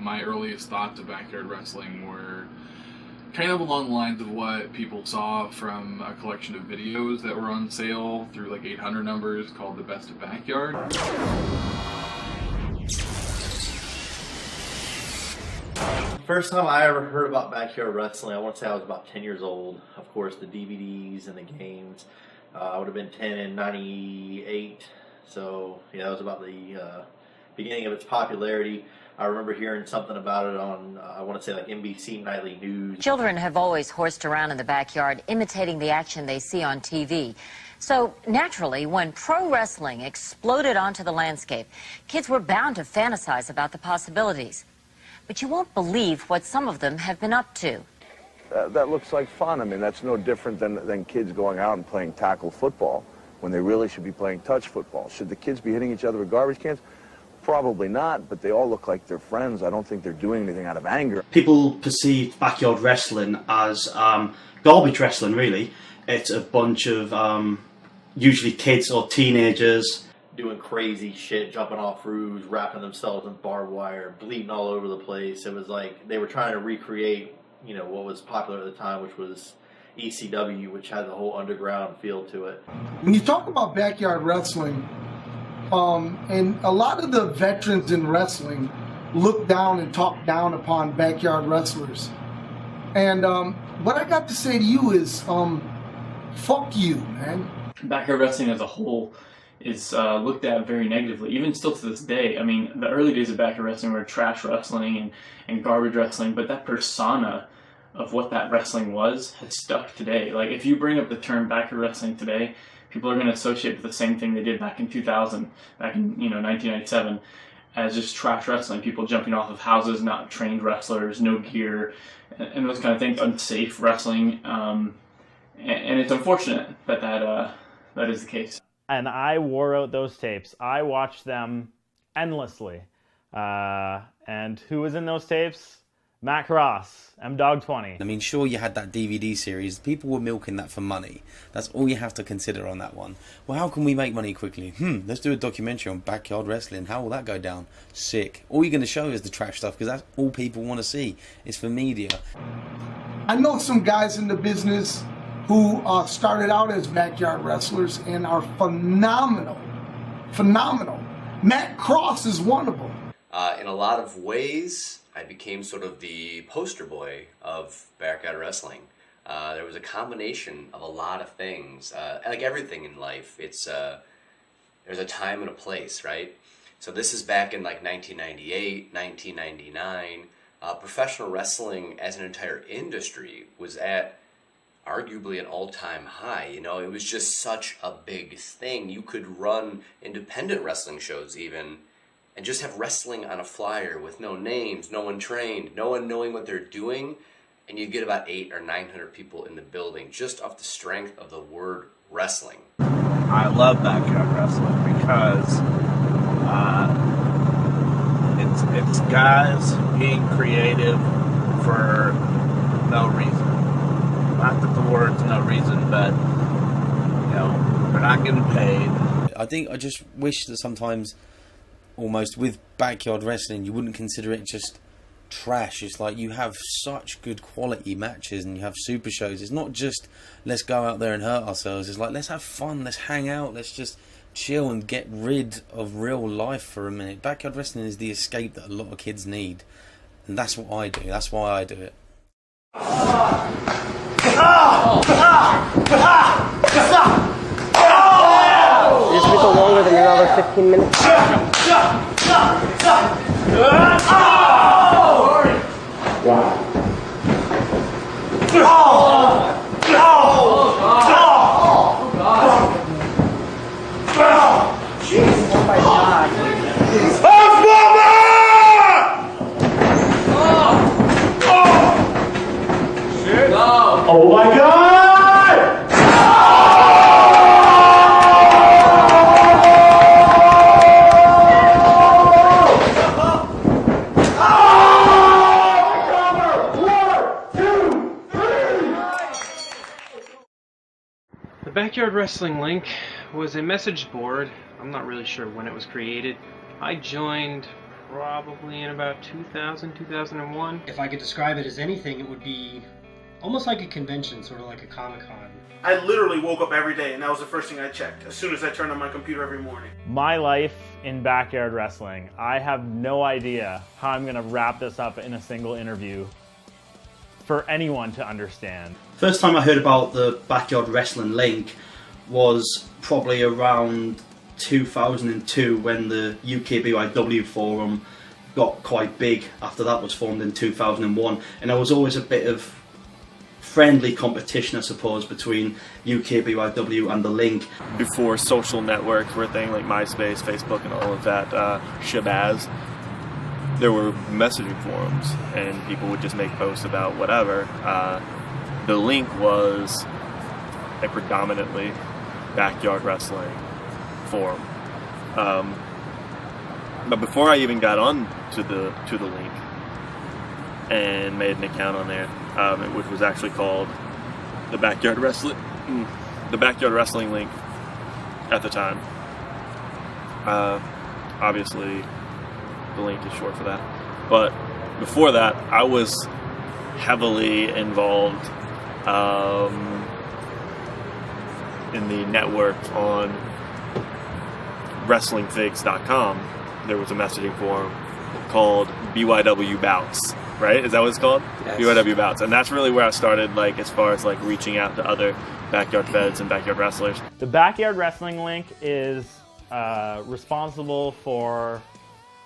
My earliest thoughts of backyard wrestling were kind of along the lines of what people saw from a collection of videos that were on sale through like 800 numbers called The Best of Backyard. First time I ever heard about backyard wrestling, I want to say I was about 10 years old. Of course, the DVDs and the games. I would have been 10 in 98, so yeah, that was about the beginning of its popularity. I remember hearing something about it on, I want to say like NBC Nightly News. Children have always horsed around in the backyard, imitating the action they see on TV. So naturally, when pro wrestling exploded onto the landscape, kids were bound to fantasize about the possibilities. But you won't believe what some of them have been up to. That looks like fun. I mean, that's no different than kids going out and playing tackle football when they really should be playing touch football. Should the kids be hitting each other with garbage cans? Probably not, but they all look like they're friends. I don't think they're doing anything out of anger. People perceive backyard wrestling as garbage wrestling, really. It's a bunch of usually kids or teenagers doing crazy shit, jumping off roofs, wrapping themselves in barbed wire, bleeding all over the place. It was like they were trying to recreate, you know, what was popular at the time, which was ECW, which had the whole underground feel to it. When you talk about backyard wrestling, and a lot of the veterans in wrestling look down and talk down upon backyard wrestlers. And what I got to say to you is, fuck you, man. Backyard wrestling as a whole is looked at very negatively, even still to this day. I mean, the early days of backyard wrestling were trash wrestling and garbage wrestling, but that persona of what that wrestling was has stuck today. Like, if you bring up the term backyard wrestling today, people are going to associate with the same thing they did back in 2000, back in 1997, as just trash wrestling. People jumping off of houses, not trained wrestlers, no gear, and those kind of things. Unsafe wrestling, and it's unfortunate that that is the case. And I wore out those tapes. I watched them endlessly. And who was in those tapes? Matt Cross, M-Dog 20. I mean, sure, you had that DVD series. People were milking that for money. That's all you have to consider on that one. Well, how can we make money quickly? Let's do a documentary on backyard wrestling. How will that go down? Sick. All you're going to show is the trash stuff, because that's all people want to see. It's for media. I know some guys in the business who started out as backyard wrestlers and are phenomenal. Phenomenal. Matt Cross is one of them. In a lot of ways, I became sort of the poster boy of backyard wrestling. There was a combination of a lot of things, like everything in life. There's a time and a place, right? So this is back in like 1998, 1999. Professional wrestling as an entire industry was at arguably an all-time high. You know, it was just such a big thing. You could run independent wrestling shows even, and just have wrestling on a flyer with no names, no one trained, no one knowing what they're doing, and you'd get about 800 or 900 people in the building just off the strength of the word wrestling. I love backyard wrestling because it's guys being creative for no reason. Not that the word's no reason, but you know, they're not getting paid. I just wish that sometimes, almost with backyard wrestling, you wouldn't consider it just trash. It's like you have such good quality matches and you have super shows. It's not just let's go out there and hurt ourselves. It's like let's have fun, let's hang out, let's just chill and get rid of real life for a minute. Backyard wrestling is the escape that a lot of kids need, and that's what I do. That's why I do it. Just Does it go longer than another 15 minutes? Jesus, oh my God. Oh my God! The Backyard Wrestling link was a message board. I'm not really sure when it was created. I joined probably in about 2000, 2001. If I could describe it as anything, it would be almost like a convention, sort of like a Comic-Con. I literally woke up every day and that was the first thing I checked as soon as I turned on my computer every morning. My life in backyard wrestling. I have no idea how I'm going to wrap this up in a single interview for anyone to understand. First time I heard about the Backyard Wrestling link was probably around 2002 when the UK BYW forum got quite big. After that was formed in 2001, and there was always a bit of friendly competition, I suppose, between UK BYW and the link. Before social networks were a thing like MySpace, Facebook, and all of that shabazz, there were messaging forums, and people would just make posts about whatever. The link was a predominantly backyard wrestling forum. But before I even got on to the link and made an account on there, which was actually called the Backyard Wrestling link at the time. Obviously, the link is short for that. But before that, I was heavily involved in the network on WrestlingFigs.com. There was a messaging forum called BYW Bouts, right? Is that what it's called? Yes. BYW Bouts. And that's really where I started, like, as far as like reaching out to other backyard feds and backyard wrestlers. The Backyard Wrestling link is responsible for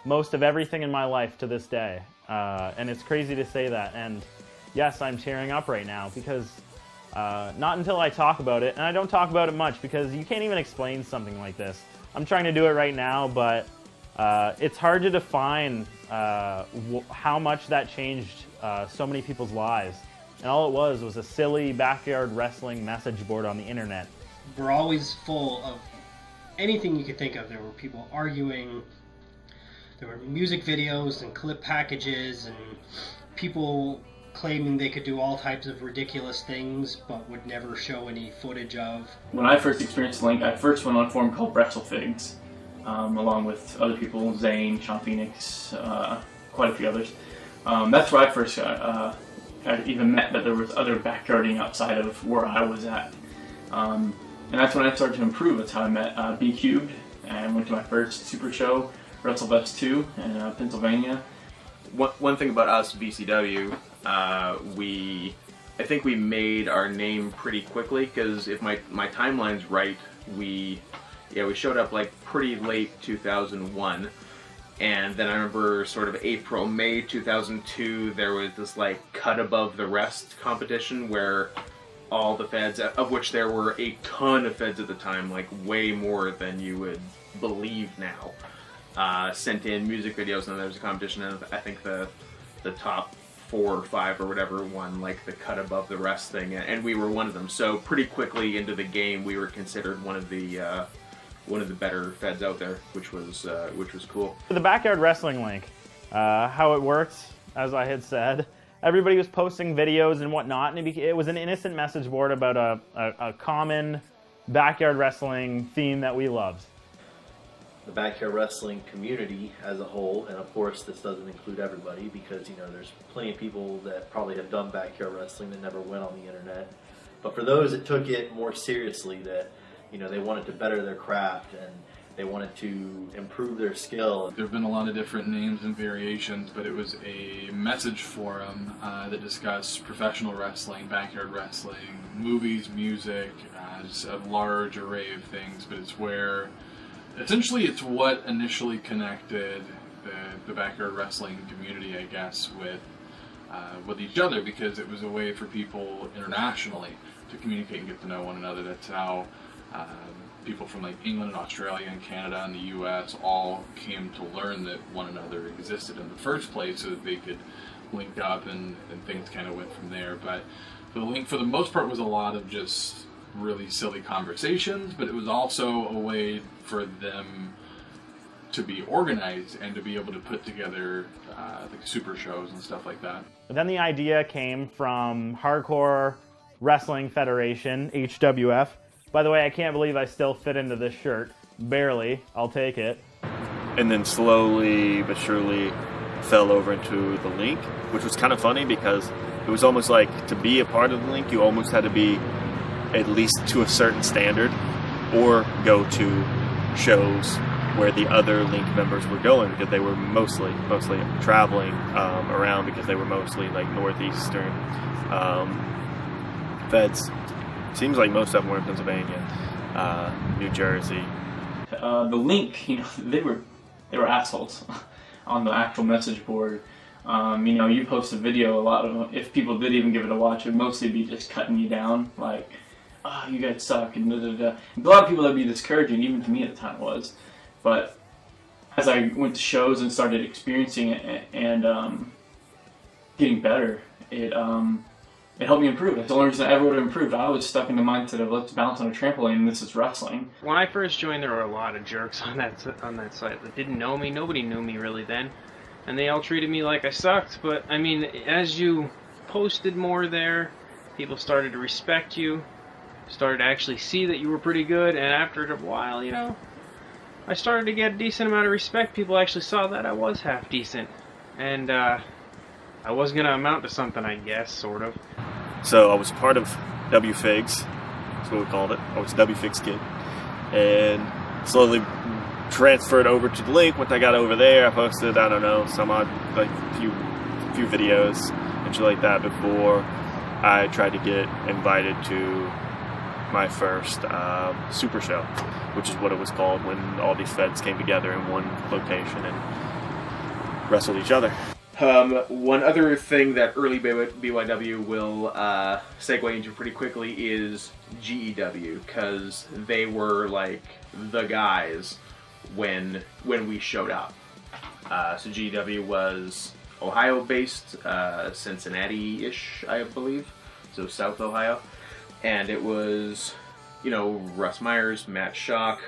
most of everything in my life to this day. And it's crazy to say that. And yes, I'm tearing up right now because not until I talk about it, and I don't talk about it much because you can't even explain something like this. I'm trying to do it right now, but it's hard to define how much that changed so many people's lives. And all it was a silly backyard wrestling message board on the internet. We're always full of anything you could think of. There were people arguing, there were music videos and clip packages, and people claiming they could do all types of ridiculous things but would never show any footage of. When I first experienced the link, I first went on a forum called WrestleFigs, along with other people, Zane, Sean Phoenix, quite a few others. That's where I first I even met that there was other backyarding outside of where I was at. And that's when I started to improve. That's how I met B Cubed and went to my first super show, WrestleFest 2 in Pennsylvania. One thing about us, BCW, I think we made our name pretty quickly, because if my timeline's right, we showed up like pretty late 2001, and then I remember sort of April, May 2002, there was this like cut above the rest competition where all the feds, of which there were a ton of feds at the time, like way more than you would believe now, sent in music videos, and there was a competition, and I think the top 4 or 5 or whatever won like the cut above the rest thing, and we were one of them. So pretty quickly into the game, we were considered one of the better feds out there, which was cool. The Backyard Wrestling link, how it works, as I had said, everybody was posting videos and whatnot, and it was an innocent message board about a common backyard wrestling theme that we loved. The backyard wrestling community as a whole, and of course this doesn't include everybody, because there's plenty of people that probably have done backyard wrestling that never went on the internet, but for those that took it more seriously, that they wanted to better their craft and they wanted to improve their skill. There have been a lot of different names and variations, but it was a message forum that discussed professional wrestling, backyard wrestling, movies, music, just a large array of things, but it's where essentially it's what initially connected the backyard wrestling community, I guess, with each other, because it was a way for people internationally to communicate and get to know one another. That's how people from like England and Australia and Canada and the US all came to learn that one another existed in the first place, so that they could link up, and things kind of went from there. But the link, for the most part, was a lot of just really silly conversations, but it was also a way for them to be organized and to be able to put together like super shows and stuff like that. But then the idea came from Hardcore Wrestling Federation, HWF. By the way, I can't believe I still fit into this shirt. Barely. I'll take it. And then slowly but surely fell over into the link, which was kind of funny because it was almost like, to be a part of the link, you almost had to be at least to a certain standard, or go to shows where the other link members were going, because they were mostly traveling around, because they were mostly like northeastern feds. Seems like most of them were in Pennsylvania, New Jersey. The link, you know, they were assholes on the actual message board. You know, you post a video, a lot of them, if people did even give it a watch, it would mostly be just cutting you down, like, oh, you guys suck, and da-da-da. A lot of people that would be discouraging, even to me at the time it was. But as I went to shows and started experiencing it and getting better, it helped me improve. That's the only reason I ever would have improved. I was stuck in the mindset of, let's bounce on a trampoline and this is wrestling. When I first joined, there were a lot of jerks on that site that didn't know me. Nobody knew me really then, and they all treated me like I sucked. But I mean, as you posted more there, people started to respect you, started to actually see that you were pretty good, and after a while, you know, I started to get a decent amount of respect. People actually saw that I was half decent, and I was gonna amount to something, I guess, sort of. So I was part of WFIGS, that's what we called it. I was a WFIGS kid, and slowly transferred over to the link. Once I got over there, I posted, I don't know, some odd, like few videos and shit like that before I tried to get invited to my first super show, which is what it was called, when all these feds came together in one location and wrestled each other. One other thing that early BYW will segue into pretty quickly is GEW, because they were like the guys when we showed up. So GEW was Ohio-based, Cincinnati-ish, I believe, so South Ohio, and it was, you know, Russ Myers, Matt Schock,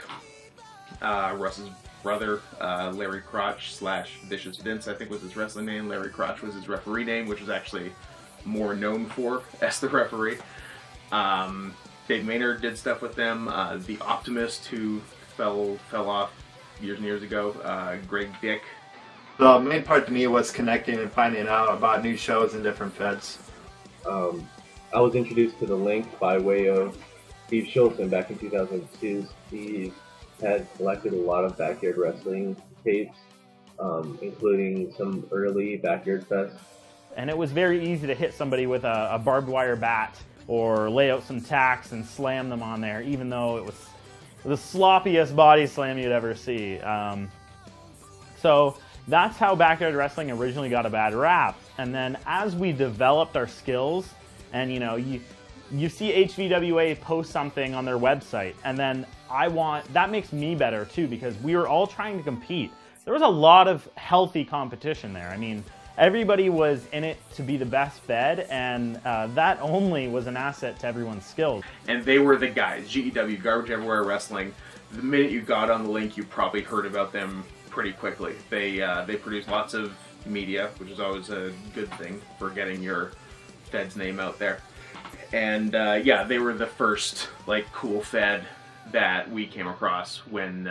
Russ's brother, Larry Crotch / Vicious Vince, I think was his wrestling name. Larry Crotch was his referee name, which was actually more known for as the referee. Dave Maynard did stuff with them. The Optimist, who fell off years and years ago. Greg Dick. The main part to me was connecting and finding out about new shows and different feds. I was introduced to the link by way of Steve Schultzen back in 2002. Steve had collected a lot of backyard wrestling tapes, including some early Backyard Fest. And it was very easy to hit somebody with a barbed wire bat or lay out some tacks and slam them on there, even though it was the sloppiest body slam you'd ever see. So that's how backyard wrestling originally got a bad rap. And then as we developed our skills, and you know, you see HVWA post something on their website, and then that makes me better too, because we were all trying to compete. There was a lot of healthy competition there. I mean, everybody was in it to be the best fed, and that only was an asset to everyone's skills. And they were the guys, GEW, Garbage Everywhere Wrestling. The minute you got on the link, you probably heard about them pretty quickly. They produced lots of media, which is always a good thing for getting your fed's name out there. And yeah, they were the first like cool fed that we came across when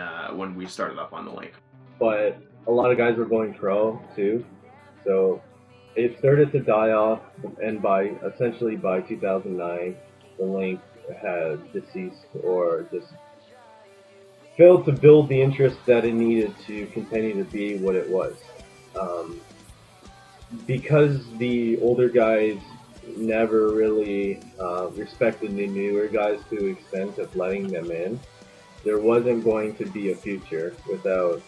we started up on the link. But a lot of guys were going pro too, so it started to die off, and essentially by 2009, the link had deceased or just failed to build the interest that it needed to continue to be what it was. Because the older guys never really respected the newer guys to the extent of letting them in, there wasn't going to be a future without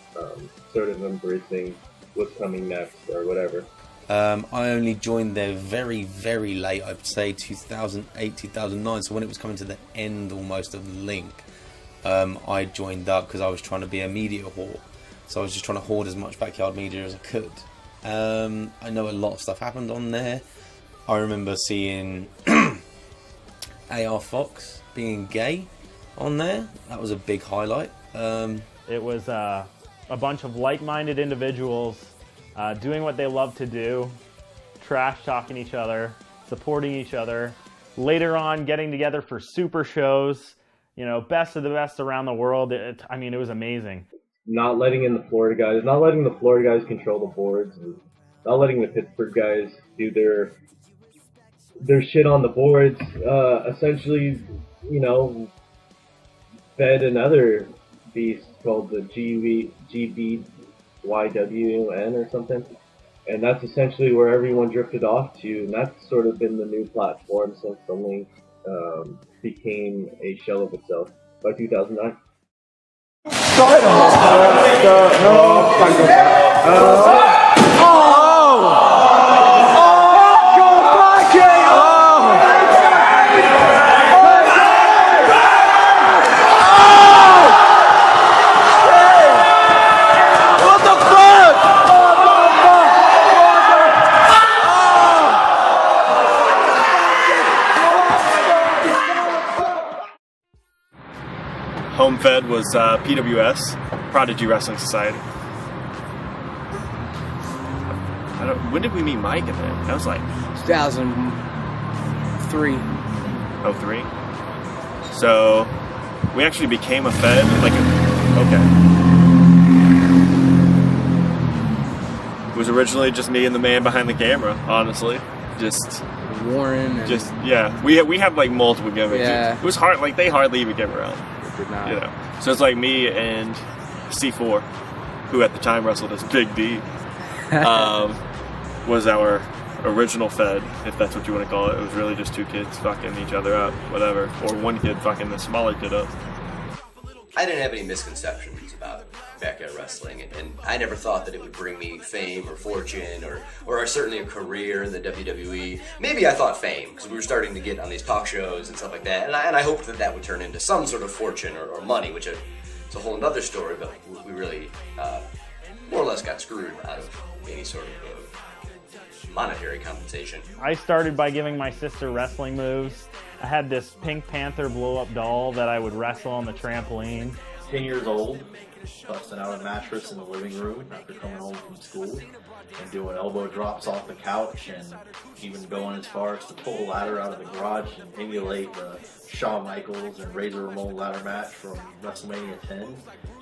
sort of embracing what's coming next or whatever. I only joined there very, very late, I'd say 2008, 2009, so when it was coming to the end almost of the link, I joined up because I was trying to be a media whore. So I was just trying to hoard as much backyard media as I could. I know a lot of stuff happened on there. I remember seeing AR Fox being gay on there. That was a big highlight. It was a bunch of like-minded individuals doing what they love to do, trash-talking each other, supporting each other, later on getting together for super shows, you know, best of the best around the world. I mean, it was amazing. Not letting in the Florida guys, not letting the Florida guys control the boards, and not letting the Pittsburgh guys do their shit on the boards. Essentially, you know, fed another beast called the BYWN or something, and that's essentially where everyone drifted off to, and that's sort of been the new platform since the link became a shell of itself by 2009. Home fed was PWS, Prodigy Wrestling Society. When did we meet Mike in that? That was like 2003. 03? So we actually became a fed, like okay. It was originally just me and the man behind the camera, honestly. Just Warren. Just yeah. We had like multiple gimmicks. Yeah. It was hard, like they hardly even came around. Did not. You know. So it's like me and C4, who at the time wrestled as Big D, was our original fed, if that's what you want to call it. It was really just two kids fucking each other up, whatever, or one kid fucking the smaller kid up. I didn't have any misconceptions about backyard wrestling, and I never thought that it would bring me fame or fortune or certainly a career in the WWE. Maybe I thought fame, because we were starting to get on these talk shows and stuff like that, and I hoped that would turn into some sort of fortune or money, which is a whole other story, but we really more or less got screwed out of any sort of monetary compensation. I started by giving my sister wrestling moves. I had this Pink Panther blow-up doll that I would wrestle on the trampoline. 10 years old, busting out a mattress in the living room after coming home from school and doing elbow drops off the couch, and even going as far as to pull a ladder out of the garage and emulate the Shawn Michaels and Razor Ramon ladder match from WrestleMania 10.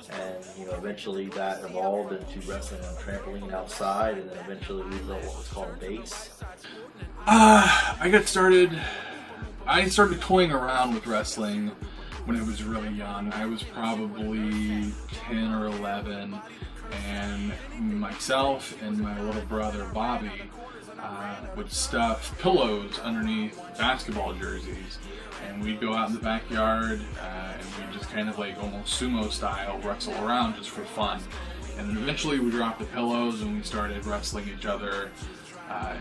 And eventually that evolved into wrestling on a trampoline outside, and then eventually we built what was called a base. I started toying around with wrestling when I was really young. I was probably 10 or 11, and myself and my little brother Bobby would stuff pillows underneath basketball jerseys, and we'd go out in the backyard and we'd just kind of like almost sumo style wrestle around just for fun. And then eventually we dropped the pillows and we started wrestling each other,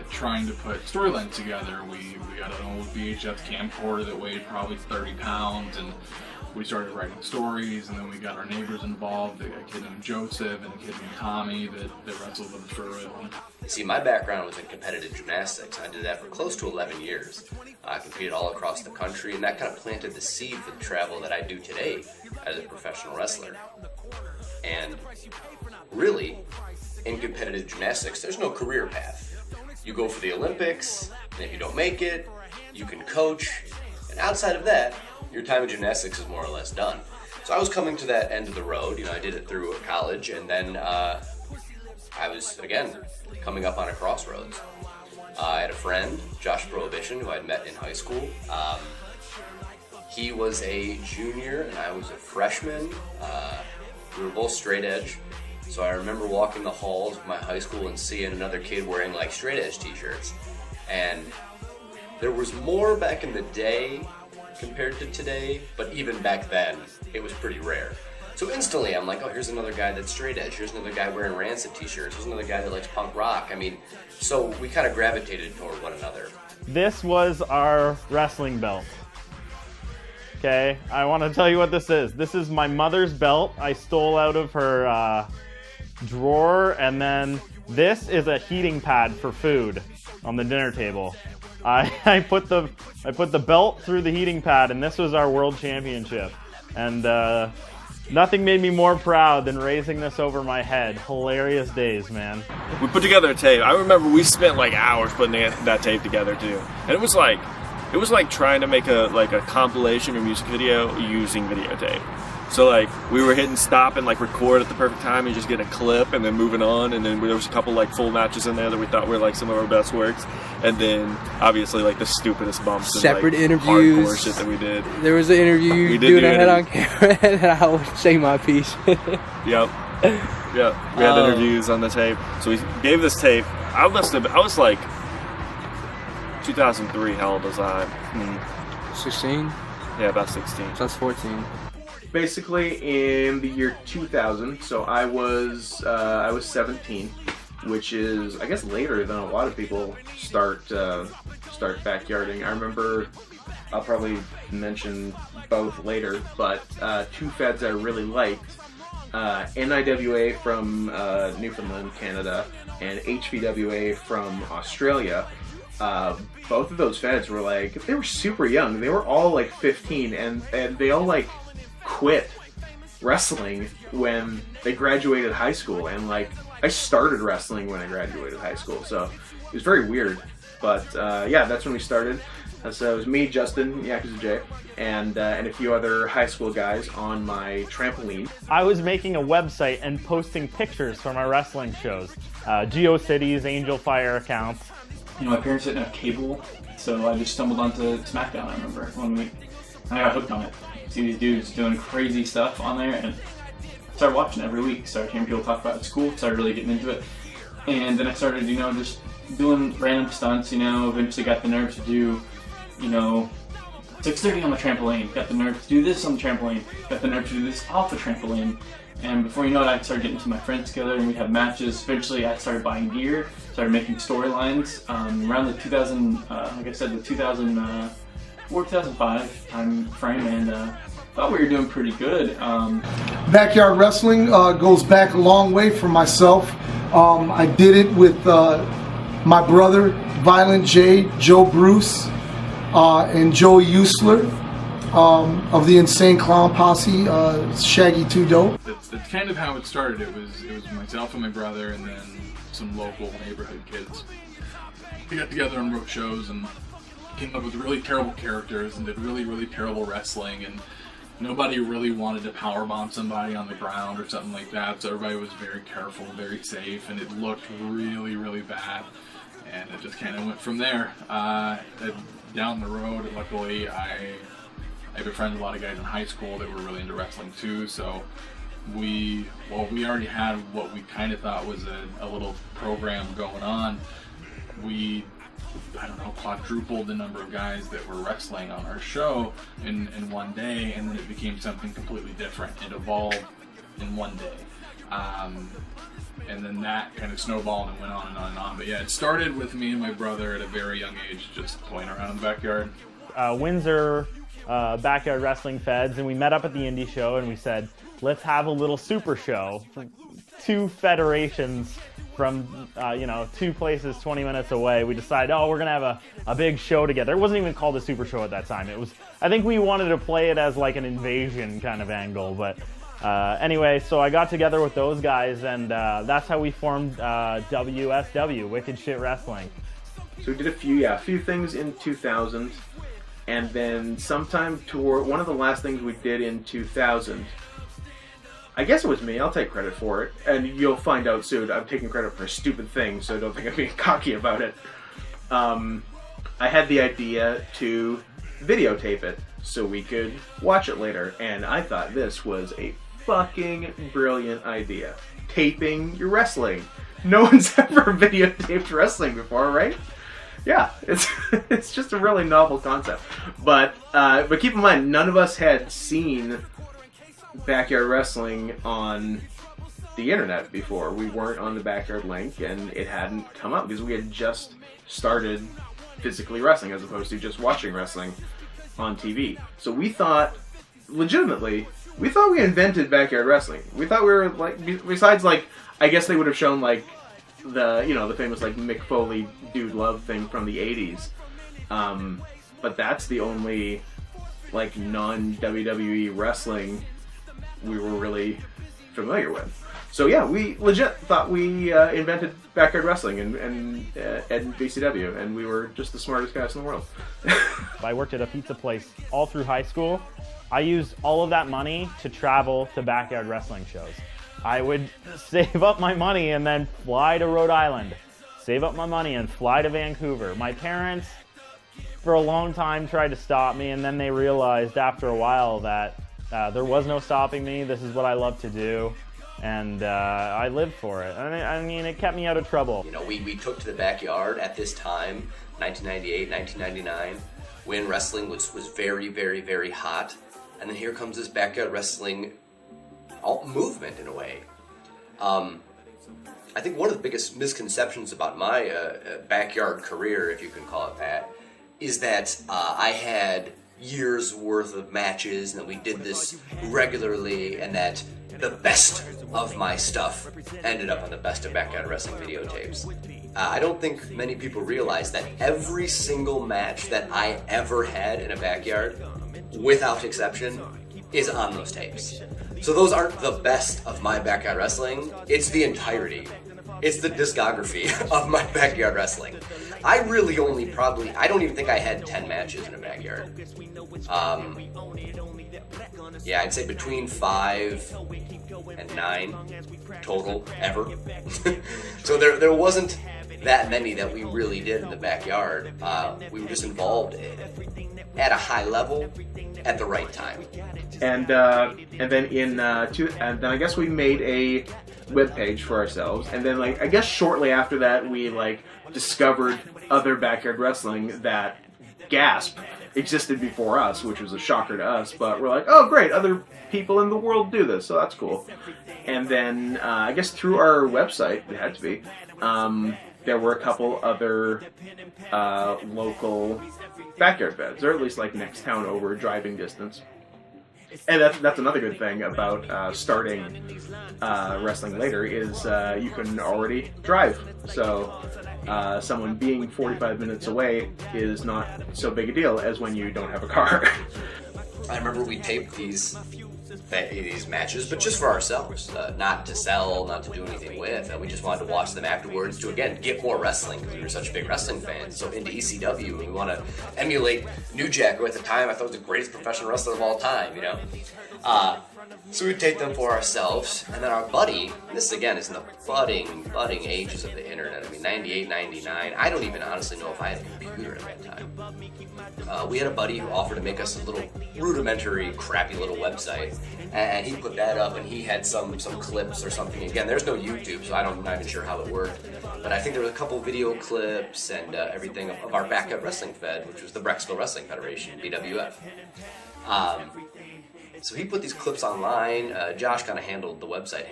trying to put storylines together. We got an old VHS camcorder that weighed probably 30 pounds, and we started writing stories, and then we got our neighbors involved. A kid named Joseph and a kid named Tommy that wrestled with us for a while. See, my background was in competitive gymnastics. I did that for close to 11 years. I competed all across the country, and that kind of planted the seed for the travel that I do today as a professional wrestler. And really, in competitive gymnastics, there's no career path. You go for the Olympics, and if you don't make it, you can coach, and outside of that, your time in gymnastics is more or less done. So I was coming to that end of the road. I did it through college, and then I was, again, coming up on a crossroads. I had a friend, Josh Prohibition, who I'd met in high school. He was a junior, and I was a freshman. We were both straight edge. So I remember walking the halls of my high school and seeing another kid wearing like straight edge t-shirts. And there was more back in the day compared to today, but even back then, it was pretty rare. So instantly, I'm like, oh, here's another guy that's straight edge. Here's another guy wearing Rancid t-shirts. Here's another guy that likes punk rock. I mean, so we kind of gravitated toward one another. This was our wrestling belt. Okay, I want to tell you what this is. This is my mother's belt. I stole out of her drawer, and then this is a heating pad for food on the dinner table. I put the belt through the heating pad, and this was our world championship. And nothing made me more proud than raising this over my head. Hilarious days, man. We put together a tape. I remember we spent like hours putting that tape together too, and it was like trying to make a compilation or music video using videotape. So like we were hitting stop and like record at the perfect time and just get a clip and then moving on, and then there was a couple like full matches in there that we thought were like some of our best works, and then obviously like the stupidest bumps separate and, like, interviews, hardcore shit that we did. There was an interview you doing a head on camera and I would say my piece. Yep. Yeah, we had interviews on the tape. So we gave this tape. I was like 2003. How old was I? 16? Yeah, about 16. So that's 14. Basically, in the year 2000, so I was 17, which is, I guess, later than a lot of people start backyarding. I remember, I'll probably mention both later, but two feds I really liked, NIWA from Newfoundland, Canada, and HVWA from Australia. Both of those feds were like, they were super young. They were all like 15, and they all like quit wrestling when they graduated high school, and like I started wrestling when I graduated high school, so it was very weird. But yeah, that's when we started. So it was me, Justin, Yakuza J, and a few other high school guys on my trampoline. I was making a website and posting pictures from our wrestling shows, GeoCities, Angel Fire accounts. You know, my parents didn't have cable, so I just stumbled onto SmackDown, I remember, one week. And I got hooked on it. See these dudes doing crazy stuff on there, and I started watching every week. Started hearing people talk about it at school, started really getting into it. And then I started, you know, just doing random stunts, you know, eventually got the nerve to do, you know, 630 on the trampoline, got the nerve to do this on the trampoline, got the nerve to do this off the trampoline. And before you know it, I started getting to my friends together and we'd have matches. Eventually I started buying gear, started making storylines. Around the 2000, like I said, the 2004, 2005 time frame, and thought we were doing pretty good. Backyard wrestling goes back a long way for myself. I did it with my brother, Violent J, Joe Bruce, and Joe Usler of the Insane Clown Posse, Shaggy Too Dope. That's kind of how it started. It was myself and my brother, and then some local neighborhood kids. We got together and wrote shows and came up with really terrible characters and did really, really terrible wrestling, and nobody really wanted to powerbomb somebody on the ground or something like that, so everybody was very careful, very safe, and it looked really, really bad. And it just kind of went from there. Down the road, luckily, I befriended a lot of guys in high school that were really into wrestling too, so we already had what we kind of thought was a little program going on. We, I don't know, quadrupled the number of guys that were wrestling on our show in one day, and then it became something completely different. It evolved in one day. And then that kind of snowballed and went on and on and on. But yeah, it started with me and my brother at a very young age, just playing around in the backyard. Windsor backyard wrestling feds, and we met up at the indie show and we said, let's have a little super show. Two federations from, you know, two places 20 minutes away. We decided, oh, we're going to have a big show together. It wasn't even called a super show at that time. It was, I think we wanted to play it as like an invasion kind of angle, but anyway, so I got together with those guys, and that's how we formed WSW, Wicked Shit Wrestling. So we did a few things in 2000, and then sometime toward one of the last things we did in 2000, I guess it was me, I'll take credit for it, and you'll find out soon. I'm taking credit for a stupid thing, so don't think I'm being cocky about it. I had the idea to videotape it so we could watch it later, and I thought this was a fucking brilliant idea. Taping your wrestling. No one's ever videotaped wrestling before, right? Yeah, it's just a really novel concept. But keep in mind, none of us had seen backyard wrestling on the internet before. We weren't on the Backyard Link, and it hadn't come up because we had just started physically wrestling as opposed to just watching wrestling on TV. So we thought, legitimately, we invented backyard wrestling. We thought we were like, besides like, I guess they would have shown like the famous like Mick Foley Dude Love thing from the 80s. But that's the only like non-WWE wrestling we were really familiar with. So yeah, we legit thought we invented backyard wrestling and BCW, and we were just the smartest guys in the world. I worked at a pizza place all through high school. I used all of that money to travel to backyard wrestling shows. I would save up my money and then fly to Rhode Island, save up my money and fly to Vancouver. My parents, for a long time, tried to stop me, and then they realized after a while that there was no stopping me. This is what I love to do, and I lived for it. I mean, it kept me out of trouble. You know, we took to the backyard at this time, 1998, 1999, when wrestling was very, very, very hot. And then here comes this backyard wrestling movement in a way. I think one of the biggest misconceptions about my backyard career, if you can call it that, is that I had years worth of matches and that we did this regularly and that the best of my stuff ended up on the Best of Backyard Wrestling videotapes. I don't think many people realize that every single match that I ever had in a backyard, without exception, is on those tapes. So those aren't the best of my backyard wrestling, it's the entirety. It's the discography of my backyard wrestling. I really only I don't even think I had 10 matches in a backyard. Yeah, I'd say between 5 and 9 total ever. So there wasn't that many that we really did in the backyard. We were just involved at a high level at the right time. And then I guess we made a webpage for ourselves, and then like I guess shortly after that we like discovered other backyard wrestling that existed before us, which was a shocker to us, but we're like, oh great, other people in the world do this, so that's cool. And then I guess through our website, it had to be, there were a couple other local backyard beds, or at least like next town over, driving distance. And that's another good thing about starting wrestling later is you can already drive. So someone being 45 minutes away is not so big a deal as when you don't have a car. I remember we taped these matches, but just for ourselves, not to sell, not to do anything with. We just wanted to watch them afterwards to, again, get more wrestling because we were such big wrestling fans. So into ECW, and we want to emulate New Jack, who at the time I thought was the greatest professional wrestler of all time, you know? So we tape them for ourselves, and then our buddy, and this again is in the budding ages of the internet, I mean 98, 99, I don't even honestly know if I had a computer at that time. We had a buddy who offered to make us a little rudimentary, crappy little website, and he put that up, and he had some clips or something. Again, there's no YouTube, so I'm not even sure how it worked, but I think there was a couple video clips and everything of our backyard wrestling fed, which was the Brexville Wrestling Federation, BWF. So he put these clips online. Josh kind of handled the website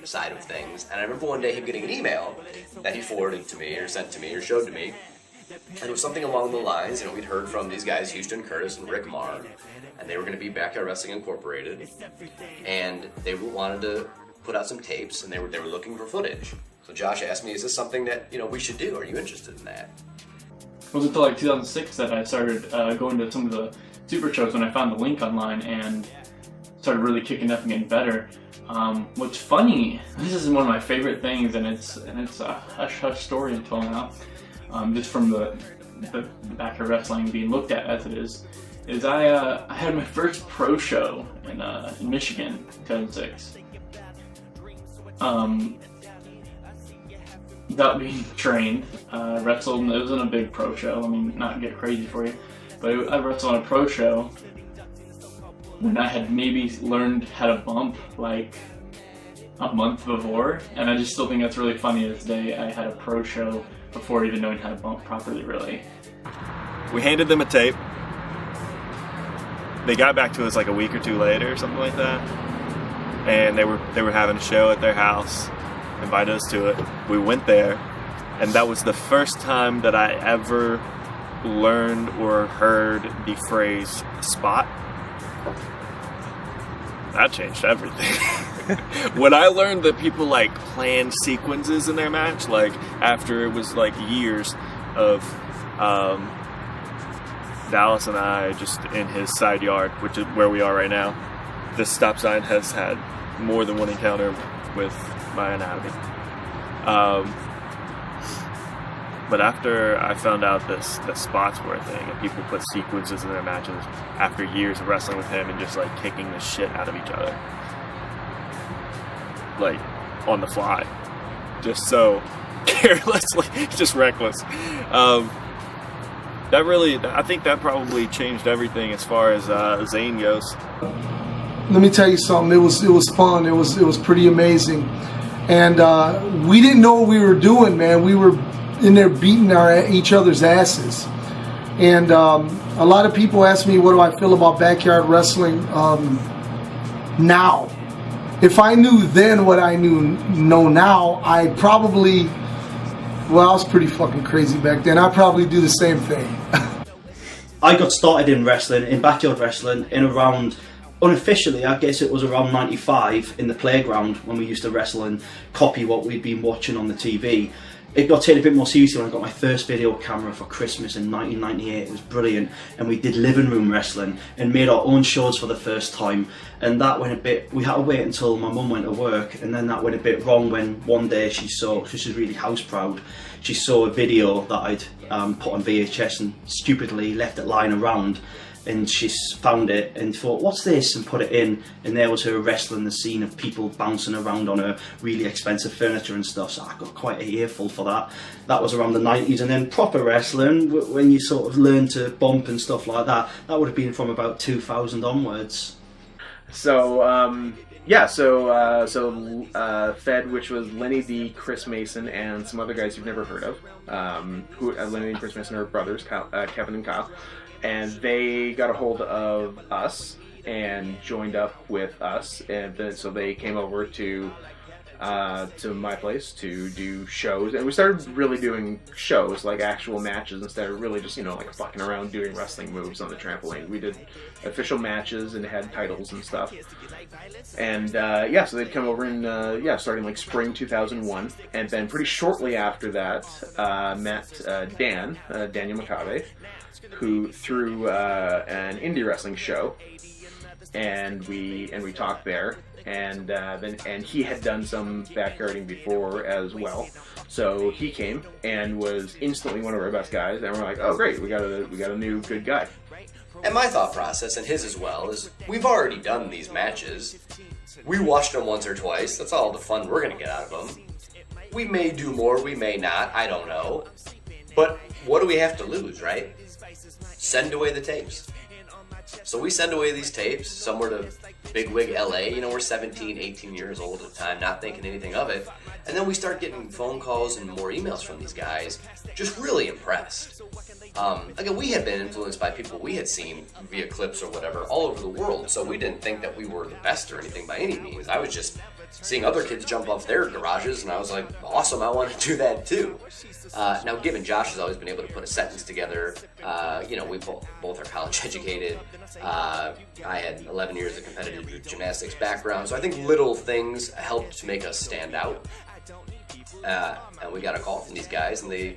side of things. And I remember one day him getting an email that he forwarded to me or sent to me or showed to me. And it was something along the lines, we'd heard from these guys, Houston Curtis and Rick Marr, and they were going to be Backyard Wrestling Incorporated. And they wanted to put out some tapes, and they were looking for footage. So Josh asked me, is this something that we should do? Are you interested in that? It was until like 2006 that I started going to some of the super shows when I found the link online and started really kicking up and getting better. What's funny, this is one of my favorite things, and it's a hush story until now, just from the backyard wrestling being looked at as it is I had my first pro show in Michigan, 2006. Without being trained, wrestled, and it wasn't a big pro show. I mean, not to get crazy for you, but I wrestled on a pro show when I had maybe learned how to bump like a month before, and I just still think that's really funny to this day. I had a pro show before even knowing how to bump properly, really. We handed them a tape. They got back to us like a week or two later or something like that. And they were having a show at their house, invited us to it. We went there, and that was the first time that I ever learned or heard the phrase spot. That changed everything. When I learned that people like planned sequences in their match, like after it was like years of Dallas and I just in his side yard, which is where we are right now, this stop sign has had more than one encounter with my anatomy. But after I found out the spots were a thing and people put sequences in their matches after years of wrestling with him and just like kicking the shit out of each other, like on the fly, just so carelessly, just reckless. That really, I think that probably changed everything as far as Zane goes. Let me tell you something. It was fun. It was pretty amazing, and we didn't know what we were doing, man. We were in there beating each other's asses, and a lot of people ask me, what do I feel about backyard wrestling now? If I knew then what I know now, I probably, well, I was pretty fucking crazy back then. I'd probably do the same thing. I got started in wrestling, in backyard wrestling, in around, unofficially, I guess it was around 95 in the playground when we used to wrestle and copy what we'd been watching on the TV. It got taken a bit more seriously when I got my first video camera for Christmas in 1998. It was brilliant, and we did living room wrestling and made our own shows for the first time. And that went a bit, we had to wait until my mum went to work, and then that went a bit wrong when one day she saw, because she's really house proud, she saw a video that I'd put on VHS and stupidly left it lying around. And she found it and thought, what's this? And put it in, and there was her wrestling the scene of people bouncing around on her really expensive furniture and stuff. So I got quite a earful for that. That was around the 90s. And then proper wrestling, when you sort of learn to bump and stuff like that, that would have been from about 2000 onwards. So Fed, which was Lenny D, Chris Mason, and some other guys you've never heard of. Lenny and Chris Mason are brothers, Kevin and Kyle. And they got a hold of us and joined up with us, and then so they came over to my place to do shows, and we started really doing shows, like actual matches, instead of really just, you know, like fucking around doing wrestling moves on the trampoline. We did official matches and had titles and stuff. And so they'd come over and starting like spring 2001, and then pretty shortly after that met Daniel Makabe, who threw an indie wrestling show, and we talked there, and he had done some backyarding before as well, so he came and was instantly one of our best guys, and we're like, oh great, we got a new good guy. And my thought process, and his as well, is we've already done these matches. We watched them once or twice. That's all the fun we're going to get out of them. We may do more, we may not, I don't know. But what do we have to lose, right? Send away the tapes. So we send away these tapes somewhere to bigwig LA. You know, we're 17, 18 years old at the time, not thinking anything of it. And then we start getting phone calls and more emails from these guys, just really impressed. Again, we had been influenced by people we had seen via clips or whatever all over the world, so we didn't think that we were the best or anything by any means. I was just seeing other kids jump off their garages, and I was like, awesome, I want to do that too. Now, given Josh has always been able to put a sentence together, we both are college educated. I had 11 years of competitive gymnastics background, so I think little things helped to make us stand out. And we got a call from these guys, and they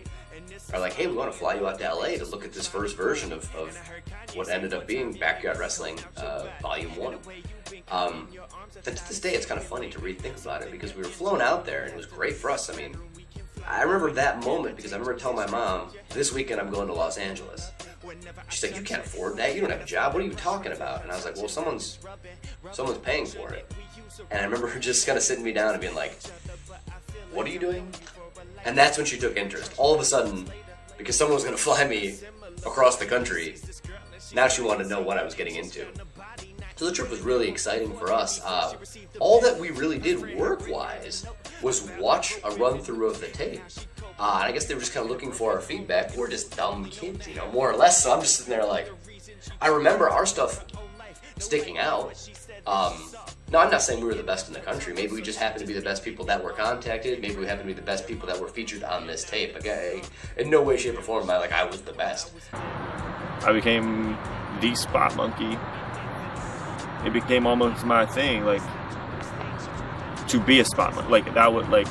are like, hey, we want to fly you out to LA to look at this first version of what ended up being Backyard Wrestling Volume 1. And to this day, it's kind of funny to rethink about it, because we were flown out there, and it was great for us. I mean, I remember that moment, because I remember telling my mom, this weekend I'm going to Los Angeles. She's like, you can't afford that, you don't have a job, what are you talking about? And I was like, well, someone's paying for it. And I remember her just kind of sitting me down and being like, what are you doing? And that's when she took interest. All of a sudden, because someone was going to fly me across the country, now she wanted to know what I was getting into. So the trip was really exciting for us. All that we really did work-wise was watch a run-through of the tapes. And I guess they were just kind of looking for our feedback. We're just dumb kids, you know, more or less. So I'm just sitting there like, I remember our stuff sticking out. No, I'm not saying we were the best in the country. Maybe we just happened to be the best people that were contacted. Maybe we happened to be the best people that were featured on this tape. Like, in no way, shape, or form am I like I was the best. I became the spot monkey. It became almost my thing, like, to be a spot monkey. Like, that would, like,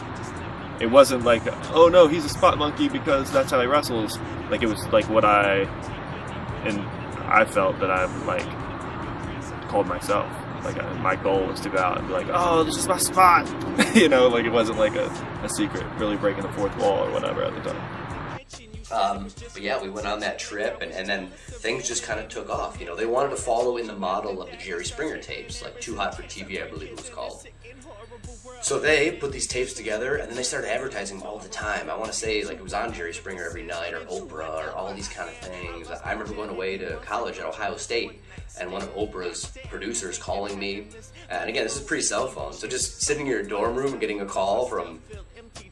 it wasn't like, oh no, he's a spot monkey because that's how he wrestles. Like, it was like what I felt that I, like, called myself. Like, my goal was to go out and be like, oh, this is my spot. You know, like, it wasn't like a secret, really breaking the fourth wall or whatever at the time. But yeah, we went on that trip, and then things just kind of took off. You know, they wanted to follow in the model of the Jerry Springer tapes, like Too Hot for TV, I believe it was called. So they put these tapes together, and then they started advertising them all the time. I want to say, like, it was on Jerry Springer every night, or Oprah, or all these kind of things. I remember going away to college at Ohio State, and one of Oprah's producers calling me. And again, this is pre-cell phone, so just sitting in your dorm room and getting a call from,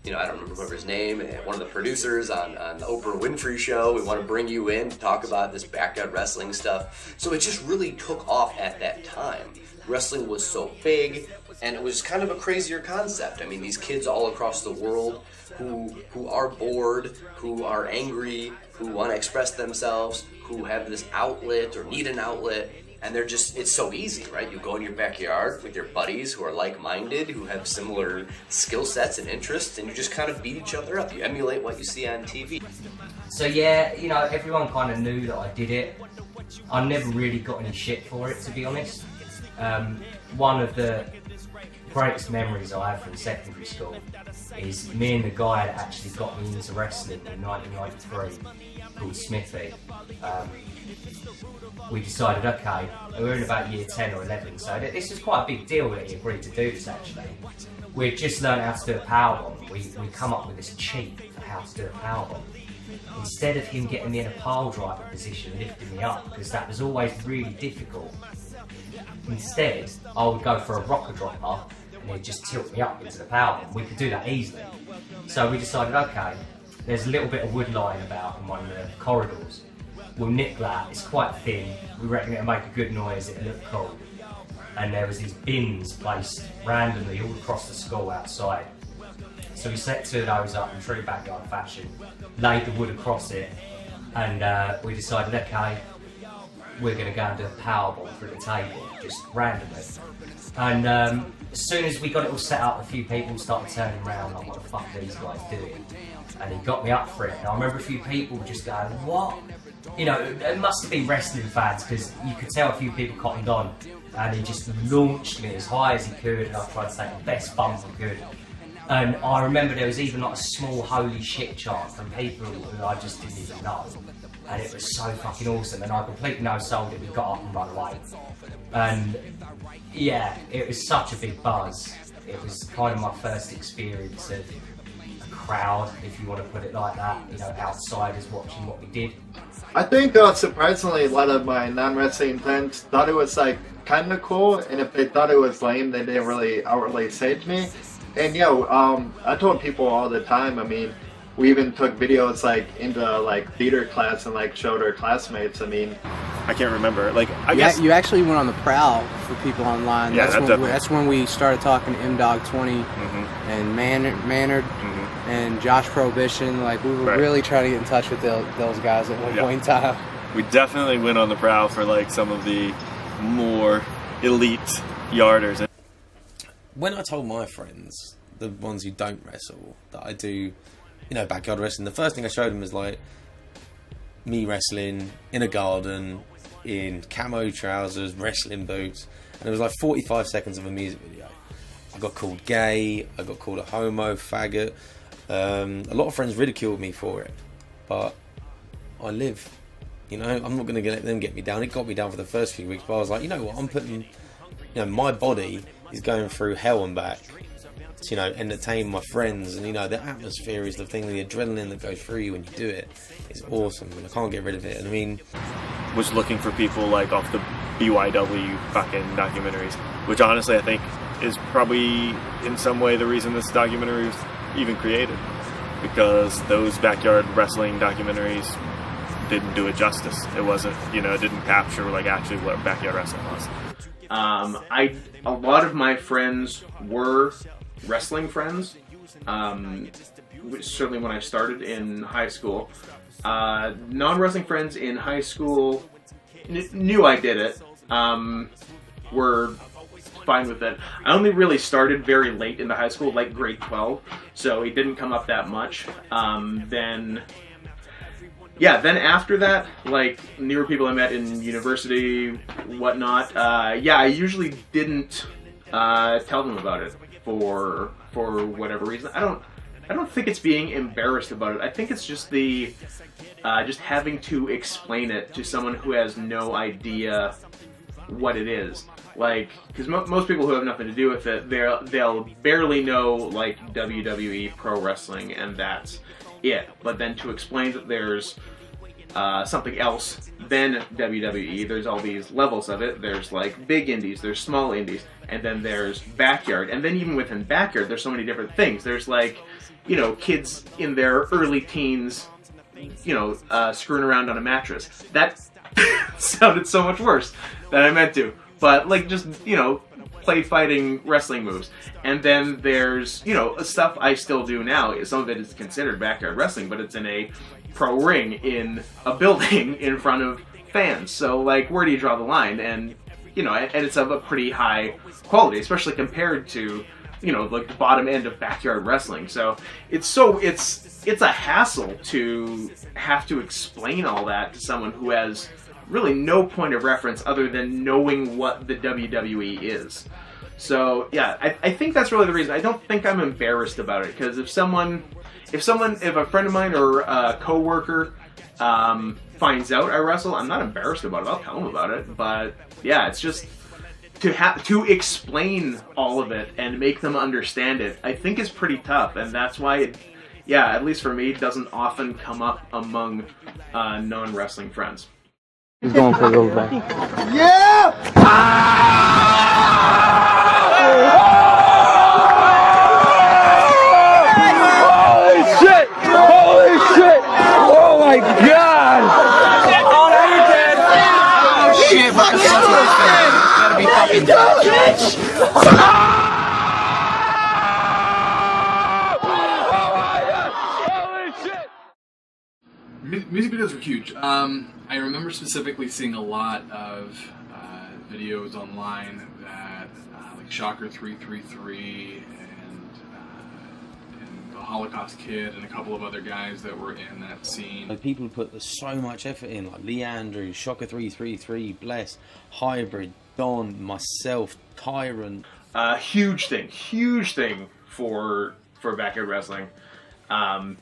you know, I don't remember his name, one of the producers on the Oprah Winfrey show. We want to bring you in to talk about this backyard wrestling stuff. So it just really took off at that time. Wrestling was so big, and it was kind of a crazier concept. I mean, these kids all across the world who are bored, who are angry, who want to express themselves, who have this outlet or need an outlet, and they're just, it's so easy, right? You go in your backyard with your buddies who are like-minded, who have similar skill sets and interests, and you just kind of beat each other up. You emulate what you see on TV. So yeah, you know, everyone kind of knew that I did it. I never really got any shit for it, to be honest. One of the greatest memories I have from secondary school is me and the guy that actually got me into wrestling in 1993, called Smithy. We decided, okay, we were in about year 10 or 11, so this was quite a big deal that he agreed to do this actually. We'd just learned how to do a powerbomb. We come up with this cheat for how to do a powerbomb. Instead of him getting me in a pile driver position, lifting me up, because that was always really difficult, instead I would go for a rocker dropper and he'd just tilt me up into the powerbomb. We could do that easily. So we decided, okay, there's a little bit of wood lying about in one of the corridors. We'll nick that, it's quite thin, we reckon it'll make a good noise, it'll look cool. And there was these bins placed randomly all across the school outside. So we set two of those up in true backyard fashion, laid the wood across it, and we decided, okay, we're going to go and do a powerbomb through the table, just randomly. And as soon as we got it all set up, a few people started turning around like, what the fuck are these guys doing? And he got me up for it, and I remember a few people just going, what? You know, it must have been wrestling fans, because you could tell a few people cottoned on, and he just launched me as high as he could, and I tried to take the best bump I could. And I remember there was even like a small holy shit chant from people who I just didn't even know. And it was so fucking awesome, and I completely no-sold it. We got up and run away. And yeah, it was such a big buzz. It was kind of my first experience of a crowd, if you want to put it like that, you know, outsiders watching what we did. I think surprisingly a lot of my non-wrestling friends thought it was like kind of cool, and if they thought it was lame, they didn't really outwardly say it to me. And I told people all the time, I mean, we even took videos like into like theater class and like showed our classmates. I mean, I can't remember. Like, I guess you actually went on the prowl for people online. Yeah, that's when we started talking to M-Dog20 and Maynard and Josh Prohibition. Like, we were really trying to get in touch with those guys at one point in time. We definitely went on the prowl for like some of the more elite yarders. When I told my friends, the ones who don't wrestle, that I do, you know, backyard wrestling, the first thing I showed them was like me wrestling in a garden in camo trousers, wrestling boots, and it was like 45 seconds of a music video. I got called gay, I got called a homo, faggot. A lot of friends ridiculed me for it, but I live, you know, I'm not going to let them get me down. It got me down for the first few weeks, but I was like, you know what, I'm putting, you know, my body is going through hell and back to, you know, entertain my friends, and you know, the atmosphere is the thing, the adrenaline that goes through you when you do it is awesome, and I can't get rid of it. And I mean, was looking for people like off the BYW fucking documentaries, which honestly I think is probably in some way the reason this documentary was even created. because those backyard wrestling documentaries didn't do it justice. It wasn't, you know, it didn't capture like actually what backyard wrestling was. A lot of my friends were wrestling friends. Certainly when I started in high school. Non-wrestling friends in high school knew I did it. Were fine with it. I only really started very late into high school, like grade 12, so it didn't come up that much. Then after that, like newer people I met in university, whatnot, I usually didn't tell them about it for whatever reason. I don't think it's being embarrassed about it. I think it's just the just having to explain it to someone who has no idea what it is. Like, because most people who have nothing to do with it, they'll barely know like WWE Pro Wrestling, and that's it. But then to explain that there's something else than WWE, there's all these levels of it. There's like big indies, there's small indies, and then there's backyard. And then even within backyard, there's so many different things. There's like, you know, kids in their early teens, you know, screwing around on a mattress. That sounded so much worse than I meant to. But like just, you know, play fighting wrestling moves. And then there's, you know, stuff I still do now. Some of it is considered backyard wrestling, but it's in a pro ring in a building in front of fans. So like, where do you draw the line? And, you know, and it's of a pretty high quality, especially compared to, you know, like the bottom end of backyard wrestling. So it's a hassle to have to explain all that to someone who has really no point of reference other than knowing what the WWE is. So yeah, I think that's really the reason. I don't think I'm embarrassed about it, because if a friend of mine or a coworker finds out I wrestle, I'm not embarrassed about it. I'll tell them about it. But yeah, it's just to explain all of it and make them understand it, I think is pretty tough, and that's why it, yeah, at least for me, it doesn't often come up among non-wrestling friends. He's going for a little bit. Yeah! Holy shit! Holy shit! Oh my god! Oh shit, my gotta be fucking bitch! Music videos were huge. I remember specifically seeing a lot of videos online that like Shocker 333 and the Holocaust Kid and a couple of other guys that were in that scene. Like, people put so much effort in, like Lee Andrews, Shocker 333, Bless, Hybrid, Don, myself, Tyrant. Huge thing for backyard wrestling,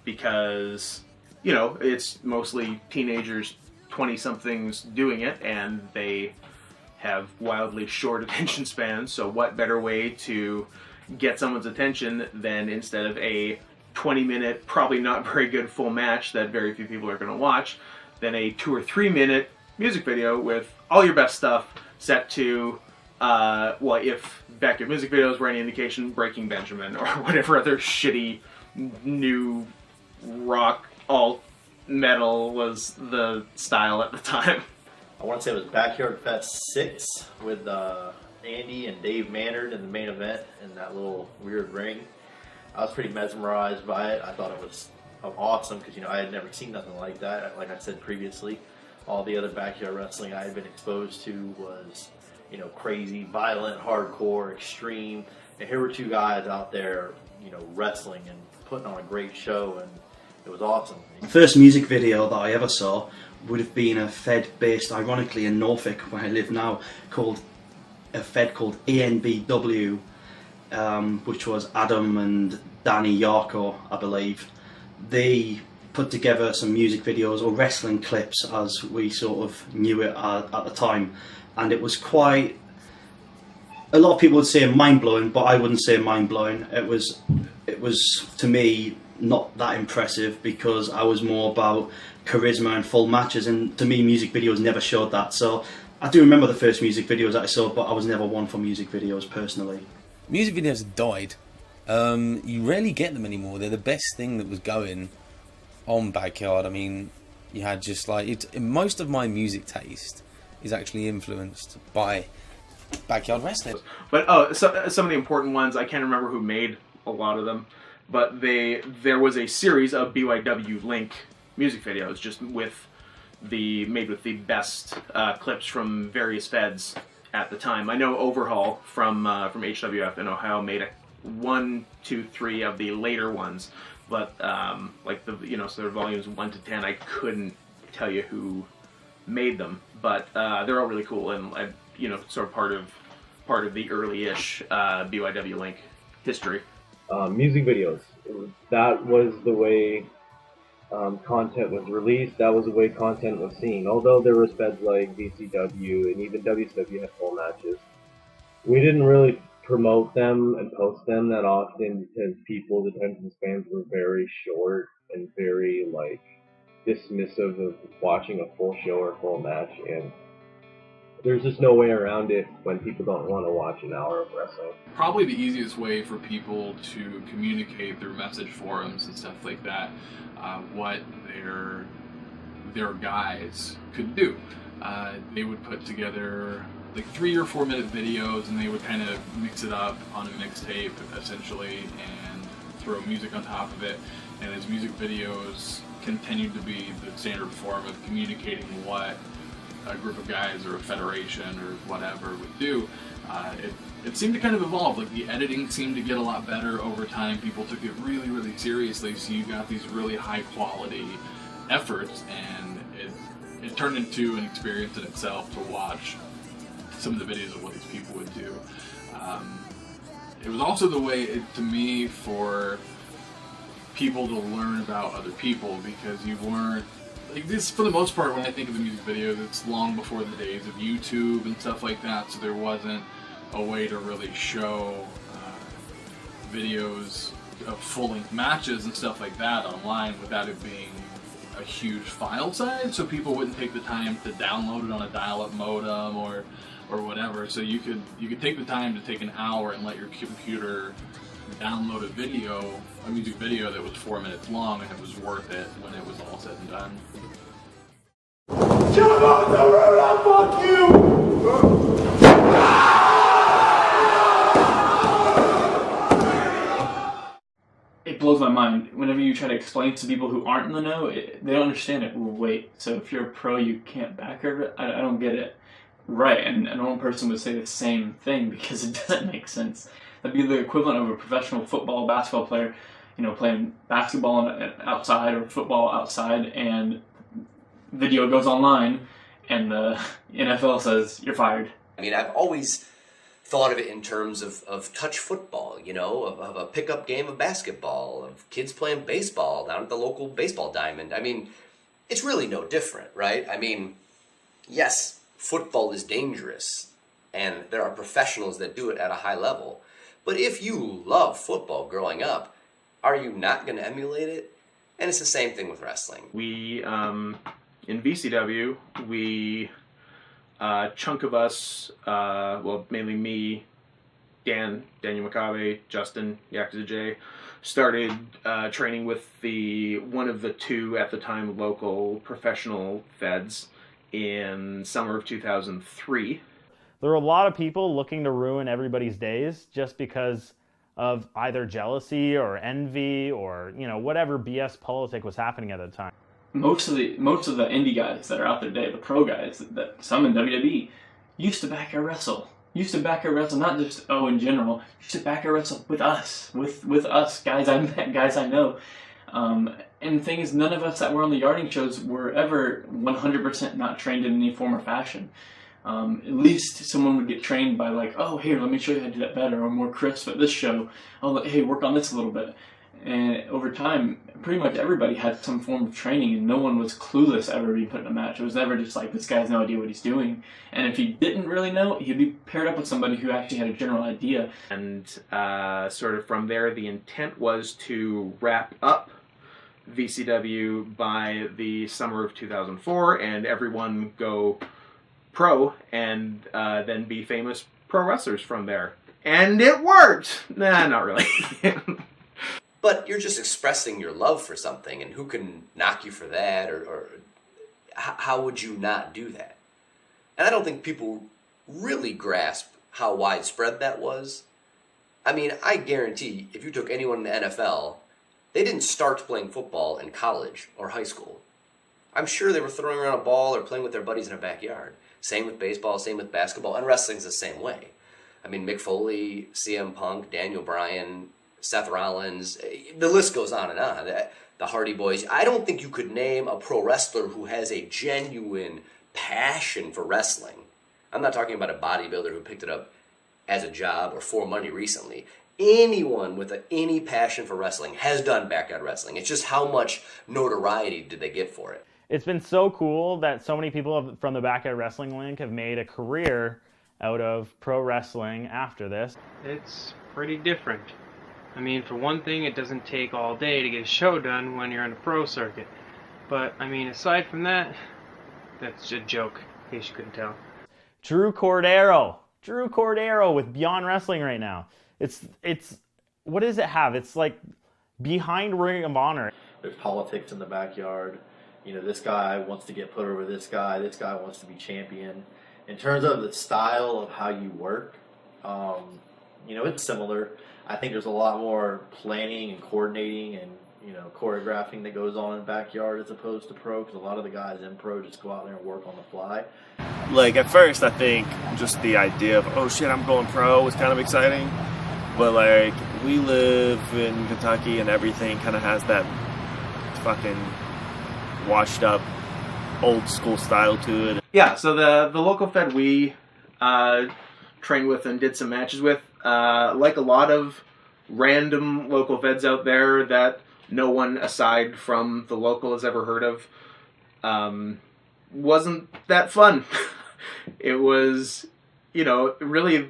because, you know, it's mostly teenagers, 20-somethings doing it, and they have wildly short attention spans, so what better way to get someone's attention than, instead of a 20-minute, probably not very good full match that very few people are going to watch, than a 2 or 3 minute music video with all your best stuff set to, well, if backyard music videos were any indication, Breaking Benjamin, or whatever other shitty new rock alt metal was the style at the time. I want to say it was Backyard Fest 6 with Andy and Dave Maynard in the main event in that little weird ring. I was pretty mesmerized by it. I thought it was awesome because, you know, I had never seen nothing like that. Like I said previously, all the other backyard wrestling I had been exposed to was, you know, crazy, violent, hardcore, extreme. And here were two guys out there, you know, wrestling and putting on a great show, and it was awesome. The first music video that I ever saw would have been a Fed based, ironically, in Norfolk, where I live now, called a Fed called ANBW, which was Adam and Danny Yarko, I believe. They put together some music videos, or wrestling clips as we sort of knew it at the time, and it was quite, a lot of people would say mind-blowing, but I wouldn't say mind-blowing. It was to me not that impressive, because I was more about charisma and full matches, and to me music videos never showed that. So I do remember the first music videos that I saw, but I was never one for music videos personally. Music videos died You rarely get them anymore. They're the best thing that was going on Backyard. I mean, you had just like most of my music taste is actually influenced by Backyard Wrestling. But some of the important ones, I can't remember who made a lot of them, but there was a series of BYW Link music videos just made with the best clips from various feds at the time. I know Overhaul from HWF in Ohio made 1, 2, 3 of the later ones, but like so their volumes 1 to 10, I couldn't tell you who made them, but they're all really cool and sort of part of the early-ish BYW Link history. Music videos. That was the way content was released. That was the way content was seen. Although there was feds like VCW and even WCW had full matches, we didn't really promote them and post them that often because people's attention spans were very short and very dismissive of watching a full show or full match, and there's just no way around it when people don't want to watch an hour of wrestling. Probably the easiest way for people to communicate through message forums and stuff like that, what their guys could do. They would put together like 3 or 4 minute videos, and they would kind of mix it up on a mixtape essentially and throw music on top of it. And as music videos continued to be the standard form of communicating what a group of guys or a federation or whatever would do, it seemed to kind of evolve. Like the editing seemed to get a lot better over time. People took it really, really seriously, so you got these really high quality efforts, and it turned into an experience in itself to watch some of the videos of what these people would do. It was also the way, to me, for people to learn about other people, because you weren't, like this, for the most part, when I think of the music videos, it's long before the days of YouTube and stuff like that, so there wasn't a way to really show videos of full-length matches and stuff like that online without it being a huge file size, so people wouldn't take the time to download it on a dial-up modem or whatever. So you could take the time to take an hour and let your computer download a music video that was 4 minutes long, and it was worth it when it was all said and done. Jump on the road, I'll fuck you! It blows my mind whenever you try to explain to people who aren't in the know. They don't understand it. Well, wait, so if you're a pro, you can't back her? I don't get it. Right, and a normal person would say the same thing because it doesn't make sense. That'd be the equivalent of a professional football, basketball player, playing basketball outside or football outside, and video goes online, and the NFL says, you're fired. I mean, I've always thought of it in terms of touch football, of a pickup game of basketball, of kids playing baseball down at the local baseball diamond. I mean, it's really no different, right? I mean, yes, football is dangerous, and there are professionals that do it at a high level. But if you love football growing up, are you not going to emulate it? And it's the same thing with wrestling. We, in VCW, chunk of us, mainly me, Daniel McCabe, Justin, Yakuza J, started training with one of the 2 at the time local professional feds in summer of 2003. There were a lot of people looking to ruin everybody's days just because of either jealousy or envy or, whatever BS politic was happening at the time. Most of the indie guys that are out there today, the pro guys, that some in WWE, used to backyard wrestle. Not just in general. Used to backyard wrestle with us, with us guys I met, guys I know. And the thing is, none of us that were on the yarding shows were ever 100% not trained in any form or fashion. At least someone would get trained by like, oh, here, let me show you how to do that better or more crisp at this show. Oh, hey, work on this a little bit. And over time, pretty much everybody had some form of training, and no one was clueless ever being put in a match. It was never just like, this guy has no idea what he's doing. And if he didn't really know, he'd be paired up with somebody who actually had a general idea. And sort of from there, the intent was to wrap up VCW by the summer of 2004, and everyone go pro, and then be famous pro wrestlers from there. And it worked! Nah, not really. But you're just expressing your love for something, and who can knock you for that, or how would you not do that? And I don't think people really grasp how widespread that was. I mean, I guarantee if you took anyone in the NFL, they didn't start playing football in college or high school. I'm sure they were throwing around a ball or playing with their buddies in their backyard. Same with baseball, same with basketball, and wrestling's the same way. I mean, Mick Foley, CM Punk, Daniel Bryan, Seth Rollins, the list goes on and on. The Hardy Boys. I don't think you could name a pro wrestler who has a genuine passion for wrestling. I'm not talking about a bodybuilder who picked it up as a job or for money recently. Anyone with any passion for wrestling has done backyard wrestling. It's just how much notoriety did they get for it. It's been so cool that so many people from the Backyard Wrestling Link have made a career out of pro wrestling after this. It's pretty different. I mean, for one thing, it doesn't take all day to get a show done when you're on a pro circuit. But, I mean, aside from that, that's a joke, in case you couldn't tell. Drew Cordero with Beyond Wrestling right now. It's what does it have? It's like behind Ring of Honor. There's politics in the backyard. You know, this guy wants to get put over this guy wants to be champion. In terms of the style of how you work, you know, it's similar. I think there's a lot more planning and coordinating and, you know, choreographing that goes on in the backyard as opposed to pro, because a lot of the guys in pro just go out there and work on the fly. Like, at first, I think just the idea of, oh shit, I'm going pro was kind of exciting. But, like, we live in Kentucky and everything kind of has that fucking washed up old school style to it. Yeah, so the local fed we trained with and did some matches with, like a lot of random local feds out there that no one aside from the local has ever heard of, wasn't that fun. It was, you know, really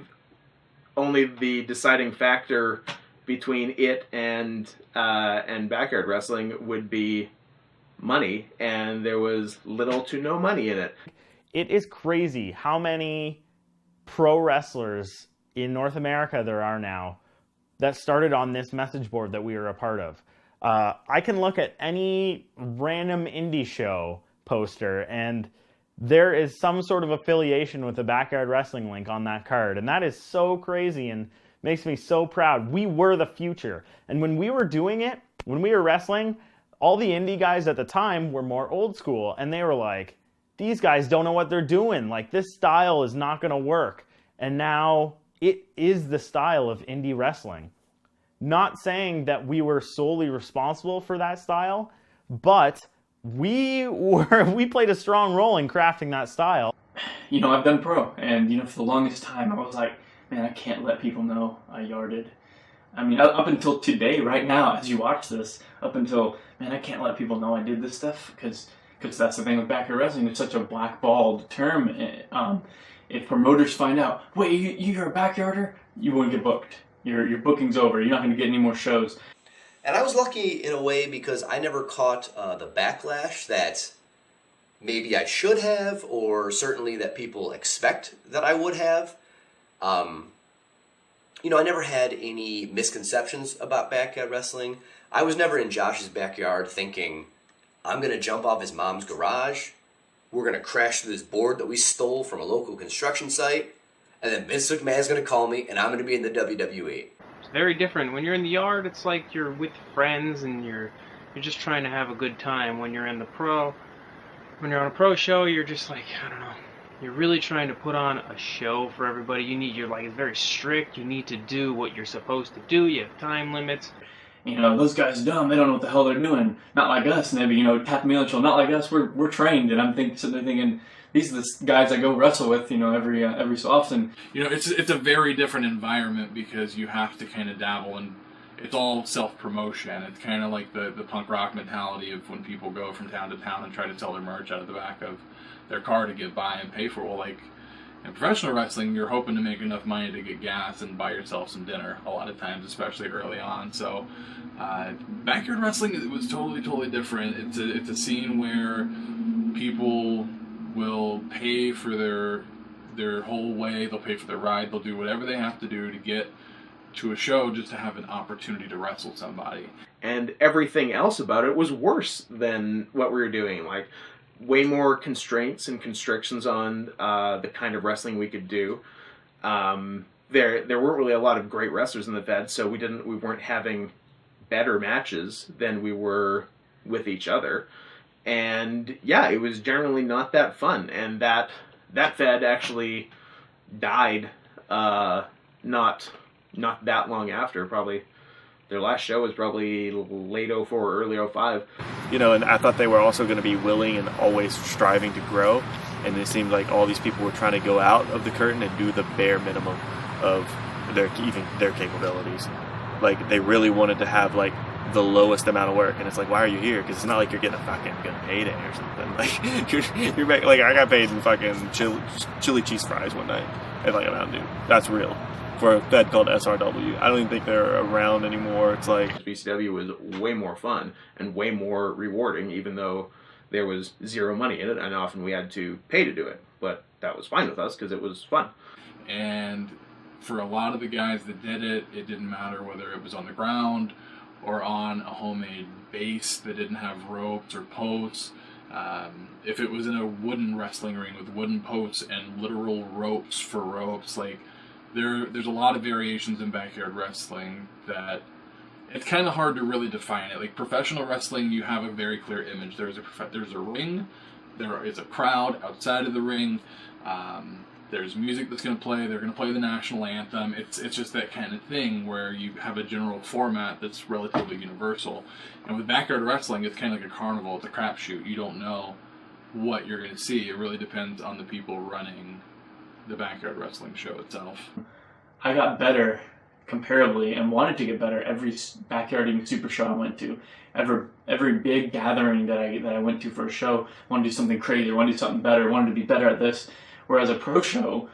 only the deciding factor between it and backyard wrestling would be money, and there was little to no money in it. It is crazy how many pro wrestlers in North America there are now that started on this message board that we were a part of. I can look at any random indie show poster and there is some sort of affiliation with the Backyard Wrestling Link on that card, and that is so crazy and makes me so proud. We were the future, and when we were doing it, when we were wrestling, all the indie guys at the time were more old school, and they were like, these guys don't know what they're doing. Like, this style is not going to work. And now it is the style of indie wrestling. Not saying that we were solely responsible for that style, but we played a strong role in crafting that style. You know, I've done pro, and, you know, for the longest time, I was like, man, I can't let people know I yarded. I mean, up until today, right now, as you watch this, up until, man, I can't let people know I did this stuff, because that's the thing with backyard wrestling. It's such a blackballed term. If promoters find out, wait, you're a backyarder, you won't get booked. Your booking's over. You're not going to get any more shows. And I was lucky in a way because I never caught the backlash that maybe I should have, or certainly that people expect that I would have. You know, I never had any misconceptions about backyard wrestling. I was never in Josh's backyard thinking, I'm going to jump off his mom's garage, we're going to crash through this board that we stole from a local construction site, and then Vince McMahon's going to call me, and I'm going to be in the WWE. It's very different. When you're in the yard, it's like you're with friends, and you're just trying to have a good time. When you're on a pro show, you're just like, I don't know, you're really trying to put on a show for everybody. It's very strict. You need to do what you're supposed to do. You have time limits. You know, those guys are dumb. They don't know what the hell they're doing. Not like us. And they'd be, you know, tapping me on the shoulder. Not like us. We're trained. And I'm sitting there thinking, these are the guys I go wrestle with, you know, every so often. You know, it's a very different environment because you have to kind of dabble in. It's all self-promotion. It's kind of like the punk rock mentality of when people go from town to town and try to sell their merch out of the back of their car to get by and pay for it. Well, like, in professional wrestling, you're hoping to make enough money to get gas and buy yourself some dinner a lot of times, especially early on. So, backyard wrestling, it was totally different. It's a scene where people will pay for their whole way. They'll pay for their ride. They'll do whatever they have to do to get to a show just to have an opportunity to wrestle somebody. And everything else about it was worse than what we were doing. Like, way more constraints and constrictions on the kind of wrestling we could do. There weren't really a lot of great wrestlers in the Fed, so we weren't having better matches than we were with each other. And yeah, it was generally not that fun. And that Fed actually died not that long after. Probably their last show was probably late 04 or early 05. You know, and I thought they were also going to be willing and always striving to grow. And it seemed like all these people were trying to go out of the curtain and do the bare minimum of their capabilities. Like, they really wanted to have like the lowest amount of work, and it's like, why are you here? Because it's not like you're getting a fucking good payday or something. Like, you're like, I got paid in fucking chili cheese fries one night at like a Mountain Dew. That's real for a Fed called SRW. I don't even think they're around anymore. It's like BCW was way more fun and way more rewarding, even though there was zero money in it, and often we had to pay to do it. But that was fine with us because it was fun. And for a lot of the guys that did it, it didn't matter whether it was on the ground or on a homemade base that didn't have ropes or posts. If it was in a wooden wrestling ring with wooden posts and literal ropes for ropes, like there's a lot of variations in backyard wrestling that it's kind of hard to really define it. Like professional wrestling, you have a very clear image. There's a ring, there is a crowd outside of the ring. There's music that's going to play. They're going to play the national anthem. It's just that kind of thing where you have a general format that's relatively universal. And with backyard wrestling, it's kind of like a carnival. It's a crapshoot. You don't know what you're going to see. It really depends on the people running the backyard wrestling show itself. I got better comparably and wanted to get better every backyarding super show I went to. Every big gathering that I went to for a show, I wanted to do something crazy, I wanted to do something better, I wanted to be better at this. Whereas a pro show,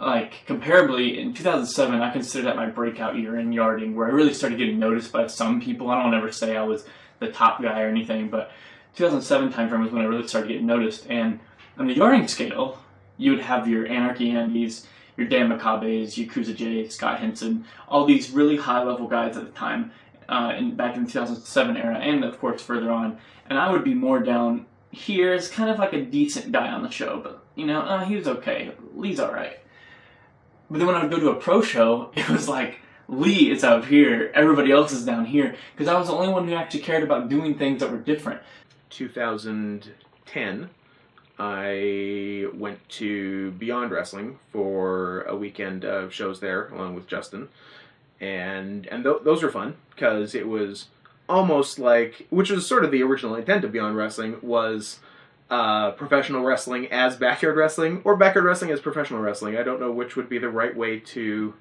like comparably, in 2007, I consider that my breakout year in yarding, where I really started getting noticed by some people. I don't ever say I was the top guy or anything, but 2007 timeframe was when I really started getting noticed. And on the yarding scale, you would have your Anarchy Andys, your Dan McCabe's, Yakuza J, Scott Henson, all these really high-level guys at the time, back in the 2007 era, and of course further on. And I would be more down here as kind of like a decent guy on the show, but you know, he was okay. Lee's alright. But then when I would go to a pro show, it was like, Lee is out here, everybody else is down here, because I was the only one who actually cared about doing things that were different. 2010, I went to Beyond Wrestling for a weekend of shows there, along with Justin, and those were fun, because it was almost like, which was sort of the original intent of Beyond Wrestling, was professional wrestling as backyard wrestling, or backyard wrestling as professional wrestling. I don't know which would be the right way to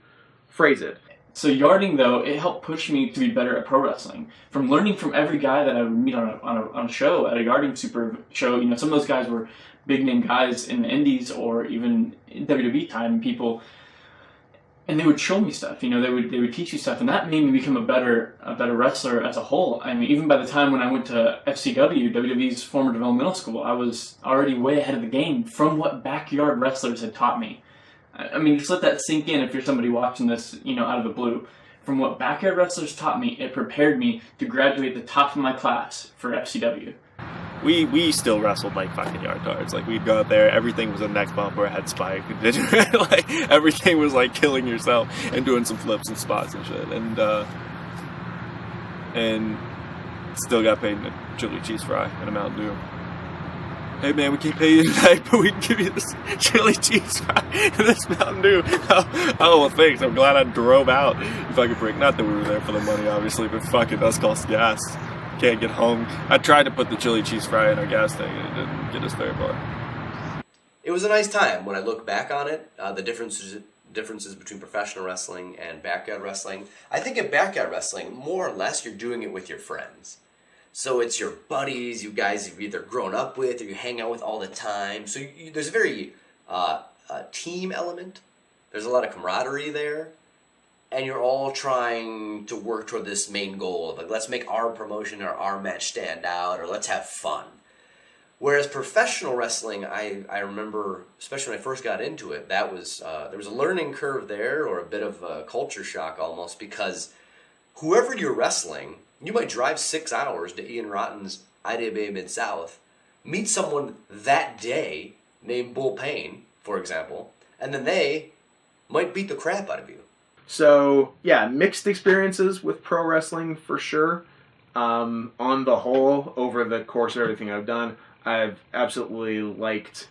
phrase it. So yarding, though, it helped push me to be better at pro wrestling. From learning from every guy that I would meet on a show, at a yarding super show, you know, some of those guys were big-name guys in the indies or even in WWE time, people, and they would show me stuff, you know, they would teach you stuff, and that made me become a better wrestler as a whole. I mean, even by the time when I went to FCW, WWE's former developmental school, I was already way ahead of the game from what backyard wrestlers had taught me. I mean, just let that sink in if you're somebody watching this, you know, out of the blue. From what backyard wrestlers taught me, it prepared me to graduate the top of my class for FCW. We still wrestled like fucking yardards. Like, we'd go out there, everything was a neck bump or a head spike. Like, everything was like killing yourself and doing some flips and spots and shit. And still got paid in a chili cheese fry and a Mountain Dew. Hey man, we can't pay you tonight, but we can give you this chili cheese fry and this Mountain Dew. Oh, well, thanks. I'm glad I drove out. If I could break, not that we were there for the money, obviously, but fuck it, that's cost gas. Can't get home. I tried to put the chili cheese fry in our gas tank and it didn't get us very far. It was a nice time when I look back on it. The differences between professional wrestling and backyard wrestling. I think in backyard wrestling, more or less, you're doing it with your friends. So it's your buddies, you guys you've either grown up with or you hang out with all the time. So there's a very team element. There's a lot of camaraderie there. And you're all trying to work toward this main goal of, like, let's make our promotion or our match stand out, or let's have fun. Whereas professional wrestling, I remember, especially when I first got into it, that was there was a learning curve there, or a bit of a culture shock almost, because whoever you're wrestling, you might drive 6 hours to Ian Rotten's IWA Mid-South, meet someone that day named Bull Payne, for example, and then they might beat the crap out of you. So, yeah, mixed experiences with pro wrestling for sure. On the whole, over the course of everything I've done, I've absolutely liked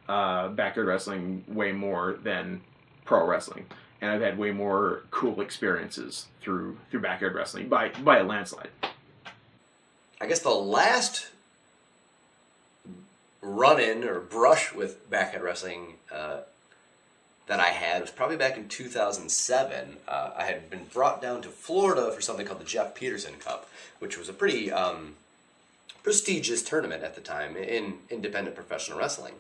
backyard wrestling way more than pro wrestling. And I've had way more cool experiences through backyard wrestling by a landslide. I guess the last run-in or brush with backyard wrestling that I had was probably back in 2007. I had been brought down to Florida for something called the Jeff Peterson Cup, which was a pretty prestigious tournament at the time in independent professional wrestling.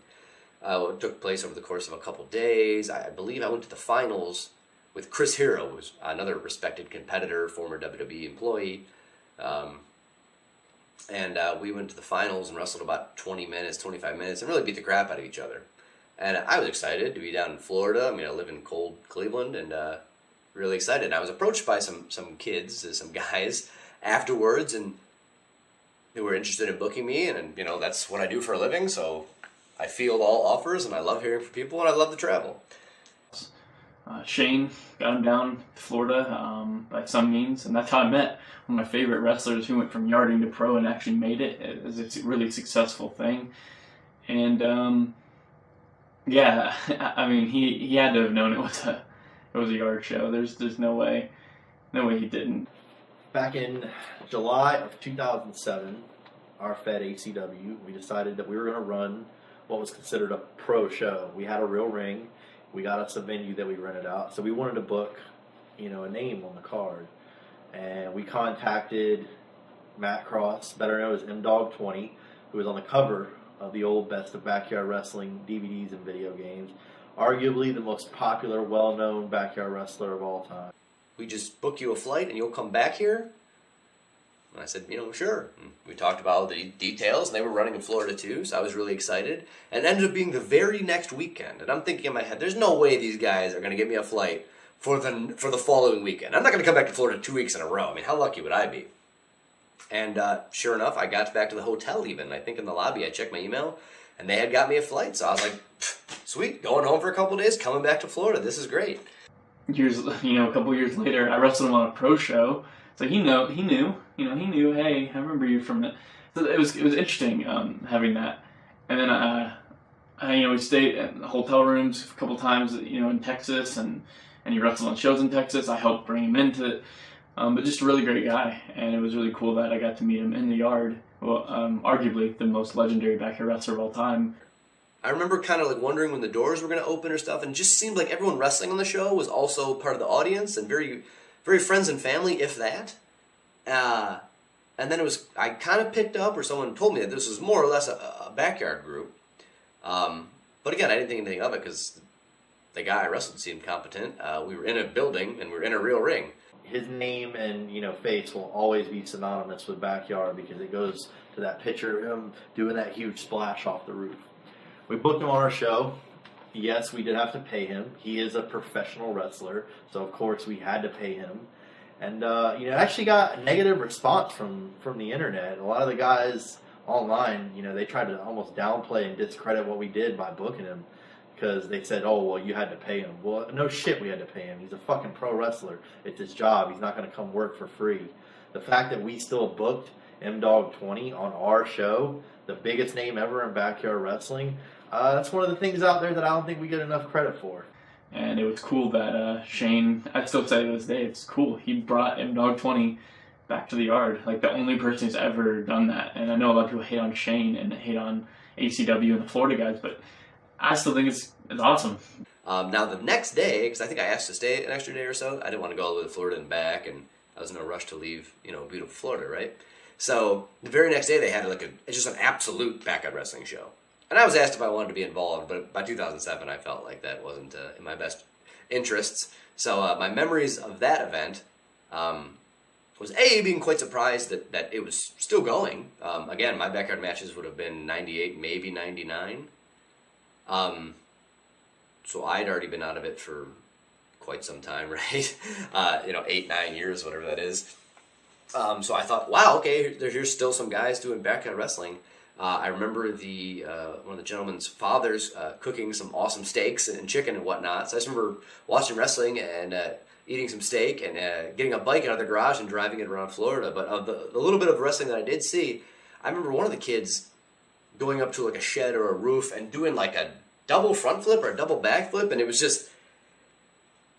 It took place over the course of a couple days. I believe I went to the finals with Chris Hero, who was another respected competitor, former WWE employee. And we went to the finals and wrestled about 20 minutes, 25 minutes, and really beat the crap out of each other. And I was excited to be down in Florida. I mean, I live in cold Cleveland, and really excited. And I was approached by some kids, some guys afterwards, and who were interested in booking me. And you know, that's what I do for a living, so I field all offers, and I love hearing from people, and I love to travel. Shane got him down to Florida by some means, and that's how I met one of my favorite wrestlers who went from yarding to pro and actually made it. It was a really successful thing. And yeah, I mean, he had to have known it was a yard show. There's no way he didn't. Back in July of 2007, our Fed ACW, we decided that we were going to run what was considered a pro show. We had a real ring. We got us a venue that we rented out. So we wanted to book, a name on the card. And we contacted Matt Cross, better known as MDog20, who was on the cover of the old Best of Backyard Wrestling DVDs and video games. Arguably the most popular, well-known backyard wrestler of all time. We just book you a flight and you'll come back here? And I said, sure. And we talked about the details, and they were running in Florida too, so I was really excited. And it ended up being the very next weekend. And I'm thinking in my head, there's no way these guys are going to get me a flight for the following weekend. I'm not going to come back to Florida 2 weeks in a row. I mean, how lucky would I be? And sure enough, I got back to the hotel even. I think in the lobby I checked my email, and they had got me a flight. So I was like, sweet, going home for a couple days, coming back to Florida. This is great. A couple years later, I wrestled him on a pro show. So he knew, hey, I remember you from that. So it was interesting having that. And then we stayed at hotel rooms a couple times, in Texas, and he wrestled on shows in Texas. I helped bring him into it. But just a really great guy, and it was really cool that I got to meet him in the yard. Well, arguably the most legendary backyard wrestler of all time. I remember kind of like wondering when the doors were going to open or stuff, and it just seemed like everyone wrestling on the show was also part of the audience and very, very friends and family, if that. And then I kind of picked up, or someone told me that this was more or less a backyard group. But again, I didn't think anything of it because the guy I wrestled seemed competent. We were in a building and we were in a real ring. His name and face will always be synonymous with backyard because it goes to that picture of him doing that huge splash off the roof. We booked him on our show. Yes, we did have to pay him. He is a professional wrestler, so of course we had to pay him. And actually got a negative response from the internet. A lot of the guys online, they tried to almost downplay and discredit what we did by booking him. Because they said, oh, well, you had to pay him. Well, no shit, we had to pay him. He's a fucking pro wrestler. It's his job. He's not going to come work for free. The fact that we still booked MDog20 on our show, the biggest name ever in backyard wrestling, that's one of the things out there that I don't think we get enough credit for. And it was cool that Shane, I still say to this day, it's cool. He brought MDog20 back to the yard. Like, the only person who's ever done that. And I know a lot of people hate on Shane and hate on ACW and the Florida guys, but I still think it's awesome. Now the next day, because I think I asked to stay an extra day or so, I didn't want to go all the way to Florida and back, and I was in a rush to leave, beautiful Florida, right? So the very next day they had it's just an absolute backyard wrestling show. And I was asked if I wanted to be involved, but by 2007 I felt like that wasn't in my best interests. So my memories of that event, was A, being quite surprised that it was still going. Again, my backyard matches would have been 98, maybe 99. So I'd already been out of it for quite some time, right? 8, 9 years, whatever that is. So I thought, wow, okay, here's still some guys doing backyard wrestling. I remember one of the gentleman's fathers cooking some awesome steaks and chicken and whatnot. So I just remember watching wrestling and eating some steak and getting a bike out of the garage and driving it around Florida. But of the little bit of wrestling that I did see, I remember one of the kids going up to like a shed or a roof and doing like a double front flip or a double back flip, and it was just,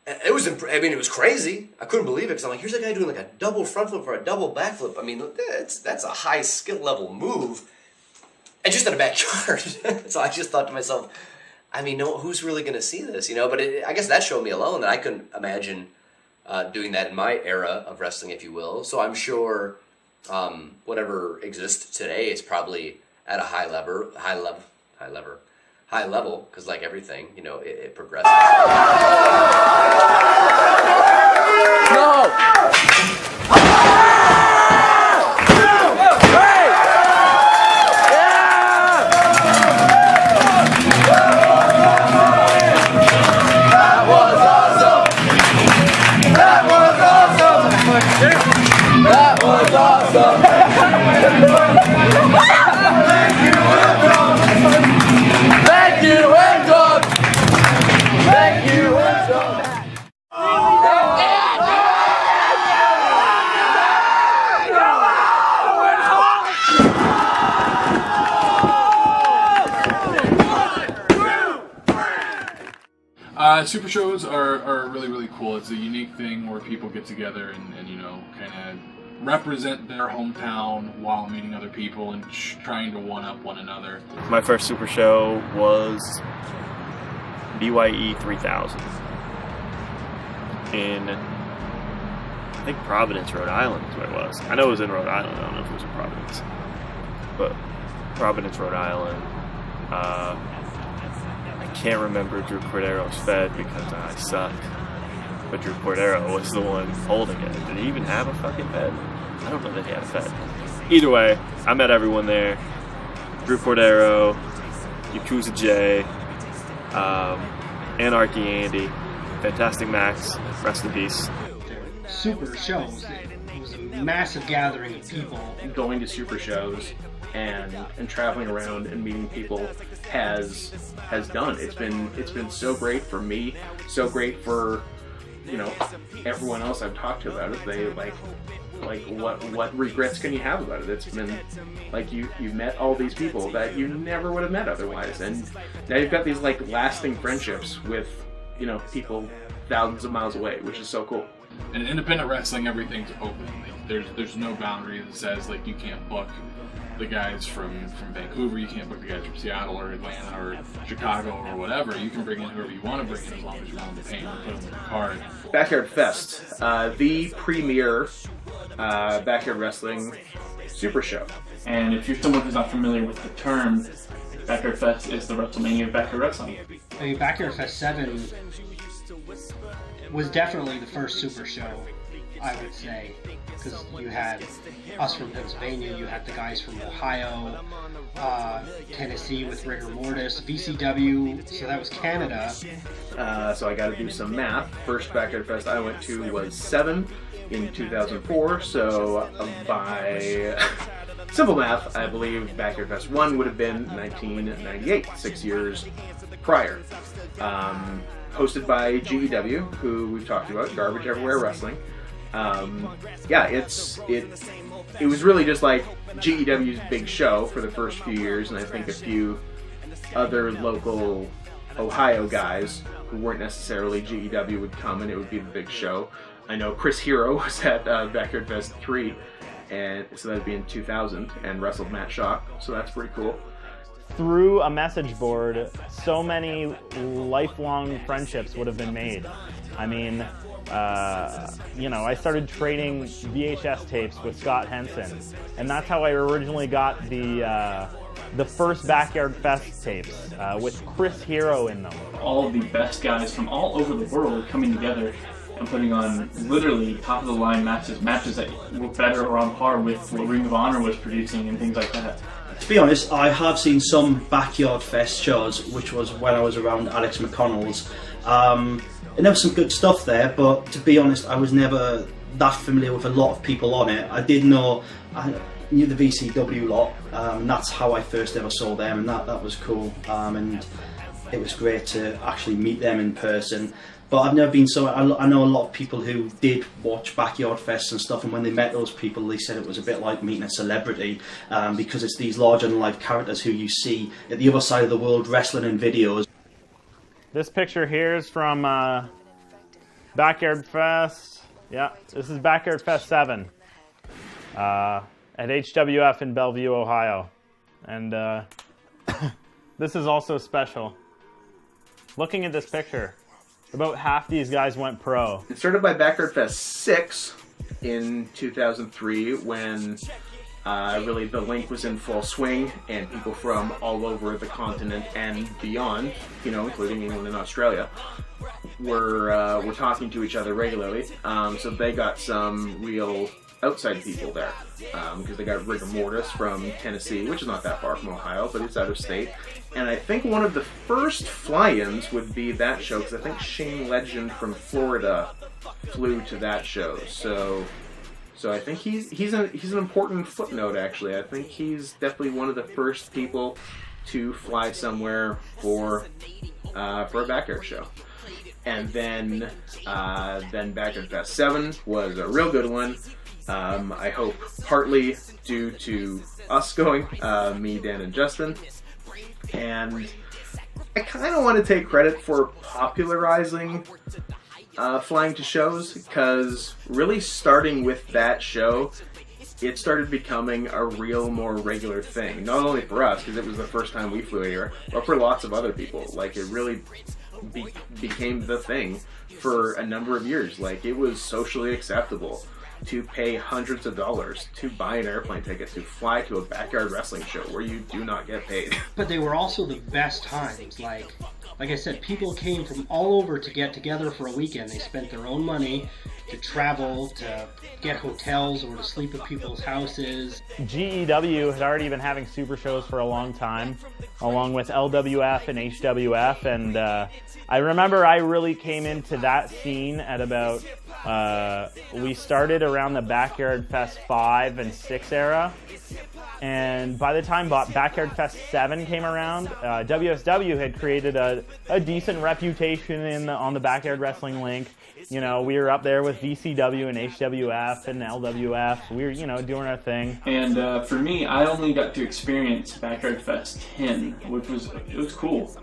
it was crazy. I couldn't believe it, because I'm like, here's a guy doing like a double front flip or a double back flip. I mean, that's a high skill level move, and just in a backyard. So I just thought to myself, I mean, no, who's really going to see this, But I guess that showed me alone that I couldn't imagine doing that in my era of wrestling, if you will. So I'm sure whatever exists today is probably at a high level, because like everything, it progresses. That was awesome! Thank you, and God! Thank you, and God! Super shows are really, really cool. It's a unique thing where people get together and kind of represent their hometown while meeting other people and trying to one-up one another. My first super show was BYE 3000 in, I think, Providence, Rhode Island is where it was. I know it was in Rhode Island. I don't know if it was in Providence. But Providence, Rhode Island. I can't remember Drew Cordero's Fed because I suck. But Drew Cordero was the one holding it. Did he even have a fucking Fed? I don't know that he had a Fed. Either way, I met everyone there. Drew Cordero, Yakuza J, Anarchy Andy, Fantastic Max, rest in peace. Super shows. It was a massive gathering of people. Going to super shows and traveling around and meeting people has done. It's been so great for me, so great for everyone else I've talked to about it. They like what regrets can you have about it? It's been like you've met all these people that you never would have met otherwise, and now you've got these like lasting friendships with people thousands of miles away, which is so cool. And in independent wrestling, everything's open. Like, there's no boundary that says like you can't book the guys from Vancouver, you can't book the guys from Seattle or Atlanta or Chicago or whatever. You can bring in whoever you want to bring in as long as you're willing to pay them or put them in the card. Backyard Fest, the premier backyard wrestling super show. And if you're someone who's not familiar with the term, Backyard Fest is the WrestleMania of backyard wrestling. I mean, Backyard Fest 7 was definitely the first super show, I would say, because you had us from Pennsylvania, you had the guys from Ohio, Tennessee with Rigor Mortis, VCW, so that was Canada. So I got to do some math. First Backyard Fest I went to was 7 in 2004, so by simple math, I believe Backyard Fest 1 would have been 1998, 6 years prior. Hosted by GEW, who we've talked about, Garbage Everywhere Wrestling. It was really just like GEW's big show for the first few years, and I think a few other local Ohio guys who weren't necessarily GEW would come, and it would be the big show. I know Chris Hero was at Backyard Fest 3, and so that'd be in 2000, and wrestled Matt Shock, so that's pretty cool. Through a message board, so many lifelong friendships would have been made. I mean, I started trading VHS tapes with Scott Henson, and that's how I originally got the first Backyard Fest tapes with Chris Hero in them. All of the best guys from all over the world coming together and putting on literally top of the line matches that were better or on par with what Ring of Honor was producing and things like that. To be honest, I have seen some Backyard Fest shows, which was when I was around Alex McConnell's. And there was some good stuff there, but to be honest, I was never that familiar with a lot of people on it. I knew the VCW lot, and that's how I first ever saw them, and that was cool. And it was great to actually meet them in person. But I've never been so. I know a lot of people who did watch Backyard Fests and stuff, and when they met those people, they said it was a bit like meeting a celebrity, because it's these larger-than-life characters who you see at the other side of the world wrestling in videos. This picture here is from Backyard Fest. Yeah, this is Backyard Fest 7 at HWF in Bellevue, Ohio. And this is also special. Looking at this picture, about half these guys went pro. It started by Backyard Fest 6 in 2003 when really the link was in full swing and people from all over the continent and beyond, including England and Australia, were talking to each other regularly. So they got some real outside people there because they got Rigor Mortis from Tennessee, which is not that far from Ohio, but it's out of state. And I think one of the first fly-ins would be that show, because I think Shane Legend from Florida flew to that show. So I think he's an important footnote, actually. I think he's definitely one of the first people to fly somewhere for a Backyard show. And then Backyard Fest 7 was a real good one. I hope partly due to us going, me, Dan, and Justin. And I kind of want to take credit for popularizing flying to shows, because really starting with that show, it started becoming a real more regular thing. Not only for us, because it was the first time we flew here, but for lots of other people. Like, it really became the thing for a number of years. Like, it was socially acceptable to pay hundreds of dollars to buy an airplane ticket to fly to a backyard wrestling show where you do not get paid. But they were also the best times. Like I said, people came from all over to get together for a weekend. They spent their own money to travel, to get hotels, or to sleep at people's houses. GEW had already been having super shows for a long time, along with LWF and HWF, and I remember I really came into that scene at about, we started around the Backyard Fest 5 and 6 era, and by the time Backyard Fest 7 came around, WSW had created a decent reputation on the Backyard Wrestling Link. We were up there with VCW and HWF and LWF. We were, doing our thing. And for me, I only got to experience Backyard Fest 10, which was cool.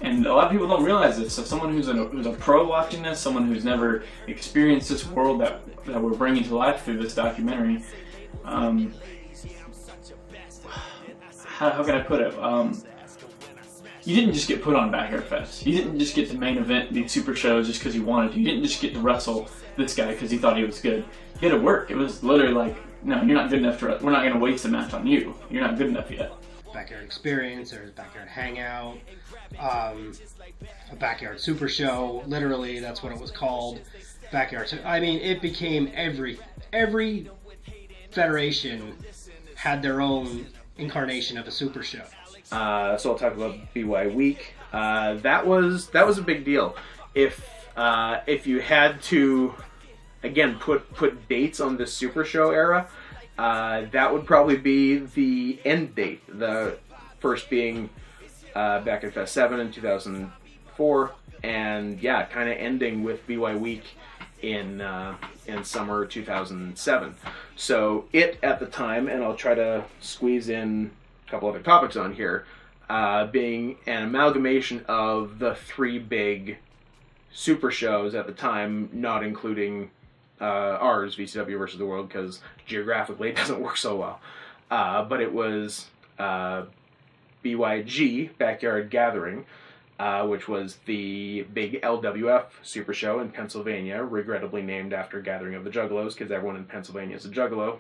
And a lot of people don't realize this. So someone who's a pro watching this, someone who's never experienced this world that we're bringing to life through this documentary, how can I put it? You didn't just get put on Backyard Fest. You didn't just get to main event these super shows just because you wanted to. You didn't just get to wrestle this guy because you thought he was good. You had to work. It was literally like, no, you're not good enough to. We're not going to waste a match on you. You're not good enough yet. Backyard Experience, there's Backyard Hangout, a Backyard Super Show. Literally, that's what it was called. Backyard. I mean, it became every federation had their own incarnation of a super show. So I'll talk about BY Week. That was a big deal. If you had to, again, put dates on the Super Show era, that would probably be the end date. The first being Backyard Fest 7 in 2004, and yeah, kind of ending with BY Week in summer 2007. So it at the time, and I'll try to squeeze in a couple other topics on here, being an amalgamation of the three big super shows at the time, not including ours, VCW versus the World, because geographically it doesn't work so well. But it was BYG, Backyard Gathering, which was the big LWF super show in Pennsylvania, regrettably named after Gathering of the Juggalos, because everyone in Pennsylvania is a Juggalo.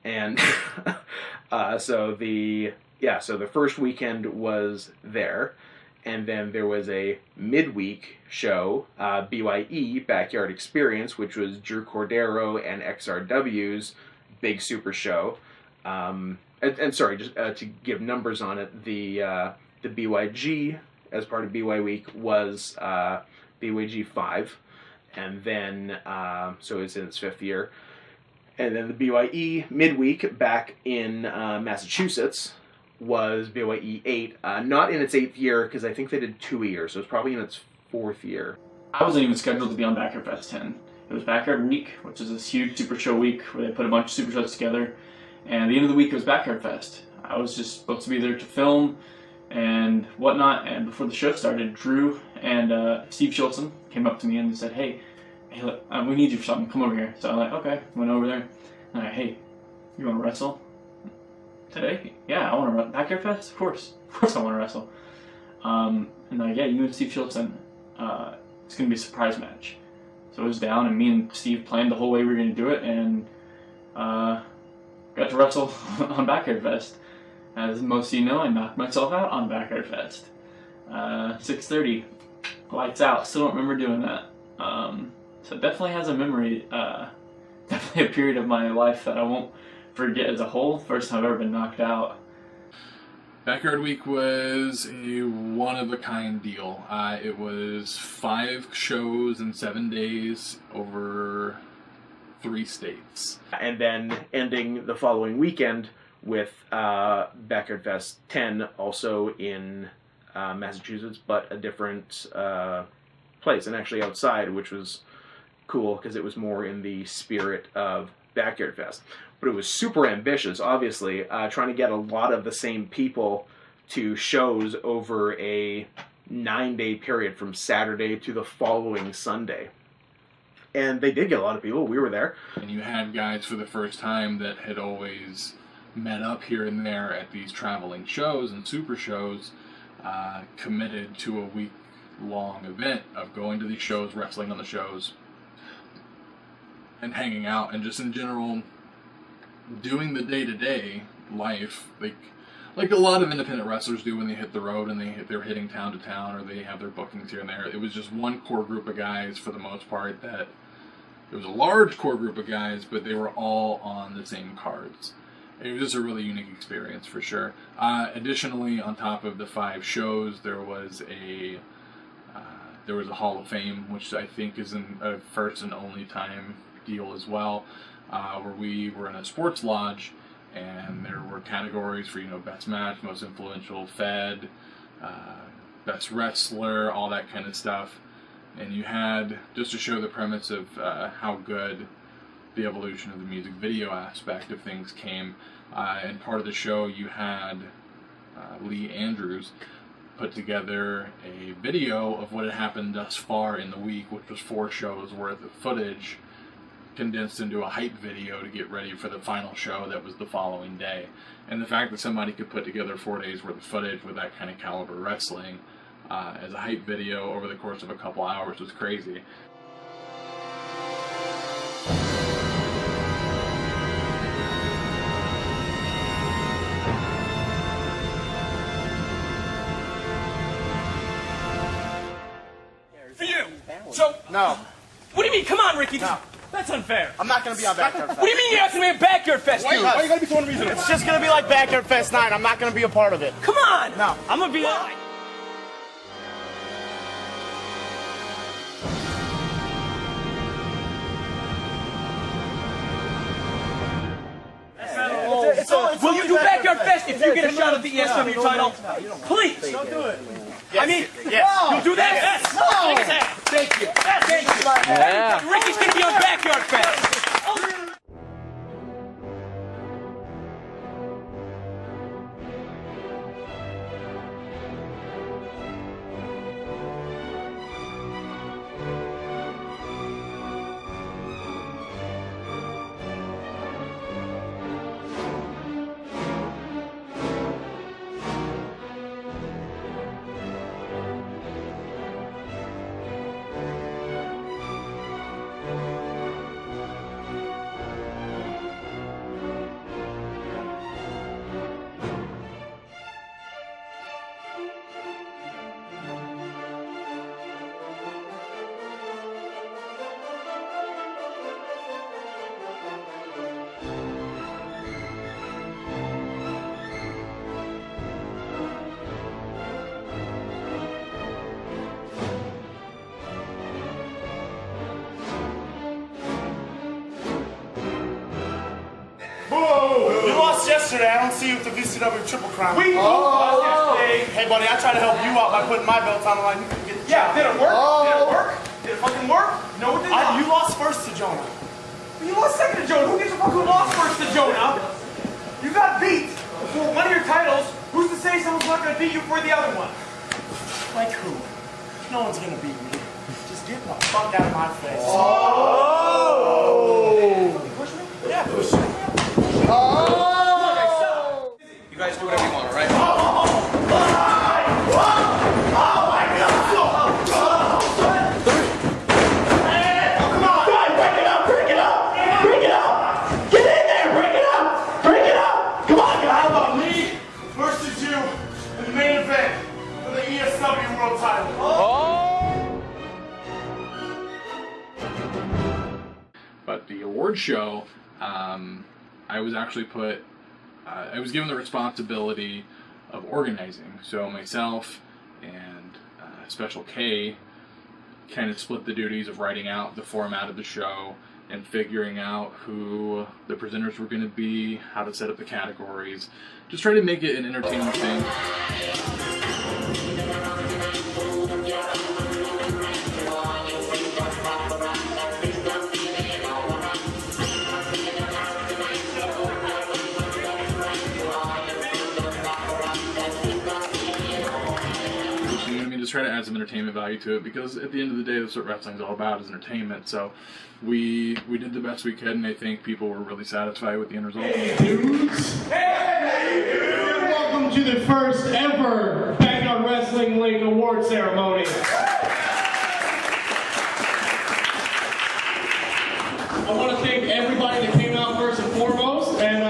And so the first weekend was there, And then there was a midweek show, BYE, Backyard Experience, which was Drew Cordero and XRW's big super show. And sorry, just to give numbers on it, the BYG, as part of BY Week, was BYG 5. And then, so it's in its 5th year. And then the BYE midweek back in Massachusetts was BYE 8, not in its 8th year, because I think they did 2 a year, so it's probably in its 4th year. I wasn't even scheduled to be on Backyard Fest 10. It was Backyard Week, which is this huge super show week where they put a bunch of super shows together. And at the end of the week, it was Backyard Fest. I was just supposed to be there to film and whatnot. And before the show started, Drew and Steve Schultzen came up to me and said, hey, look, we need you for something. Come over here. So I'm like, okay. Went over there. And I'm like, hey, you want to wrestle today? Yeah, I want to wrestle. Backyard Fest? Of course I want to wrestle. And they're like, yeah, you and Steve Schultzen, it's going to be a surprise match. So it was down, and me and Steve planned the whole way we were going to do it, and got to wrestle on Backyard Fest. As most of you know, I knocked myself out on Backyard Fest. 6:30, lights out. Still don't remember doing that. So it definitely has a memory, definitely a period of my life that I won't forget as a whole. First time I've ever been knocked out. Backyard Week was a one-of-a-kind deal. It was 5 shows in 7 days over 3 states. And then ending the following weekend with Backyard Fest 10, also in Massachusetts, but a different place, and actually outside, which was cool because it was more in the spirit of Backyard Fest. But it was super ambitious, obviously, trying to get a lot of the same people to shows over a 9-day period from Saturday to the following Sunday. And they did get a lot of people. We were there. And you had guys for the first time that had always met up here and there at these traveling shows and super shows, committed to a week-long event of going to these shows, wrestling on the shows, and hanging out, and just in general doing the day-to-day life, like a lot of independent wrestlers do when they hit the road and they're hitting town to town, or they have their bookings here and there. It was just one core group of guys for the most part. That it was a large core group of guys, but they were all on the same cards. It was just a really unique experience for sure. Additionally, on top of the 5 shows, there was a Hall of Fame, which I think is a first and only time deal as well, where we were in a sports lodge, and there were categories for, best match, most influential Fed, best wrestler, all that kind of stuff. And you had, just to show the premise of how good the evolution of the music video aspect of things came, and part of the show you had Lee Andrews put together a video of what had happened thus far in the week, which was 4 shows worth of footage condensed into a hype video to get ready for the final show that was the following day. And the fact that somebody could put together 4 days worth of footage with that kind of caliber wrestling as a hype video over the course of a couple hours was crazy. For you. So no. What do you mean? Come on, Ricky. No. That's unfair. I'm not going to be on Backyard Fest. What do you mean you're not going to be on Backyard Fest, dude? Why you got to be so unreasonable? It's just going to be like Backyard Fest 9. I'm not going to be a part of it. Come on. No. I'm going to be... Why? Will you do Backyard Fest if you get a shot at the ESW title? Please. Don't do it. Yes. I mean, yes. You'll do that? Yes. No. Thank you. Yes. Thank you. Yeah. Ricky's going to be on Backyard Fest. lost yesterday. I don't see you with the VCW Triple Crown. We lost yesterday. Hey, buddy, I tried to help you out by putting my belt on the line. You couldn't get the job. Did it work? Did it work? Did it fucking work? No, it did not. You lost first to Jonah. You lost second to Jonah. Who gives a fuck who lost first to Jonah? You got beat for one of your titles. Who's to say someone's not going to beat you for the other one? Like who? No one's going to beat me. Just get the fuck out of my face. Oh! Push me? Yeah, push me. Oh! You guys do whatever you want, all right? But the award show, I was actually I was given the responsibility of organizing. So myself and Special K kind of split the duties of writing out the format of the show and figuring out who the presenters were going to be, how to set up the categories, just try to make it an entertaining thing. Just try to add some entertainment value to it, because at the end of the day, that's what wrestling's all about, is entertainment. So we did the best we could, and I think people were really satisfied with the end result. Hey dudes! Hey dudes! Welcome to the first ever Backyard Wrestling Link Award ceremony. I want to thank everybody that came out first and foremost, and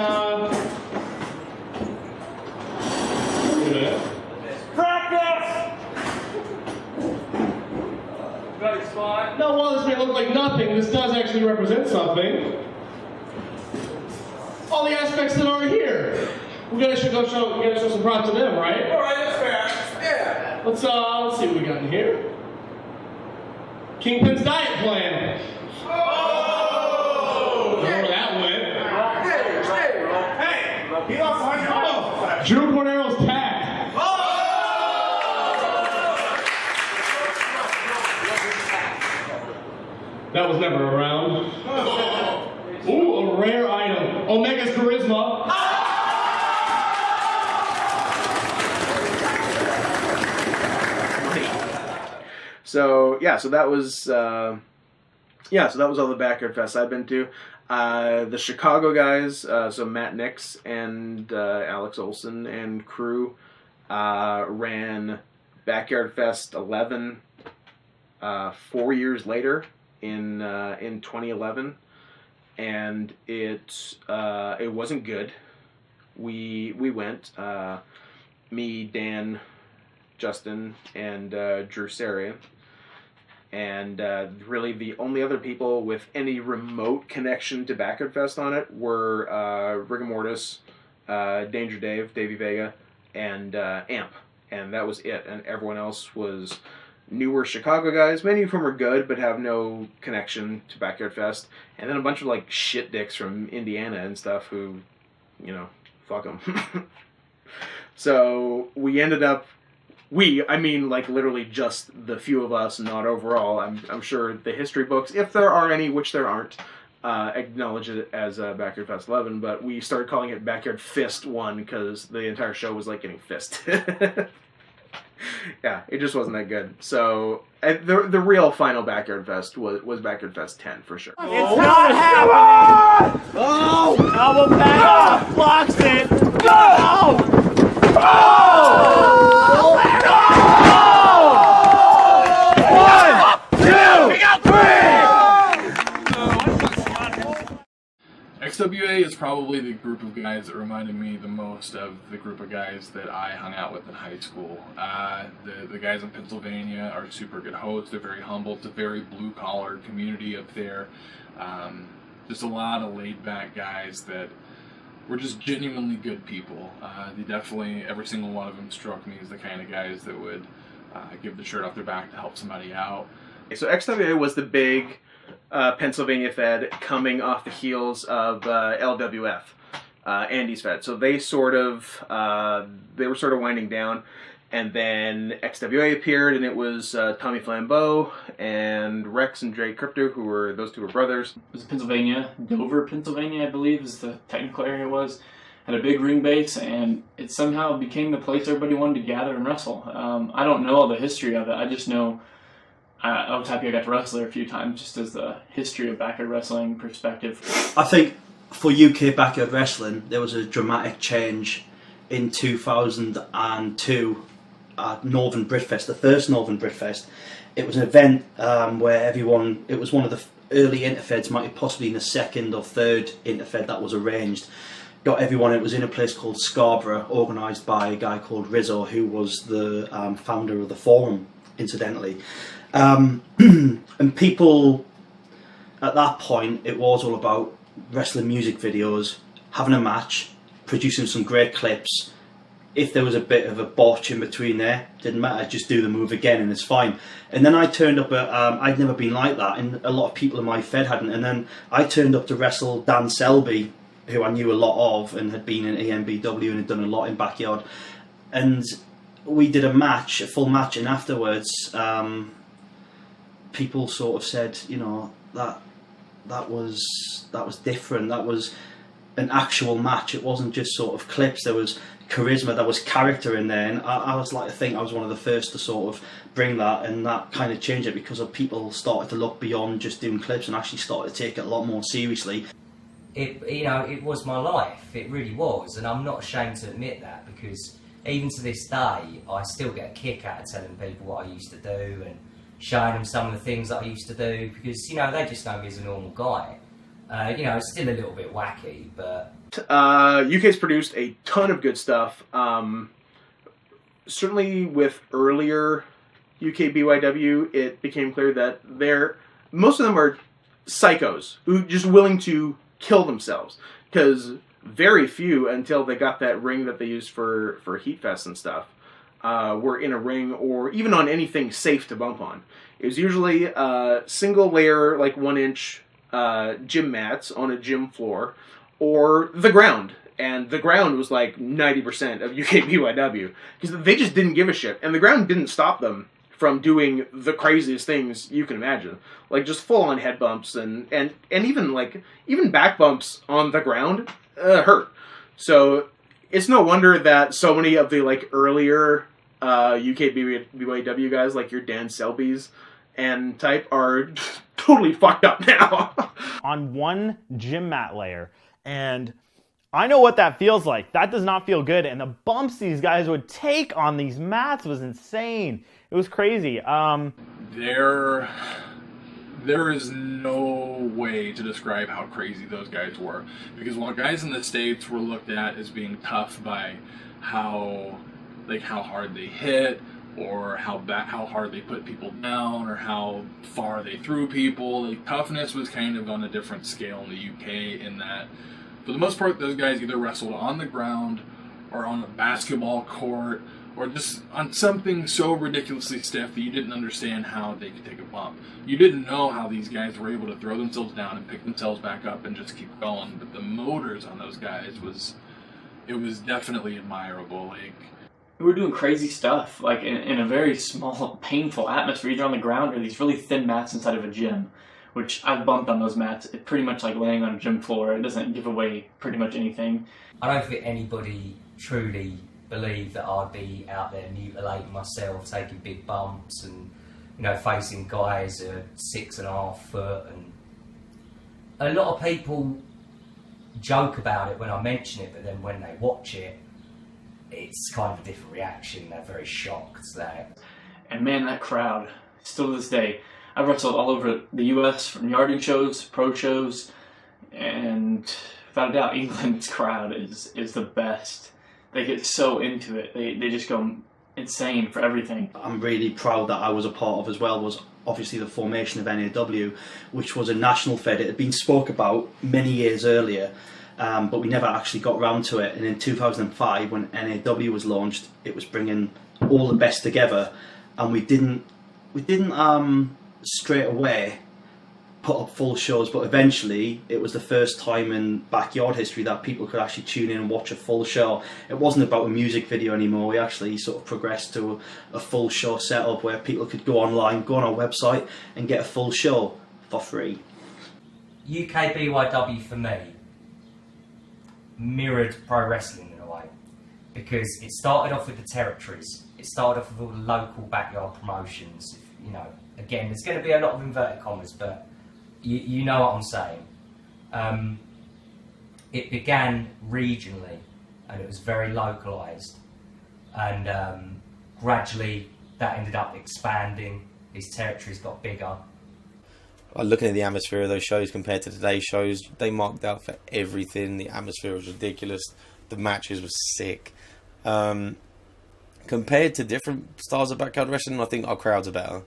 no, while this may look like nothing, this does actually represent something. All the aspects that are here. We gotta show some props to them, right? Alright, that's fair. Yeah. Let's see what we got in here. Kingpin's diet plan. Oh! I don't know where that went. Hey! He lost 100. Oh! Drew Cornero's pack. That was never around. Ooh, a rare item. Omega's charisma. So yeah, so that was all the Backyard Fest I've been to. The Chicago guys, so Matt Nix and Alex Olson and crew ran Backyard Fest 11 4 years later. In 2011, and it wasn't good. We went, me, Dan, Justin, and Drew Sarian, and really the only other people with any remote connection to Backyard Fest on it were Rigor Mortis, Danger Dave, Davey Vega, and Amp, and that was it. And everyone else was newer Chicago guys, many of whom are good but have no connection to Backyard Fest, and then a bunch of like shit dicks from Indiana and stuff who, you know, fuck them. So we ended up, I mean like literally just the few of us, not overall. I'm sure the history books, if there are any, which there aren't, acknowledge it as Backyard Fest 11, but we started calling it Backyard Fist 1 because the entire show was like getting fisted. Yeah, it just wasn't that good. So the real final Backyard Fest was Backyard Fest 10 for sure. It's not happening! Oh! Elbow back! Blocks it! Go! Oh! XWA is probably the group of guys that reminded me the most of the group of guys that I hung out with in high school. The guys in Pennsylvania are super good hosts. They're very humble. It's a very blue-collar community up there. Just a lot of laid-back guys that were just genuinely good people. They definitely, every single one of them struck me as the kind of guys that would give the shirt off their back to help somebody out. So XWA was the big Pennsylvania Fed coming off the heels of LWF. Andy's Fed. So they sort of they were sort of winding down, and then XWA appeared, and it was Tommy Flambeau and Rex and Jay Crypto, those two were brothers. It was Pennsylvania, Dover, Pennsylvania, I believe is the technical area was. Had a big ring base, and it somehow became the place everybody wanted to gather and wrestle. I don't know all the history of it. I just know I was happy I got to wrestle there a few times, just as the history of backyard wrestling perspective. I think for UK backyard wrestling, there was a dramatic change in 2002 at Northern Britfest, the first Northern Britfest. It was an event where everyone, it was one of the early interfeds, might have possibly in the second or third interfed that was arranged. Got everyone, it was in a place called Scarborough, organised by a guy called Rizzo, who was the founder of the forum, incidentally. And people, at that point, it was all about wrestling music videos, having a match, producing some great clips. If there was a bit of a botch in between there, didn't matter, just do the move again and it's fine. And then I turned up at, I'd never been like that, and a lot of people in my fed hadn't, and then I turned up to wrestle Dan Selby, who I knew a lot of and had been in EMBW and had done a lot in backyard, and we did a match, a full match, and afterwards people sort of said, you know, that was different, that was an actual match, it wasn't just sort of clips, there was charisma, there was character in there, and I was like, I think I was one of the first to sort of bring that, and that kind of changed it because of people started to look beyond just doing clips and actually started to take it a lot more seriously. It was my life, it really was, and I'm not ashamed to admit that, because even to this day I still get a kick out of telling people what I used to do and showing them some of the things that I used to do, because they just know me as a normal guy. It's still a little bit wacky, but UK's produced a ton of good stuff. Certainly with earlier UK BYW, it became clear that most of them are psychos who just willing to kill themselves, because very few, until they got that ring that they used for Heat Fest and stuff, were in a ring or even on anything safe to bump on. It was usually single layer, like 1-inch gym mats on a gym floor, or the ground. And the ground was like 90% of UK BYW, because they just didn't give a shit. And the ground didn't stop them from doing the craziest things you can imagine, like just full-on head bumps and even back bumps on the ground hurt. So it's no wonder that so many of the earlier UK BYW guys, like your Dan Selbys and type, are totally fucked up now. On one gym mat layer, and I know what that feels like. That does not feel good, and the bumps these guys would take on these mats was insane. It was crazy. There is no way to describe how crazy those guys were, because while guys in the States were looked at as being tough by how hard they hit, or how hard they put people down, or how far they threw people, toughness was kind of on a different scale in the UK, in that for the most part those guys either wrestled on the ground or on a basketball court, or just on something so ridiculously stiff that you didn't understand how they could take a bump. You didn't know how these guys were able to throw themselves down and pick themselves back up and just keep going. But the motors on those guys was definitely admirable. We were doing crazy stuff, in a very small, painful atmosphere, either on the ground or these really thin mats inside of a gym, which I've bumped on those mats. It's pretty much like laying on a gym floor. It doesn't give away pretty much anything. I don't think anybody truly believe that I'd be out there mutilating myself, taking big bumps, and facing guys at 6.5 foot. And a lot of people joke about it when I mention it, but then when they watch it, it's kind of a different reaction. They're very shocked that. And man, that crowd, still to this day, I've wrestled all over the US, from yarding shows, pro shows, and without a doubt, England's crowd is the best. They get so into it. They just go insane for everything. I'm really proud that I was a part of as well, was obviously the formation of NAW, which was a national fed. It had been spoke about many years earlier, but we never actually got round to it. And in 2005, when NAW was launched, it was bringing all the best together, and we didn't straight away put up full shows, but eventually it was the first time in backyard history that people could actually tune in and watch a full show. It wasn't about a music video anymore. We actually sort of progressed to a full show setup where people could go online, go on our website and get a full show for free. UK BYW for me mirrored pro wrestling in a way, because it started off with the territories. It started off with all the local backyard promotions. You know, again, there's going to be a lot of inverted commas, but you know what I'm saying. It began regionally, and it was very localised, and gradually that ended up expanding. These territories got bigger. Looking at the atmosphere of those shows compared to today's shows, they marked out for everything. The atmosphere was ridiculous. The matches were sick. Compared to different styles of backyard wrestling, I think our crowds are better.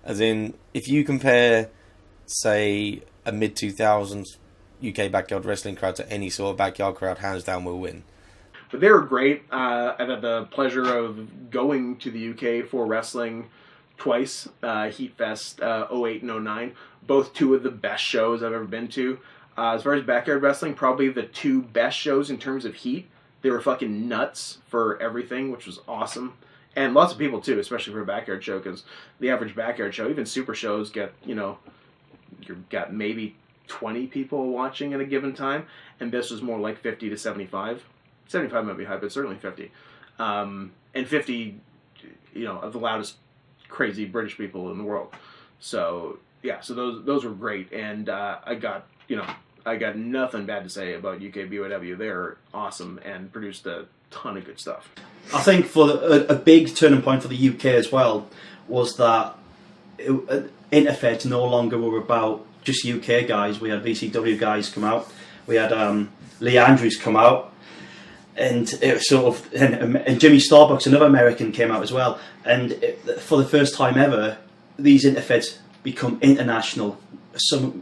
As in, if you compare, say, a mid-2000s UK backyard wrestling crowd to any sort of backyard crowd, hands down will win. But they were great. I've had the pleasure of going to the UK for wrestling twice, Heat Fest 08 and 09. Both two of the best shows I've ever been to. As far as backyard wrestling, probably the two best shows in terms of heat. They were fucking nuts for everything, which was awesome. And lots of people too, especially for a backyard show, because the average backyard show, even super shows, get, you know, you've got maybe 20 people watching at a given time, and this was more like 50 to 75. 75 might be high, but certainly 50. And 50, you know, of the loudest, crazy British people in the world. So yeah, so those were great, and I got nothing bad to say about UK BYW. They're awesome and produced a ton of good stuff. I think for a big turning point for the UK as well was that Interfeds no longer were about just UK guys. We had VCW guys come out. We had Lee Andrews come out, and it was sort of and Jimmy Starbucks, another American, came out as well. And for the first time ever, these Interfeds become international.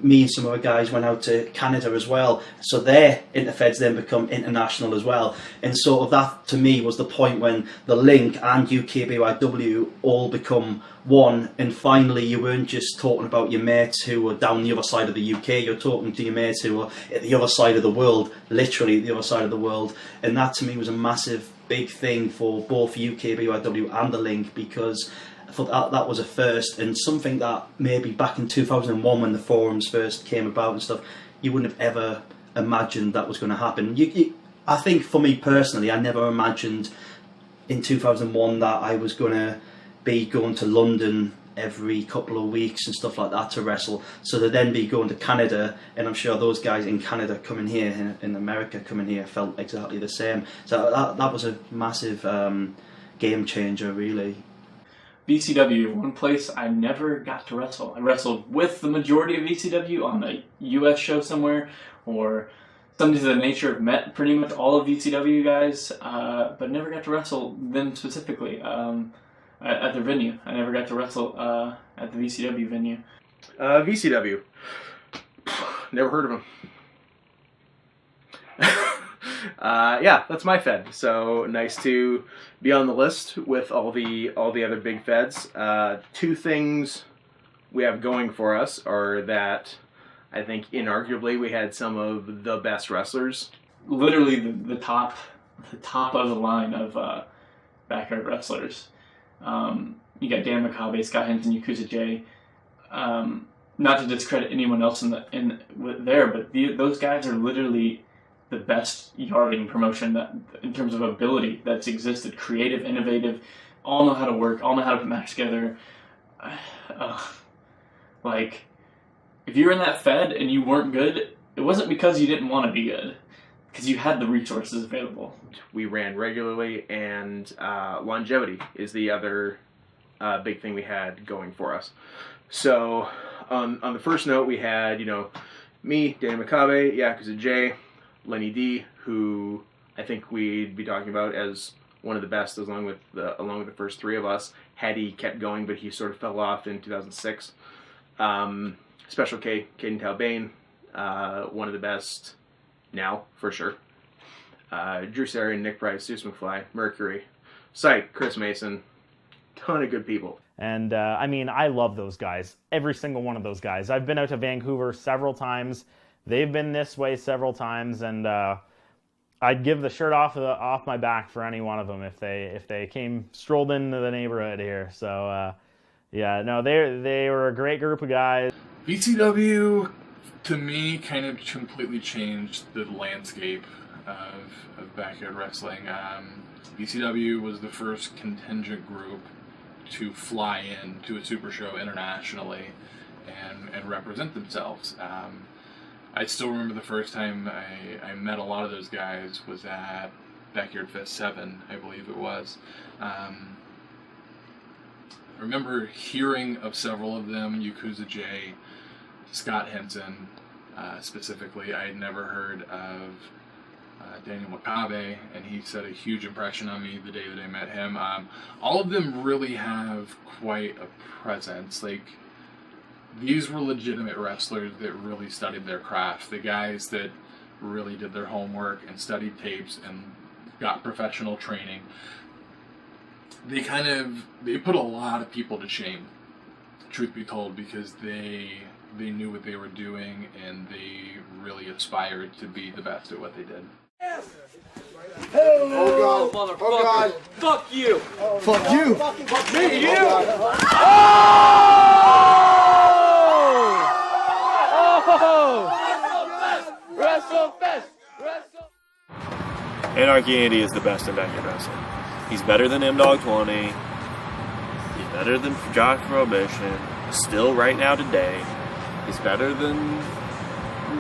Me and some other guys went out to Canada as well, so their Interfeds then become international as well. And sort of that to me was the point when the Link and UK BYW all become one, and finally you weren't just talking about your mates who were down the other side of the UK, you're talking to your mates who were at the other side of the world, literally the other side of the world. And that to me was a massive big thing for both UK BYW and the Link, because I thought that was a first, and something that maybe back in 2001 when the forums first came about and stuff, you wouldn't have ever imagined that was going to happen. I think for me personally, I never imagined in 2001 that I was going to be going to London every couple of weeks and stuff like that to wrestle. So to then be going to Canada, and I'm sure those guys in Canada coming here, in America coming here, felt exactly the same. So that was a massive game changer, really. VCW, one place I never got to wrestle. I wrestled with the majority of VCW on a US show somewhere, or something to the nature of met pretty much all of VCW guys, but never got to wrestle them specifically at the venue. I never got to wrestle at the VCW venue. VCW. Never heard of them. Yeah, that's my Fed. So nice to be on the list with all the other big Feds. Two things we have going for us are that I think inarguably we had some of the best wrestlers. Literally the top of the line of backyard wrestlers. You got Dan McCabe, Scott Henson, Yakuza J. Not to discredit anyone else there, but those guys are literally the best yarding promotion that, in terms of ability, that's existed. Creative, innovative, all know how to work, all know how to put matches together. Like, if you were in that Fed and you weren't good, it wasn't because you didn't want to be good, because you had the resources available. We ran regularly, and longevity is the other big thing we had going for us. So on the first note, we had, me, Danny McCabe, Yakuza J, Lenny D, who I think we'd be talking about as one of the best, along with the first three of us, had he kept going, but he sort of fell off in 2006. Special K, Caden Talbane, one of the best now, for sure. Drew Sarian, Nick Price, Zeus McFly, Mercury, Psych, Chris Mason, ton of good people. And I mean, I love those guys. Every single one of those guys. I've been out to Vancouver several times. They've been this way several times, and I'd give the shirt off my back for any one of them if they strolled into the neighborhood here. So yeah, no, they were a great group of guys. BCW, to me, kind of completely changed the landscape of backyard wrestling. BCW was the first contingent group to fly in to a super show internationally and represent themselves. I still remember the first time I met a lot of those guys was at Backyard Fest 7, I believe it was. I remember hearing of several of them, Yakuza J, Scott Henson specifically. I had never heard of Daniel Makabe, and he set a huge impression on me the day that I met him. All of them really have quite a presence. Like, these were legitimate wrestlers that really studied their craft. The guys that really did their homework and studied tapes and got professional training. They put a lot of people to shame, truth be told, because they knew what they were doing and they really aspired to be the best at what they did. Oh God! Oh God! Fuck you! Fuck you! Fuck me! You! WrestleFest! Anarchy Andy is the best in backyard wrestling. He's better than M-Dog20. He's better than Josh Prohibition. Still right now today. He's better than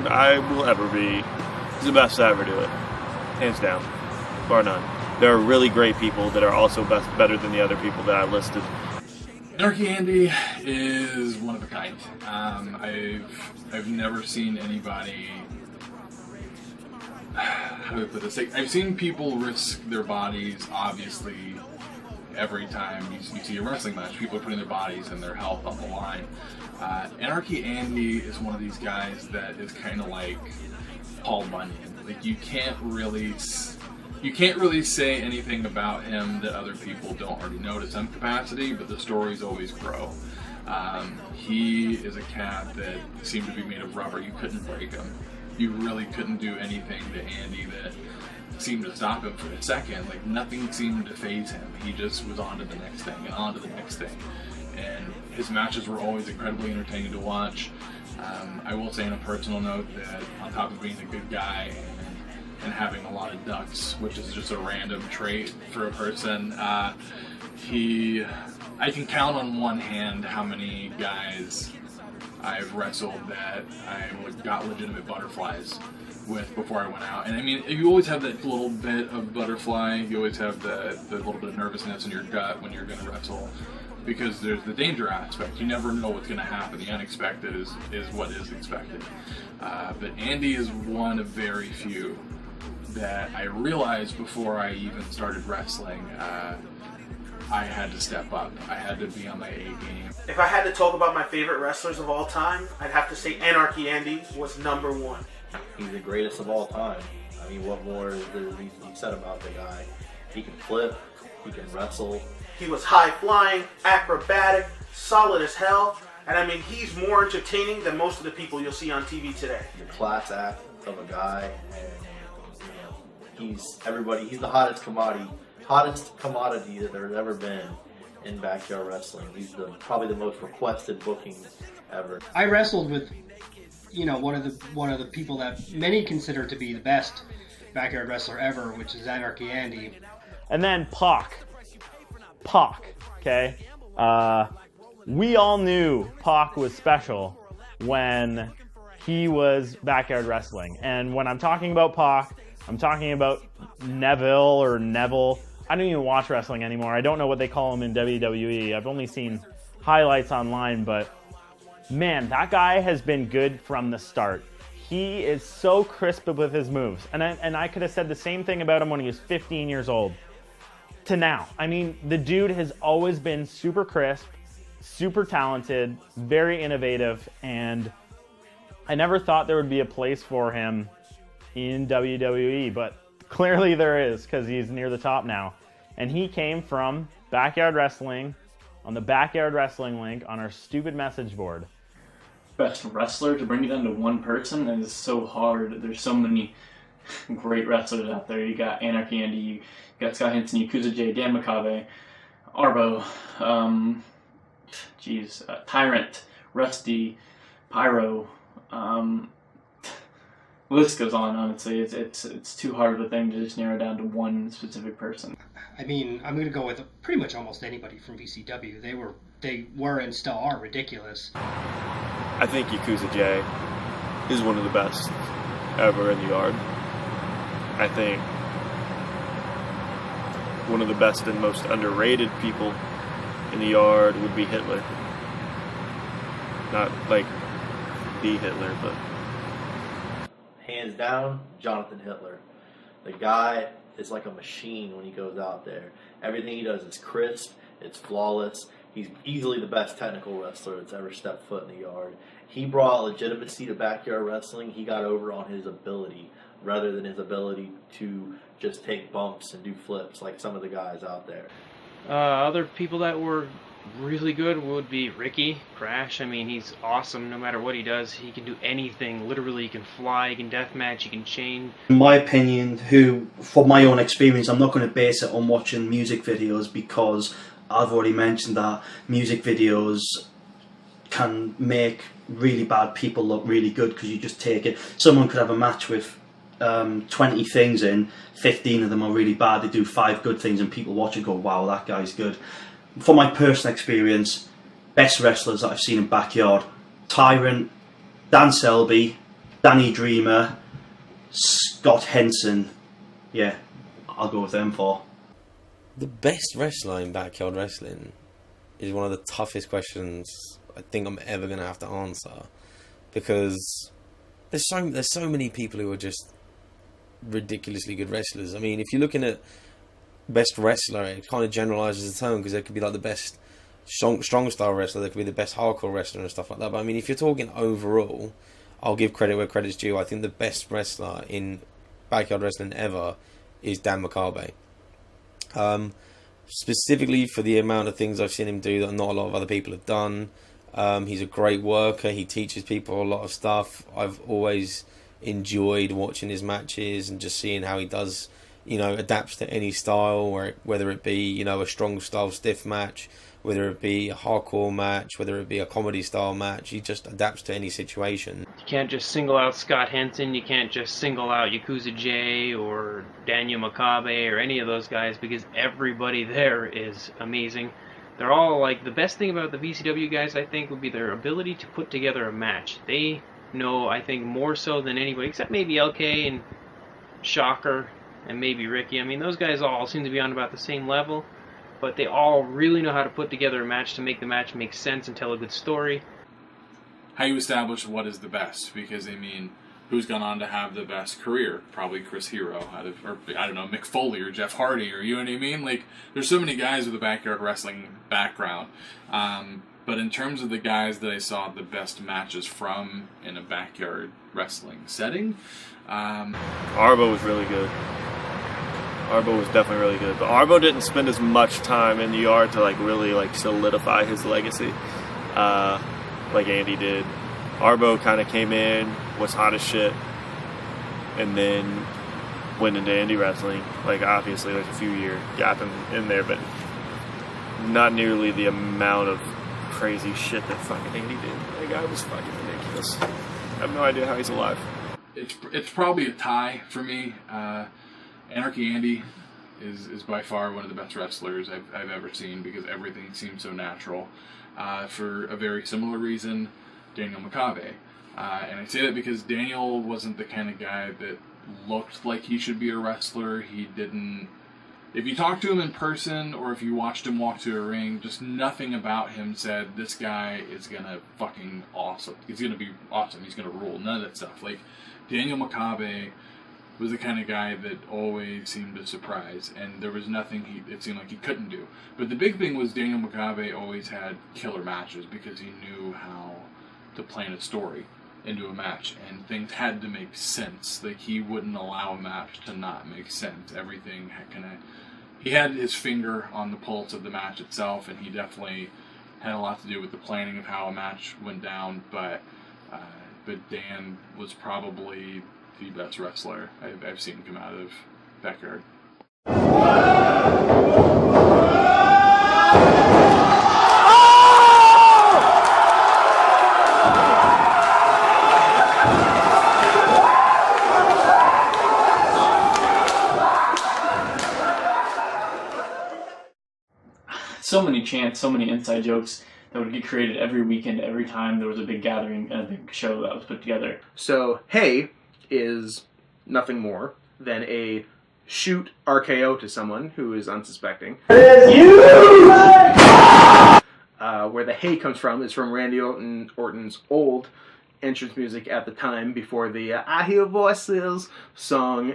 I will ever be. He's the best to ever do it. Hands down. Bar none. There are really great people that are also better than the other people that I listed. Anarchy Andy is one of a kind. I've never seen anybody. How do I put this? I've seen people risk their bodies, obviously, every time you see a wrestling match. People are putting their bodies and their health on the line. Anarchy Andy is one of these guys that is kind of like Paul Bunyan. Like, you can't really say anything about him that other people don't already know to some capacity, but the stories always grow. He is a cat that seemed to be made of rubber. You couldn't break him. You really couldn't do anything to Andy that seemed to stop him for a second. Like, nothing seemed to faze him. He just was on to the next thing and on to the next thing. And his matches were always incredibly entertaining to watch. I will say on a personal note that on top of being a good guy and having a lot of ducks, which is just a random trait for a person, I can count on one hand how many guys I've wrestled that I got legitimate butterflies with before I went out. And I mean, you always have that little bit of butterfly, you always have the little bit of nervousness in your gut when you're going to wrestle, because there's the danger aspect. You never know what's going to happen. The unexpected is what is expected. But Andy is one of very few that I realized before I even started wrestling, I had to step up. I had to be on my A game. If I had to talk about my favorite wrestlers of all time, I'd have to say Anarchy Andy was #1. He's the greatest of all time. I mean, what more is there to be said about the guy? He can flip, he can wrestle. He was high-flying, acrobatic, solid as hell, and I mean, he's more entertaining than most of the people you'll see on TV today. The class act of a guy, and he's the hottest commodity that there's ever been in backyard wrestling. He's probably the most requested booking ever. I wrestled with, one of the people that many consider to be the best backyard wrestler ever, which is Anarchy Andy. And then Pac, okay? We all knew Pac was special when he was backyard wrestling. And when I'm talking about Pac, I'm talking about Neville. I don't even watch wrestling anymore. I don't know what they call him in WWE. I've only seen highlights online, but man, that guy has been good from the start. He is so crisp with his moves. And I could have said the same thing about him when he was 15 years old to now. I mean, the dude has always been super crisp, super talented, very innovative, and I never thought there would be a place for him in WWE, but clearly there is, because he's near the top now. And he came from backyard wrestling on the Backyard Wrestling link on our stupid message board. Best wrestler, to bring it down to one person is so hard. There's so many great wrestlers out there. You got Anarchy Andy, you got Scott Henson, Yakuza J, Dan Makabe, Arbo, Tyrant, Rusty, Pyro. List goes on. Honestly, it's too hard of a thing to just narrow down to one specific person. I mean, I'm going to go with pretty much almost anybody from VCW. They were and still are ridiculous. I think Yakuza J is one of the best ever in the yard. I think one of the best and most underrated people in the yard would be Hitler. Not like the Hitler, but hands down, Jonathan Hitler. The guy is like a machine when he goes out there. Everything he does is crisp, it's flawless. He's easily the best technical wrestler that's ever stepped foot in the yard. He brought legitimacy to backyard wrestling. He got over on his ability rather than his ability to just take bumps and do flips like some of the guys out there. Other people that were really good would be Ricky Crash. I mean, he's awesome no matter what he does. He can do anything. Literally, he can fly, he can deathmatch, he can chain. In my opinion, for my own experience, I'm not going to base it on watching music videos, because I've already mentioned that music videos can make really bad people look really good, because you just take it. Someone could have a match with 20 things in, 15 of them are really bad. They do 5 good things and people watch it and go, wow, that guy's good. For my personal experience, best wrestlers that I've seen in backyard: Tyrant, Dan Selby, Danny Dreamer, Scott Henson. Yeah, I'll go with them for. The best wrestler in backyard wrestling is one of the toughest questions I think I'm ever going to have to answer, because there's so many people who are just ridiculously good wrestlers. I mean, if you're looking at best wrestler, it kind of generalizes the term, because there could be like the best strong style wrestler, there could be the best hardcore wrestler and stuff like that. But I mean, if you're talking overall, I'll give credit where credit's due. I think the best wrestler in backyard wrestling ever is Dan Makabe. Specifically for the amount of things I've seen him do that not a lot of other people have done. He's a great worker. He teaches people a lot of stuff. I've always enjoyed watching his matches and just seeing how he does, adapts to any style, whether it be, a strong style stiff match, whether it be a hardcore match, whether it be a comedy style match. He just adapts to any situation. You can't just single out Scott Henson, you can't just single out Yakuza J or Daniel Makabe or any of those guys, because everybody there is amazing. They're all like, the best thing about the VCW guys, I think, would be their ability to put together a match. They know, I think, more so than anybody, except maybe LK and Shocker and maybe Ricky. I mean, those guys all seem to be on about the same level, but they all really know how to put together a match to make the match make sense and tell a good story. How you establish what is the best, because, I mean, who's gone on to have the best career? Probably Chris Hero, or I don't know, Mick Foley or Jeff Hardy, or you know what I mean? Like, there's so many guys with a backyard wrestling background. But in terms of the guys that I saw the best matches from in a backyard wrestling setting, Arbo was really good. Arbo was definitely really good, but Arbo didn't spend as much time in the yard to really solidify his legacy like Andy did. Arbo kind of came in, was hot as shit, and then went into indie wrestling. Obviously there's a few year gap in there, but not nearly the amount of crazy shit that fucking Andy did. That guy was fucking ridiculous. I have no idea how he's alive. It's probably a tie for me. Anarchy Andy is by far one of the best wrestlers I've ever seen, because everything seems so natural. For a very similar reason, Daniel Makabe. And I say that because Daniel wasn't the kind of guy that looked like he should be a wrestler. He didn't... If you talked to him in person, or if you watched him walk to a ring, just nothing about him said, this guy is gonna fucking awesome. He's gonna be awesome. He's gonna rule. None of that stuff. Daniel Makabe was the kind of guy that always seemed to surprise, and there was nothing it seemed like he couldn't do. But the big thing was Daniel Makabe always had killer matches, because he knew how to plan a story into a match, and things had to make sense. He wouldn't allow a match to not make sense. Everything kind of he had his finger on the pulse of the match itself, and he definitely had a lot to do with the planning of how a match went down. But Dan was probably the best wrestler I've seen come out of Backyard. So many chants, so many inside jokes that would get created every weekend, every time there was a big gathering and a big show that was put together. So, hey is nothing more than a shoot RKO to someone who is unsuspecting. Where the hey comes from is from Randy Orton's old entrance music at the time before the I Hear Voices song.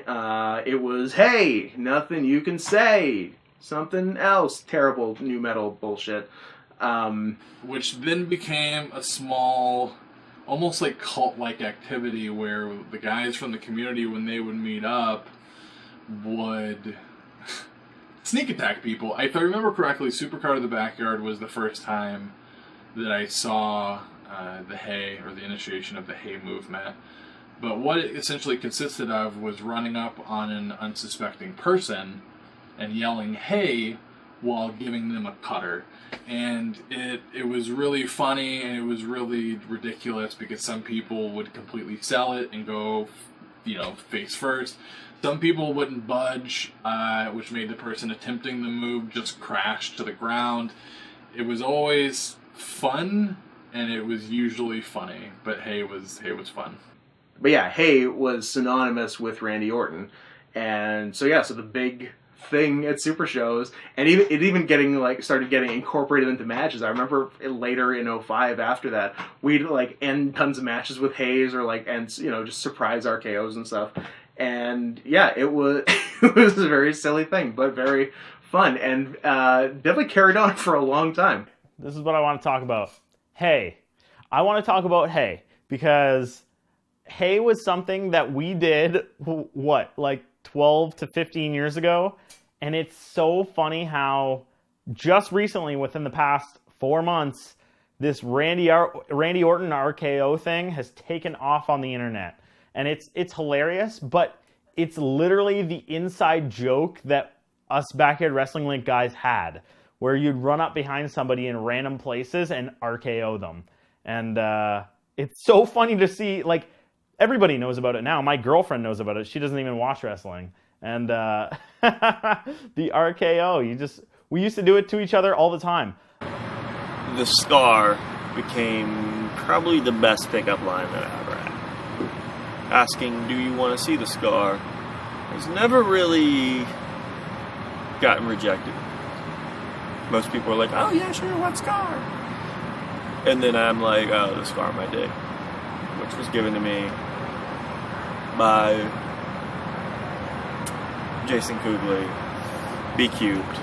It was, hey, nothing you can say. Something else. Terrible new metal bullshit. Which then became a small, almost like cult-like activity where the guys from the community, when they would meet up, would sneak attack people. If I remember correctly, Supercard of the Backyard was the first time that I saw the Hey, or the initiation of the Hey movement. But what it essentially consisted of was running up on an unsuspecting person and yelling hey while giving them a cutter. And it was really funny, and it was really ridiculous because some people would completely sell it and go, face first. Some people wouldn't budge, which made the person attempting the move just crash to the ground. It was always fun, and it was usually funny, but hey was fun. But yeah, hey was synonymous with Randy Orton. And so the big thing at Super Shows, and it even started getting incorporated into matches. I remember later in 2005, after that, we'd end tons of matches with Hayes, or just surprise RKOs and stuff. And yeah, it was it was a very silly thing, but very fun, and definitely carried on for a long time. This is what I want to talk about. Hey. I want to talk about Hey, because Hey was something that we did, 12 to 15 years ago, and it's so funny how just recently, within the past 4 months, this Randy Orton RKO thing has taken off on the internet. And it's hilarious, but it's literally the inside joke that us Backyard Wrestling Link guys had, where you'd run up behind somebody in random places and RKO them. And it's so funny to see, everybody knows about it now. My girlfriend knows about it. She doesn't even watch wrestling. And the RKO, we used to do it to each other all the time. The Scar became probably the best pickup line that I ever had. Asking, do you want to see the Scar, has never really gotten rejected. Most people are like, oh yeah, sure, what Scar? And then I'm like, oh, the Scar on my dick, which was given to me by Jason Kugley, B Cubed.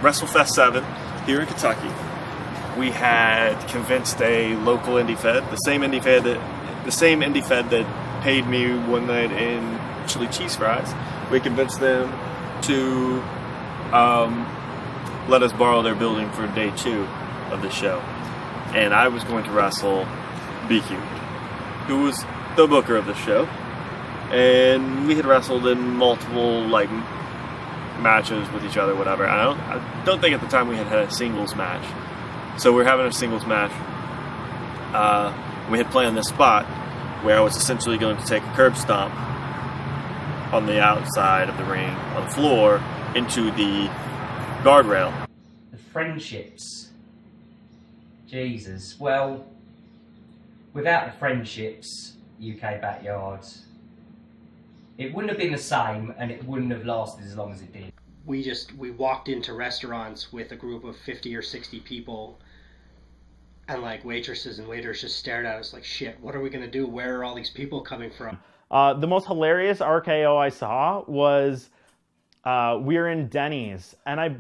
WrestleFest 7 here in Kentucky. We had convinced a local indie fed, the same indie fed that paid me one night in chili cheese fries. We convinced them to let us borrow their building for day 2 of the show. And I was going to wrestle B Cubed, who was the booker of the show. And we had wrestled in multiple matches with each other, whatever. I don't think at the time we had a singles match. So we're having a singles match. We had planned this spot where I was essentially going to take a curb stomp on the outside of the ring, on the floor, into the guardrail. The friendships. Jesus. Well, without the friendships, UK Backyards, it wouldn't have been the same, and it wouldn't have lasted as long as it did. We walked into restaurants with a group of 50 or 60 people, and waitresses and waiters just stared at us like, shit, what are we going to do? Where are all these people coming from? The most hilarious RKO I saw was we were in Denny's, and I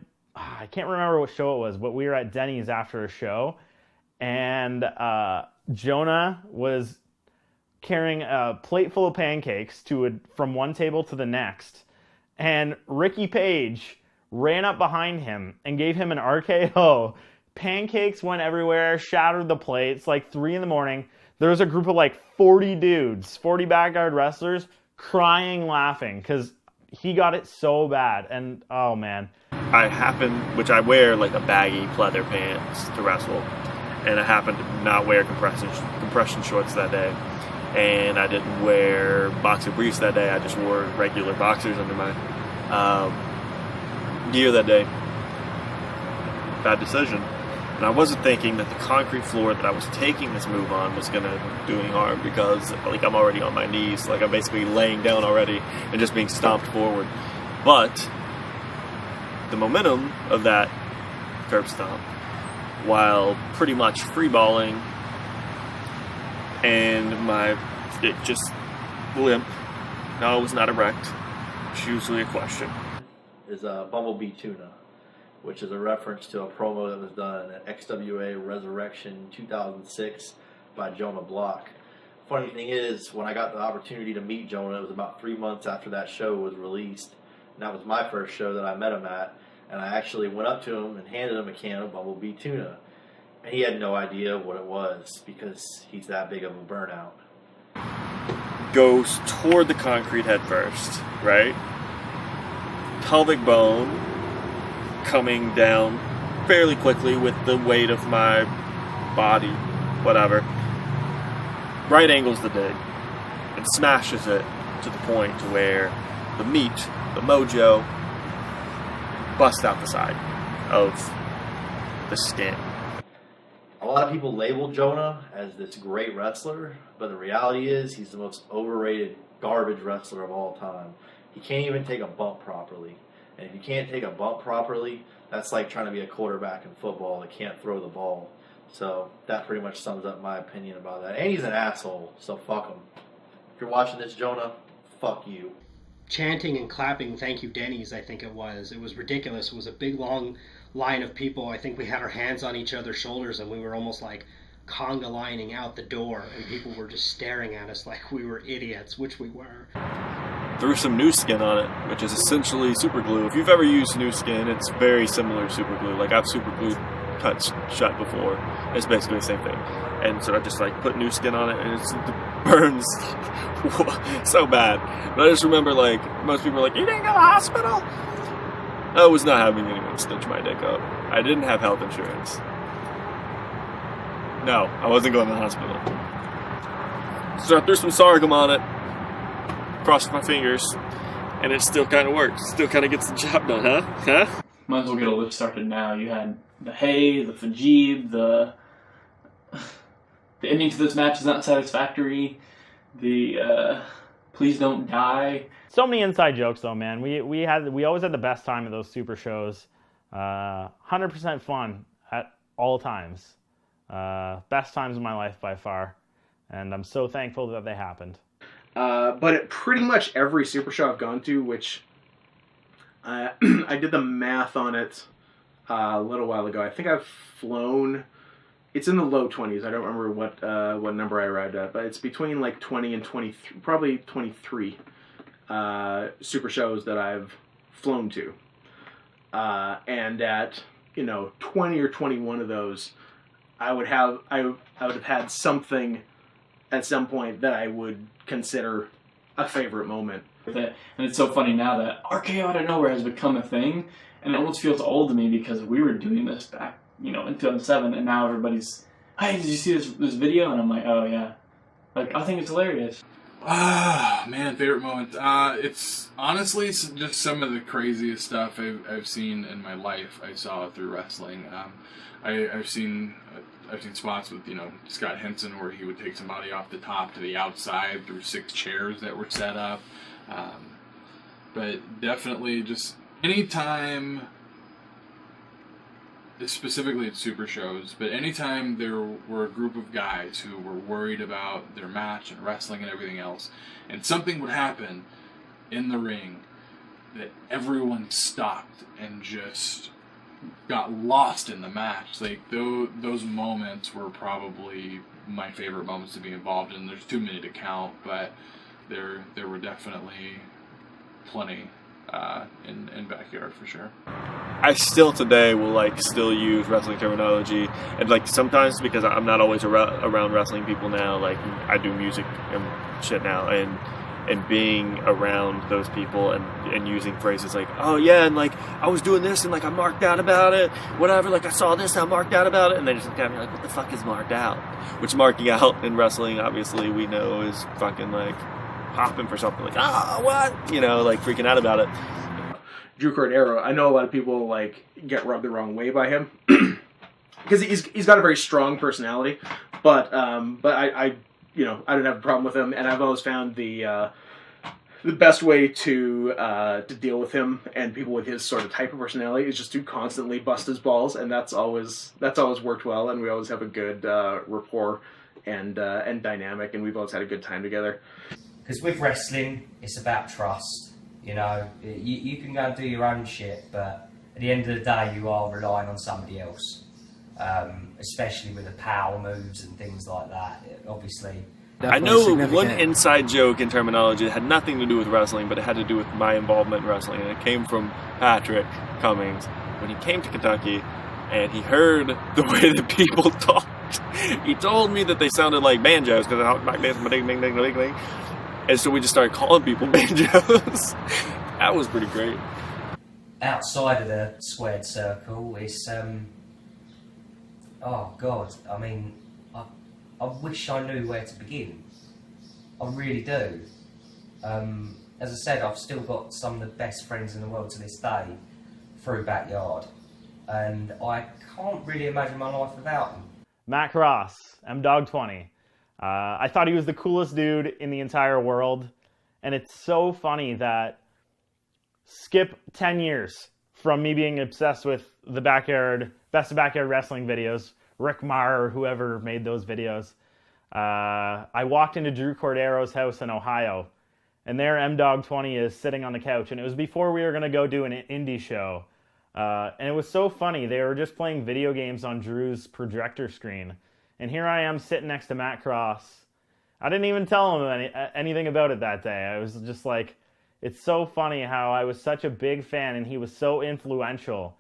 can't remember what show it was, but we were at Denny's after a show, and Jonah was carrying a plate full of pancakes from one table to the next, and Ricky Page ran up behind him and gave him an RKO. Pancakes went everywhere, shattered the plates, like 3 in the morning. There was a group of like 40 dudes, 40 backyard wrestlers, crying, laughing, because he got it so bad. And, oh, man. Which I wear like a baggy pleather pants to wrestle, and I happened to not wear compression shorts that day. And I didn't wear boxer briefs that day. I just wore regular boxers under my gear that day. Bad decision. And I wasn't thinking that the concrete floor that I was taking this move on was going to do any harm, because like I'm already on my knees. Like I'm basically laying down already and just being stomped forward. But the momentum of that curb stomp, while pretty much freeballing, and it just limp. No, it was not erect. It's usually a question. Is Bumblebee Tuna, which is a reference to a promo that was done at XWA Resurrection 2006 by Jonah Block. Funny thing is, when I got the opportunity to meet Jonah, it was about 3 months after that show was released. And that was my first show that I met him at. And I actually went up to him and handed him a can of Bumblebee Tuna. And he had no idea what it was, because he's that big of a burnout. Goes toward the concrete head first, right? Pelvic bone coming down fairly quickly with the weight of my body, whatever. Right angles the dig and smashes it to the point to where the meat, the mojo, busts out the side of the skin. A lot of people label Jonah as this great wrestler, but the reality is he's the most overrated garbage wrestler of all time. He can't even take a bump properly. And if you can't take a bump properly, that's like trying to be a quarterback in football that can't throw the ball. So that pretty much sums up my opinion about that. And he's an asshole, so fuck him. If you're watching this, Jonah, fuck you. Chanting and clapping "Thank you, Denny's," I think it was. It was ridiculous. It was a big, long line of people. I think we had our hands on each other's shoulders, and we were almost like conga lining out the door, and people were just staring at us like we were idiots, which we were. Threw some new skin on it, which is essentially super glue. If you've ever used new skin, it's very similar to super glue. Like I've super glued cuts shut before. It's basically the same thing. And so I just like put new skin on it, and it burns so bad. But I just remember like most people are like, "You didn't go to the hospital?" I was not having anyone stitch my dick up. I didn't have health insurance. No, I wasn't going to the hospital. So I threw some sorghum on it, crossed my fingers, and it still kind of works. Still kind of gets the job done, huh? Might as well get a lift started now. You had the hay, the Fajib, the ending to this match is not satisfactory. The please don't die. So many inside jokes though, man. We always had the best time at those super shows. 100% fun at all times. Best times of my life by far, and I'm so thankful that they happened. But at pretty much every super show I've gone to, which I did the math on it a little while ago. I think I've flown. It's in the low 20s. I don't remember what number I arrived at, but it's between like 20 and 23, probably 23 super shows that I've flown to. And at 20 or 21 of those, I would have had something at some point that I would consider a favorite moment. And it's so funny now that RKO out of nowhere has become a thing, and it almost feels old to me because we were doing this back, in 2007, and now everybody's, "Hey, did you see this video?" And I'm like, "Oh yeah," like I think it's hilarious. Ah, man, favorite moment. It's honestly just some of the craziest stuff I've seen in my life. I saw through wrestling. I've seen spots with Scott Henson where he would take somebody off the top to the outside through 6 chairs that were set up. But definitely just anytime, specifically at super shows, but anytime there were a group of guys who were worried about their match and wrestling and everything else, and something would happen in the ring that everyone stopped and just got lost in the match. Like those moments were probably my favorite moments to be involved in. There's too many to count, but there were definitely plenty in Backyard for sure. I still today will still use wrestling terminology, and sometimes because I'm not always around wrestling people now, I do music and shit now, and being around those people and using phrases like, oh yeah, and I was doing this and I marked out about it, whatever, I saw this and I marked out about it, and they just look at me like, what the fuck is marked out? Which marking out in wrestling, obviously, we know is fucking popping for something, what? Freaking out about it. Drew Cordero, I know a lot of people get rubbed the wrong way by him because he's got a very strong personality, but I don't have a problem with him, and I've always found the best way to deal with him and people with his sort of type of personality is just to constantly bust his balls, and that's always worked well, and we always have a good rapport and dynamic, and we've always had a good time together. Because with wrestling, it's about trust. You can go and do your own shit, but at the end of the day, you are relying on somebody else. Especially with the power moves and things like that. Obviously, I know one inside joke in terminology that had nothing to do with wrestling, but it had to do with my involvement in wrestling, and it came from Patrick Cummings when he came to Kentucky, and he heard the way that people talked. He told me that they sounded like banjos because I talked like this, ding, ding, ding, ding, ding. And so we just started calling people banjos. That was pretty great. Outside of the squared circle, it's oh God, I mean, I wish I knew where to begin. I really do. As I said, I've still got some of the best friends in the world to this day through Backyard, and I can't really imagine my life without them. Matt Cross, MDog20. I thought he was the coolest dude in the entire world, and it's so funny that skip 10 years from me being obsessed with the best of backyard wrestling videos, Rick Marr or whoever made those videos. I walked into Drew Cordero's house in Ohio, and there MDog20 is sitting on the couch, and it was before we were going to go do an indie show. And it was so funny. They were just playing video games on Drew's projector screen. And here I am sitting next to Matt Cross. I didn't even tell him anything about it that day. I was just like, it's so funny how I was such a big fan and he was so influential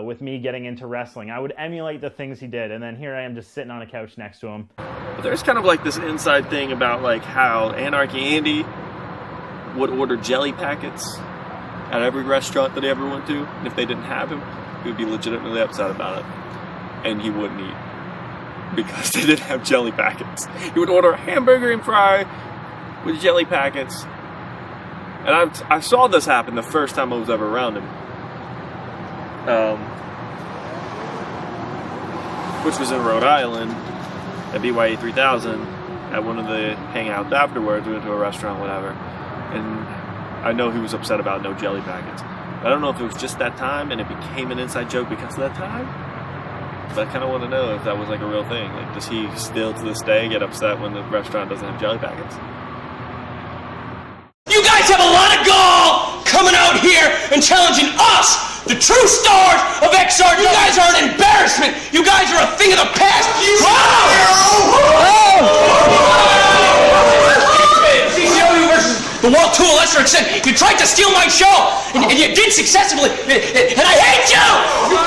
with me getting into wrestling. I would emulate the things he did, and then here I am just sitting on a couch next to him. But there's kind of this inside thing about how Anarchy Andy would order jelly packets at every restaurant that he ever went to, and if they didn't have him, he would be legitimately upset about it, and he wouldn't eat because they didn't have jelly packets. He would order a hamburger and fry with jelly packets, and I saw this happen the first time I was ever around him, which was in Rhode Island at BYW 3000 at one of the hangouts afterwards. We went to a restaurant, whatever, and I know he was upset about no jelly packets. I don't know if it was just that time and it became an inside joke because of that time. But I kind of want to know if that was a real thing. Does he still to this day get upset when the restaurant doesn't have jelly packets? You guys have a lot of gall coming out here and challenging us, the true stars of XR. You guys are an embarrassment. You guys are a thing of the past. The World to a lesser extent. You tried to steal my show, and you did successfully, and I hate you!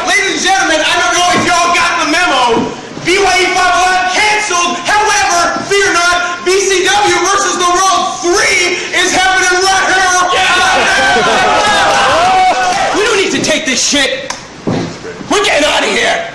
Ladies and gentlemen, I don't know if y'all got the memo. BYW canceled. However, fear not, BCW versus the World 3 is happening right here. We don't need to take this shit. We're getting out of here.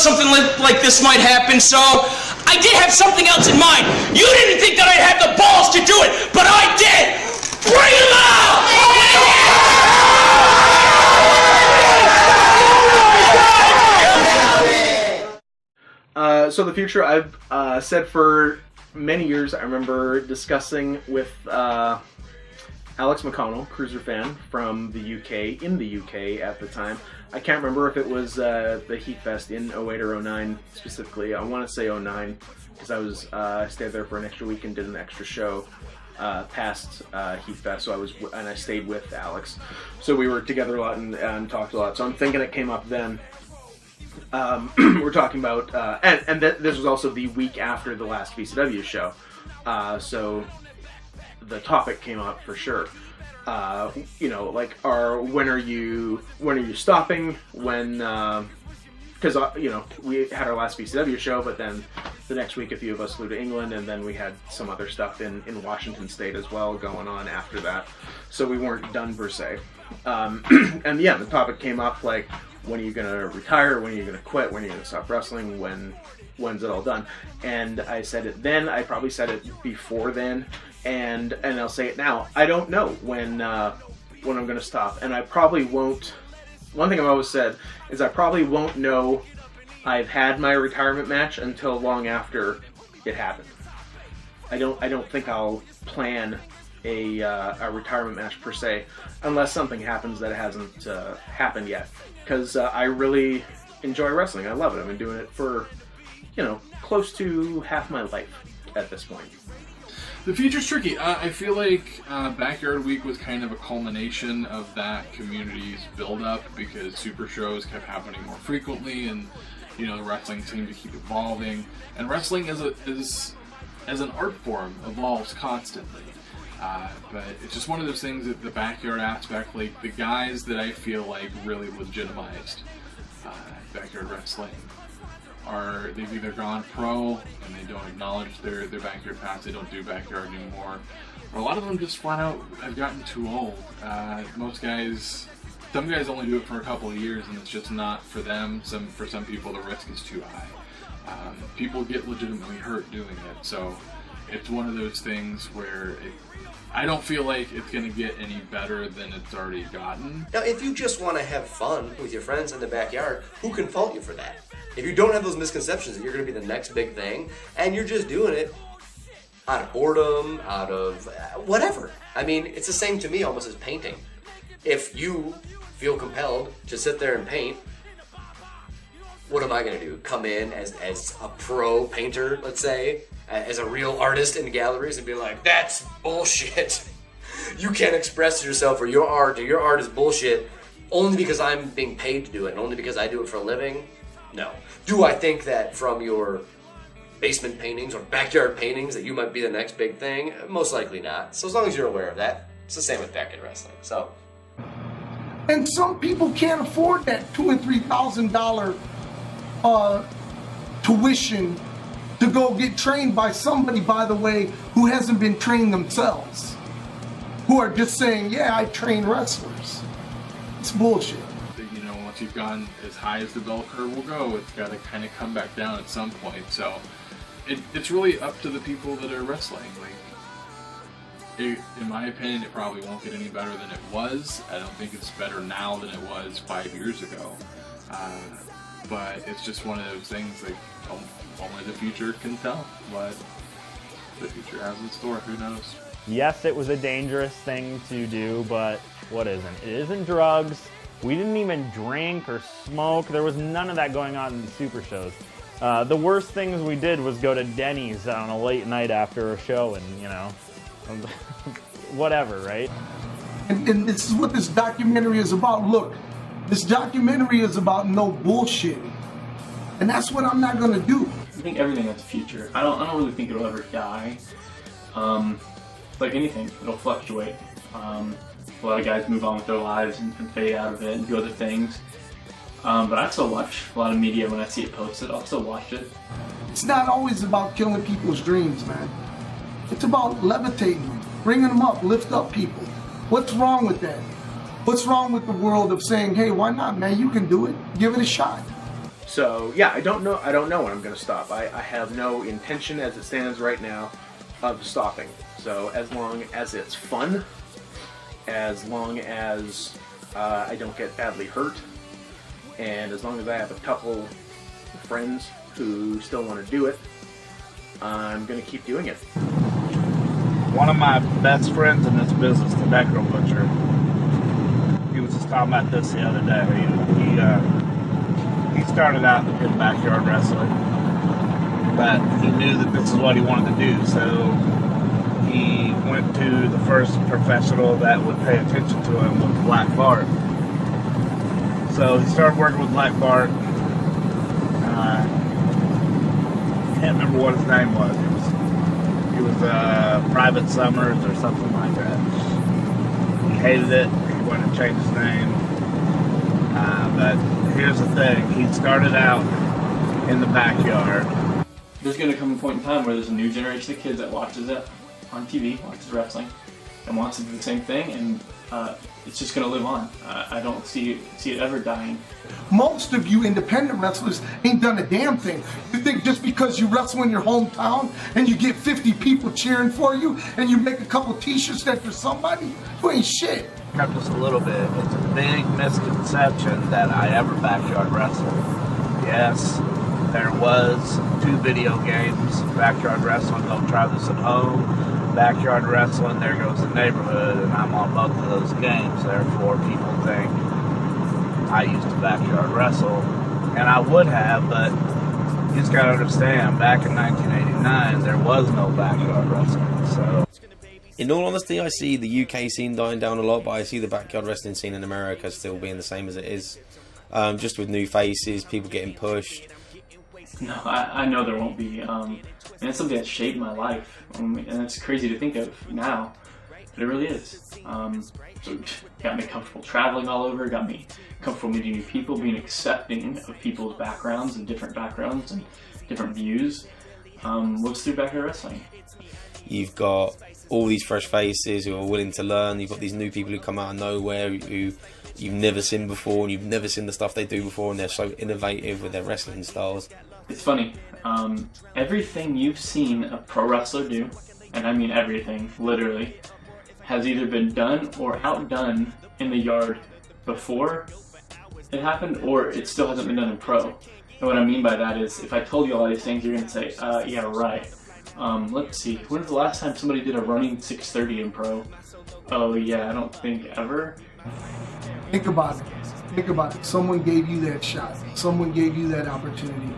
something like this might happen, so I did have something else in mind. You didn't think that I'd have the balls to do it, but I did! Bring them out! So the future, I've said for many years. I remember discussing with Alex McConnell, cruiser fan from the UK, in the UK at the time. I can't remember if it was the Heat Fest in 08 or 09 specifically. I want to say 09 because I stayed there for an extra week and did an extra show past Heat Fest. So I stayed with Alex. So we were together a lot and talked a lot. So I'm thinking it came up then. We're talking about, and this was also the week after the last BCW show. So the topic came up for sure. You know, like, when are you stopping? When, because you know, we had our last BCW show, but then the next week a few of us flew to England, and then we had some other stuff in Washington State as well going on after that. So we weren't done per se. And yeah, the topic came up like, when are you gonna retire? When are you gonna quit? When are you gonna stop wrestling? When's it all done? And I said it then. I probably said it before then. And I'll say it now. I don't know when I'm going to stop, and I probably won't. One thing I've always said is I probably won't know I've had my retirement match until long after it happened. I don't think I'll plan a retirement match per se unless something happens that hasn't happened yet. Because I really enjoy wrestling. I love it. I've been doing it for, you know, close to half my life at this point. The future's tricky. I feel like Backyard Week was kind of a culmination of that community's build-up because super shows kept happening more frequently, and you know, the wrestling seemed to keep evolving. And wrestling as an art form evolves constantly. But it's just one of those things that the backyard aspect, like the guys that I feel like really legitimized backyard wrestling, they've either gone pro and they don't acknowledge their backyard past, they don't do backyard anymore, or a lot of them just flat out have gotten too old. Some guys only do it for a couple of years and it's just not for them. For some people the risk is too high. People get legitimately hurt doing it, so it's one of those things where I don't feel like it's going to get any better than it's already gotten. Now, if you just want to have fun with your friends in the backyard, who can fault you for that? If you don't have those misconceptions that you're going to be the next big thing, and you're just doing it out of boredom, out of whatever. I mean, it's the same to me almost as painting. If you feel compelled to sit there and paint, what am I going to do? Come in as a pro painter, let's say, as a real artist in galleries and be like, that's bullshit. You can't express yourself or your art is bullshit only because I'm being paid to do it and only because I do it for a living? No. Do I think that from your basement paintings or backyard paintings that you might be the next big thing? Most likely not. So as long as you're aware of that, it's the same with backyard wrestling. So. And some people can't afford that $2,000 and $3,000 tuition to go get trained by somebody, by the way, who hasn't been trained themselves, who are just saying, yeah, I train wrestlers. It's bullshit. You know, once you've gone as high as the bell curve will go, it's got to kind of come back down at some point. So it's really up to the people that are wrestling. In my opinion, it probably won't get any better than it was. I don't think it's better now than it was 5 years ago. But it's just one of those things, like, only the future can tell what the future has in store. Who knows? Yes, it was a dangerous thing to do, but what isn't? It isn't drugs. We didn't even drink or smoke. There was none of that going on in the super shows. The worst things we did was go to Denny's on a late night after a show and, you know, whatever, right? And this is what this documentary is about. Look, this documentary is about no bullshit. And that's what I'm not going to do. I think everything has a future. I don't really think it'll ever die. Like anything, it'll fluctuate. A lot of guys move on with their lives and fade out of it and do other things. But I still watch a lot of media when I see it posted. I'll still watch it. It's not always about killing people's dreams, man. It's about levitating them, bringing them up, lift up people. What's wrong with that? What's wrong with the world of saying, hey, why not, man? You can do it. Give it a shot. So yeah, I don't know when I'm going to stop. I have no intention as it stands right now of stopping. So as long as it's fun, as long as I don't get badly hurt, and as long as I have a couple of friends who still want to do it, I'm going to keep doing it. One of my best friends in this business, the Necro Butcher, he was just talking about this the other day. He started out in backyard wrestling, but he knew that this is what he wanted to do, so he went to the first professional that would pay attention to him with Black Bart. So he started working with Black Bart. Can't remember what his name was. He was Private Summers or something like that. He hated it. He wanted to change his name. But here's the thing. He started out in the backyard. There's going to come a point in time where there's a new generation of kids that watches it on TV, watches wrestling, and wants to do the same thing, and it's just going to live on. I don't see it ever dying. Most of you independent wrestlers ain't done a damn thing. You think just because you wrestle in your hometown and you get 50 people cheering for you and you make a couple t-shirts that for somebody, you ain't shit. Just a little bit. It's a big misconception that I ever backyard wrestled. Yes, there was 2 video games. Backyard wrestling, don't try this at home. Backyard wrestling, there goes the neighborhood, and I'm on both of those games. Therefore, people think I used to backyard wrestle, and I would have, but you just gotta understand, back in 1989, there was no backyard wrestling, so. In all honesty, I see the UK scene dying down a lot, but I see the backyard wrestling scene in America still being the same as it is. Just with new faces, people getting pushed. No, I know there won't be. And it's something that's shaped my life, and it's crazy to think of now, but it really is. So it got me comfortable traveling all over, got me comfortable meeting new people, being accepting of people's backgrounds and different views. Was through backyard wrestling. You've got all these fresh faces who are willing to learn. You've got these new people who come out of nowhere who you've never seen before, and you've never seen the stuff they do before, and they're so innovative with their wrestling styles. It's funny, everything you've seen a pro wrestler do, and I mean everything, literally, has either been done or outdone in the yard before it happened, or it still hasn't been done in pro. And what I mean by that is, if I told you all these things, you're going to say, yeah, right. Let's see, when's the last time somebody did a running 630 in pro? Oh yeah, I don't think ever. Think about it. Think about it. Someone gave you that shot. Someone gave you that opportunity.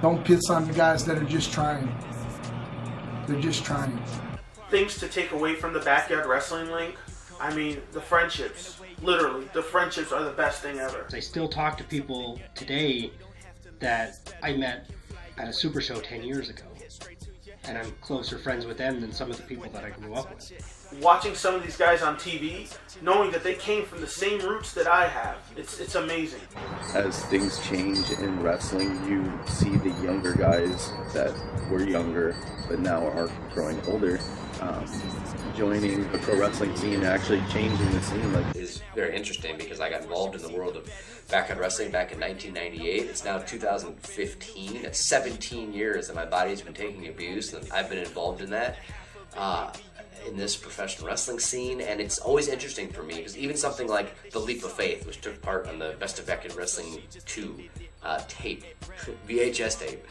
Don't piss on the guys that are just trying. They're just trying. Things to take away from the backyard wrestling link. I mean, the friendships. Literally, the friendships are the best thing ever. I still talk to people today that I met at a super show 10 years ago. And I'm closer friends with them than some of the people that I grew up with. Watching some of these guys on TV, knowing that they came from the same roots that I have, it's amazing. As things change in wrestling, you see the younger guys that were younger but now are growing older, joining the pro wrestling scene and actually changing the scene. Is very interesting because I got involved in the world of backyard wrestling back in 1998. It's now 2015. It's 17 years that my body's been taking abuse, and I've been involved in that. In this professional wrestling scene, and it's always interesting for me because even something like The Leap of Faith, which took part on the Best of Backyard Wrestling 2 tape, VHS tape,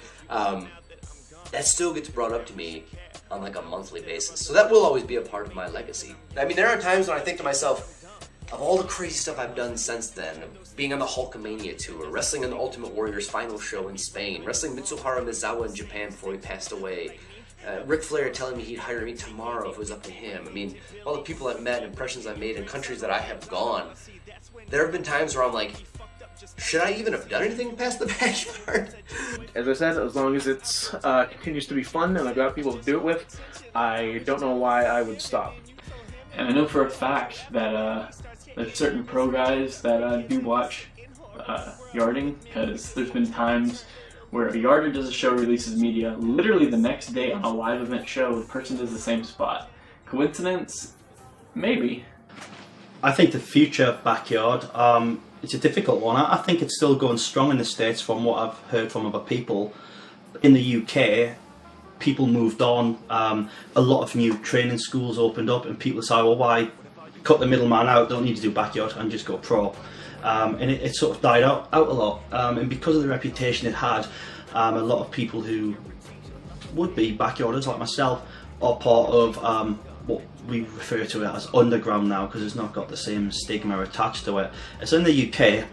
that still gets brought up to me on like a monthly basis. So that will always be a part of my legacy. I mean, there are times when I think to myself, of all the crazy stuff I've done since then, being on the Hulkamania tour, wrestling on the Ultimate Warrior's final show in Spain, wrestling Mitsuhara Misawa in Japan before he passed away, Ric Flair telling me he'd hire me tomorrow if it was up to him. I mean, all the people I've met and impressions I've made in countries that I have gone, there have been times where I'm like, should I even have done anything past the backyard? As I said, as long as it continues to be fun and I've got people to do it with, I don't know why I would stop. And I know for a fact that there's certain pro guys that do watch yarding, because there's been times where a yarder does a show, releases media, literally the next day on a live event show, the person does the same spot. Coincidence? Maybe. I think the future backyard, it's a difficult one. I think it's still going strong in the States from what I've heard from other people. In the UK, people moved on. A lot of new training schools opened up, and people say, well, why cut the middleman out, don't need to do backyard and just go pro. And it sort of died out a lot. And because of the reputation it had, a lot of people who would be backyarders like myself are part of what we refer to it as underground now, because it's not got the same stigma attached to it. So in the UK,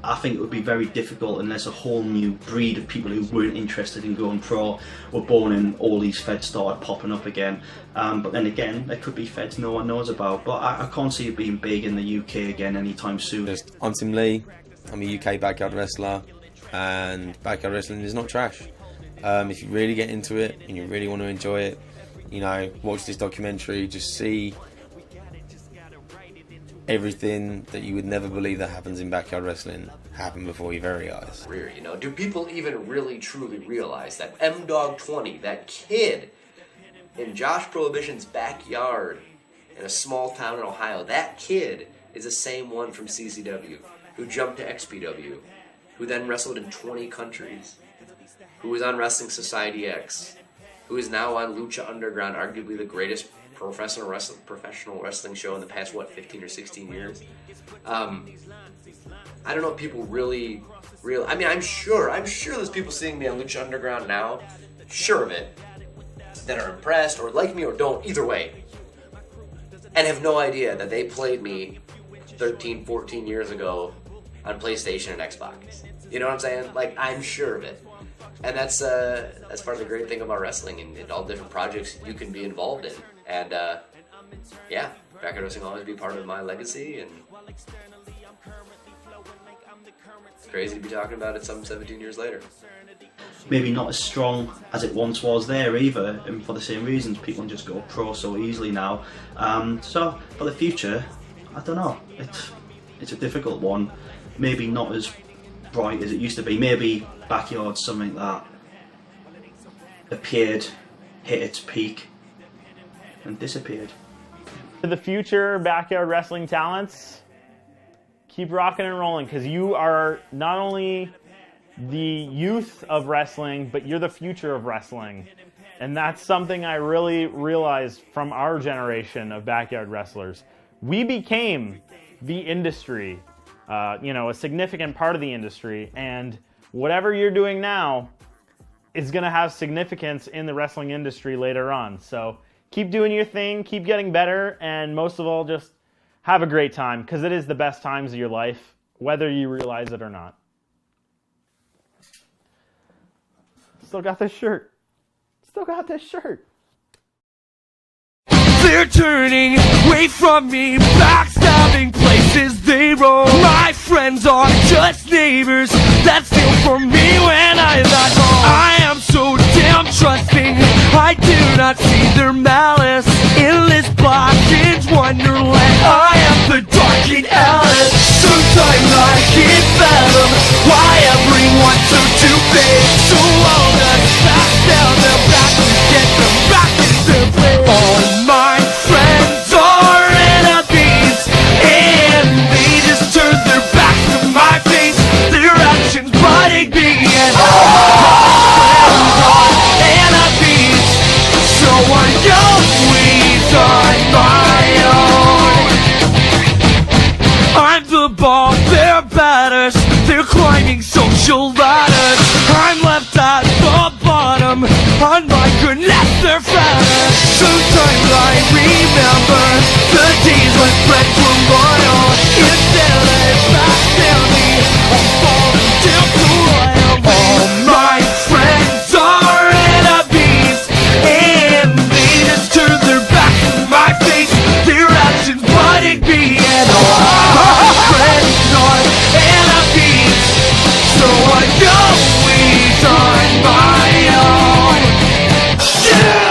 I think it would be very difficult unless a whole new breed of people who weren't interested in going pro were born and all these feds started popping up again. But then again, there could be feds no one knows about. But I can't see it being big in the UK again anytime soon. I'm Tim Lee. I'm a UK backyard wrestler, and backyard wrestling is not trash. If you really get into it and you really want to enjoy it, you know, watch this documentary, just see everything that you would never believe that happens in backyard wrestling happen before your very eyes. You know, do people even really truly realize that M-Dog 20, that kid in Josh Prohibition's backyard in a small town in Ohio, that kid is the same one from CCW who jumped to XPW, who then wrestled in 20 countries, who was on Wrestling Society X, who is now on Lucha Underground, arguably the greatest professional wrestling show in the past, what, 15 or 16 years? I don't know if people really, I mean, I'm sure there's people seeing me on Lucha Underground now, sure of it, that are impressed or like me or don't, either way, and have no idea that they played me 13, 14 years ago on PlayStation and Xbox. You know what I'm saying? Like, I'm sure of it. And that's part of the great thing about wrestling and all different projects you can be involved in. And yeah, backyard wrestling will always be part of my legacy, and it's crazy to be talking about it some 17 years later. Maybe not as strong as it once was there either, and for the same reasons, people just go pro so easily now. So for the future, I don't know. It's a difficult one. Maybe not as bright as it used to be. Maybe backyard's something that appeared, hit its peak, and disappeared. For the future backyard wrestling talents, keep rocking and rolling, because you are not only the youth of wrestling, but you're the future of wrestling. And that's something I really realized from our generation of backyard wrestlers. We became the industry, you know, a significant part of the industry, and whatever you're doing now is going to have significance in the wrestling industry later on. So keep doing your thing, keep getting better, and most of all, just have a great time, because it is the best times of your life, whether you realize it or not. Still got this shirt. Still got this shirt. They're turning away from me, backstabbing places they roam. My friends are just neighbors that feel for me when I'm at home. I am so damn trusting, I do not see their malice. Endless blockage wonderland, I am the dark Alice. Sometimes I can't fathom why everyone's so too big. So I'll just back down their back and get them back into play. All my friends are enemies, and they just turn their backs to my face. Their actions butting me, and all my friends are enemies. So I go weeds on my own. I'm the ball, they're batters, they're climbing social ladders. I'm left at the bottom, on my goodness they're fatter. Sometimes I remember the days when friends were loyal. Instead of backstabbing me, I'm falling down to loyal. All my friends are enemies, and they just turn their backs to my face. Their actions butting me, and all my friends are enemies. So I go weeds on my own. Yeah!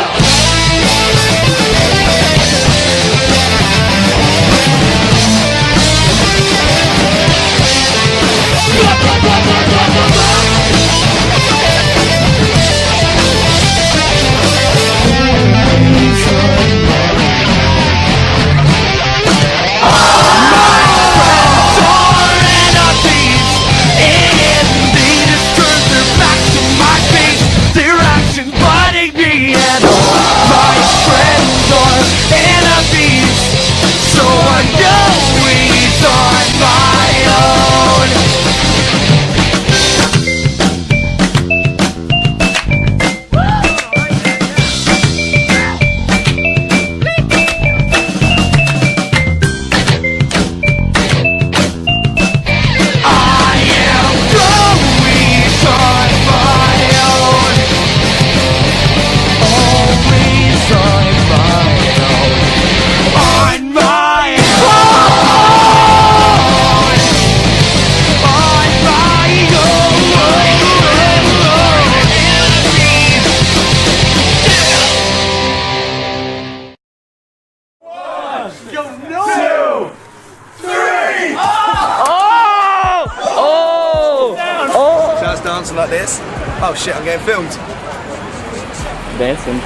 Oh shit, I'm getting filmed. Dancing.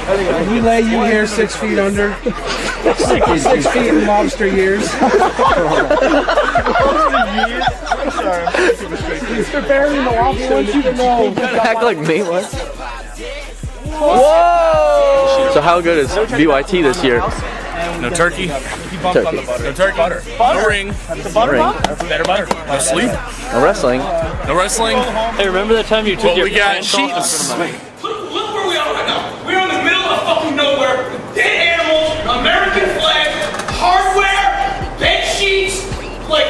If we lay you here 6 feet under, 6 feet in lobster years. They're burying the lobster. I want you to know. Act like me, what? Whoa! So how good is BYT this year? No turkey. Turkey. No turkey. Butter. No ring. Better butter. No sleep. No wrestling. No wrestling. Hey, remember that time you took your we got pants off? sheets. Look where we are right now. We're in the middle of fucking nowhere. Dead animals, American flag, hardware, bed sheets, like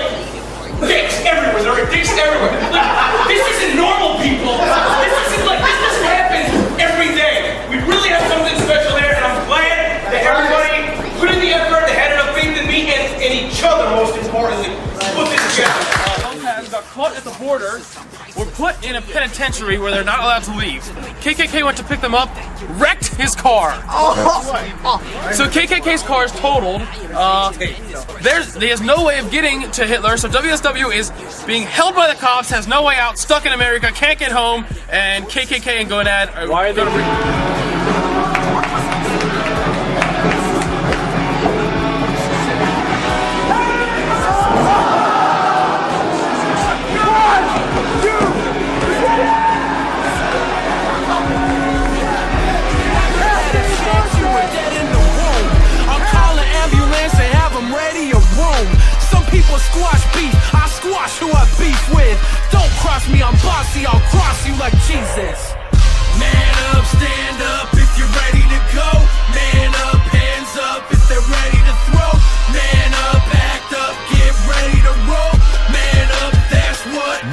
dicks everywhere. There are dicks everywhere. Like, this isn't normal, people. This doesn't happen every day. We really have something special here, and I'm glad that everybody put in the effort. They had enough faith in me and each other, most importantly, to put this together. Lopez got caught at the border, were put in a penitentiary where they're not allowed to leave. KKK went to pick them up, wrecked his car. So KKK's car is totaled. There's no way of getting to Hitler, so WSW is being held by the cops, has no way out, stuck in America, can't get home, and KKK and Gonad are going to... People squash beef, I squash who I beef with. Don't cross me, I'm bossy, I'll cross you like Jesus. Man up, stand up if you're ready to go. Man up, hands up if they're ready to throw. Man up, act up, get ready to roll. Man up, that's what.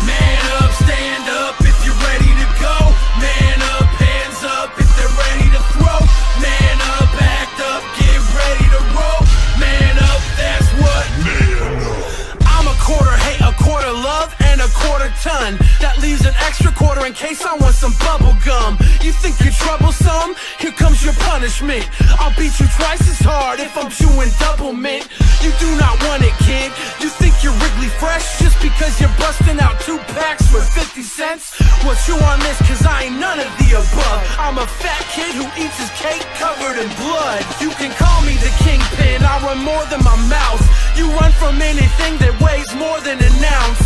Man up, stand up if you're ready to go. Man up, hands up if they're ready to throw. Man up, act up, get ready to roll. Man up, that's what. I'm a quarter hate, a quarter love, and a quarter ton. That leaves an extra quarter in case I want some bubble gum. You think you're troublesome? Here comes your punishment. I'll beat you twice as hard if I'm chewing double mint. You do not want it, kid. You think you're Wrigley Fresh just because you're busting out 2 packs for 50 cents? Well, chew on this, cause I ain't none of the above. I'm a fat kid who eats his cake covered in blood. You can call me the kingpin, I run more than my mouth. You run from anything that weighs more than an ounce.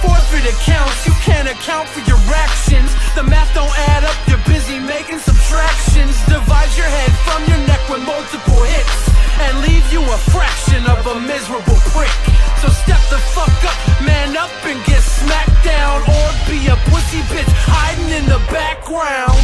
Forfeit accounts, you can't account for your actions. The math don't add up, you're busy making subtractions. Divide your head from your neck with multiple hits and leave you a fraction of a miserable prick. So step the fuck up, man up and get smacked down. Or be a pussy bitch hiding in the background.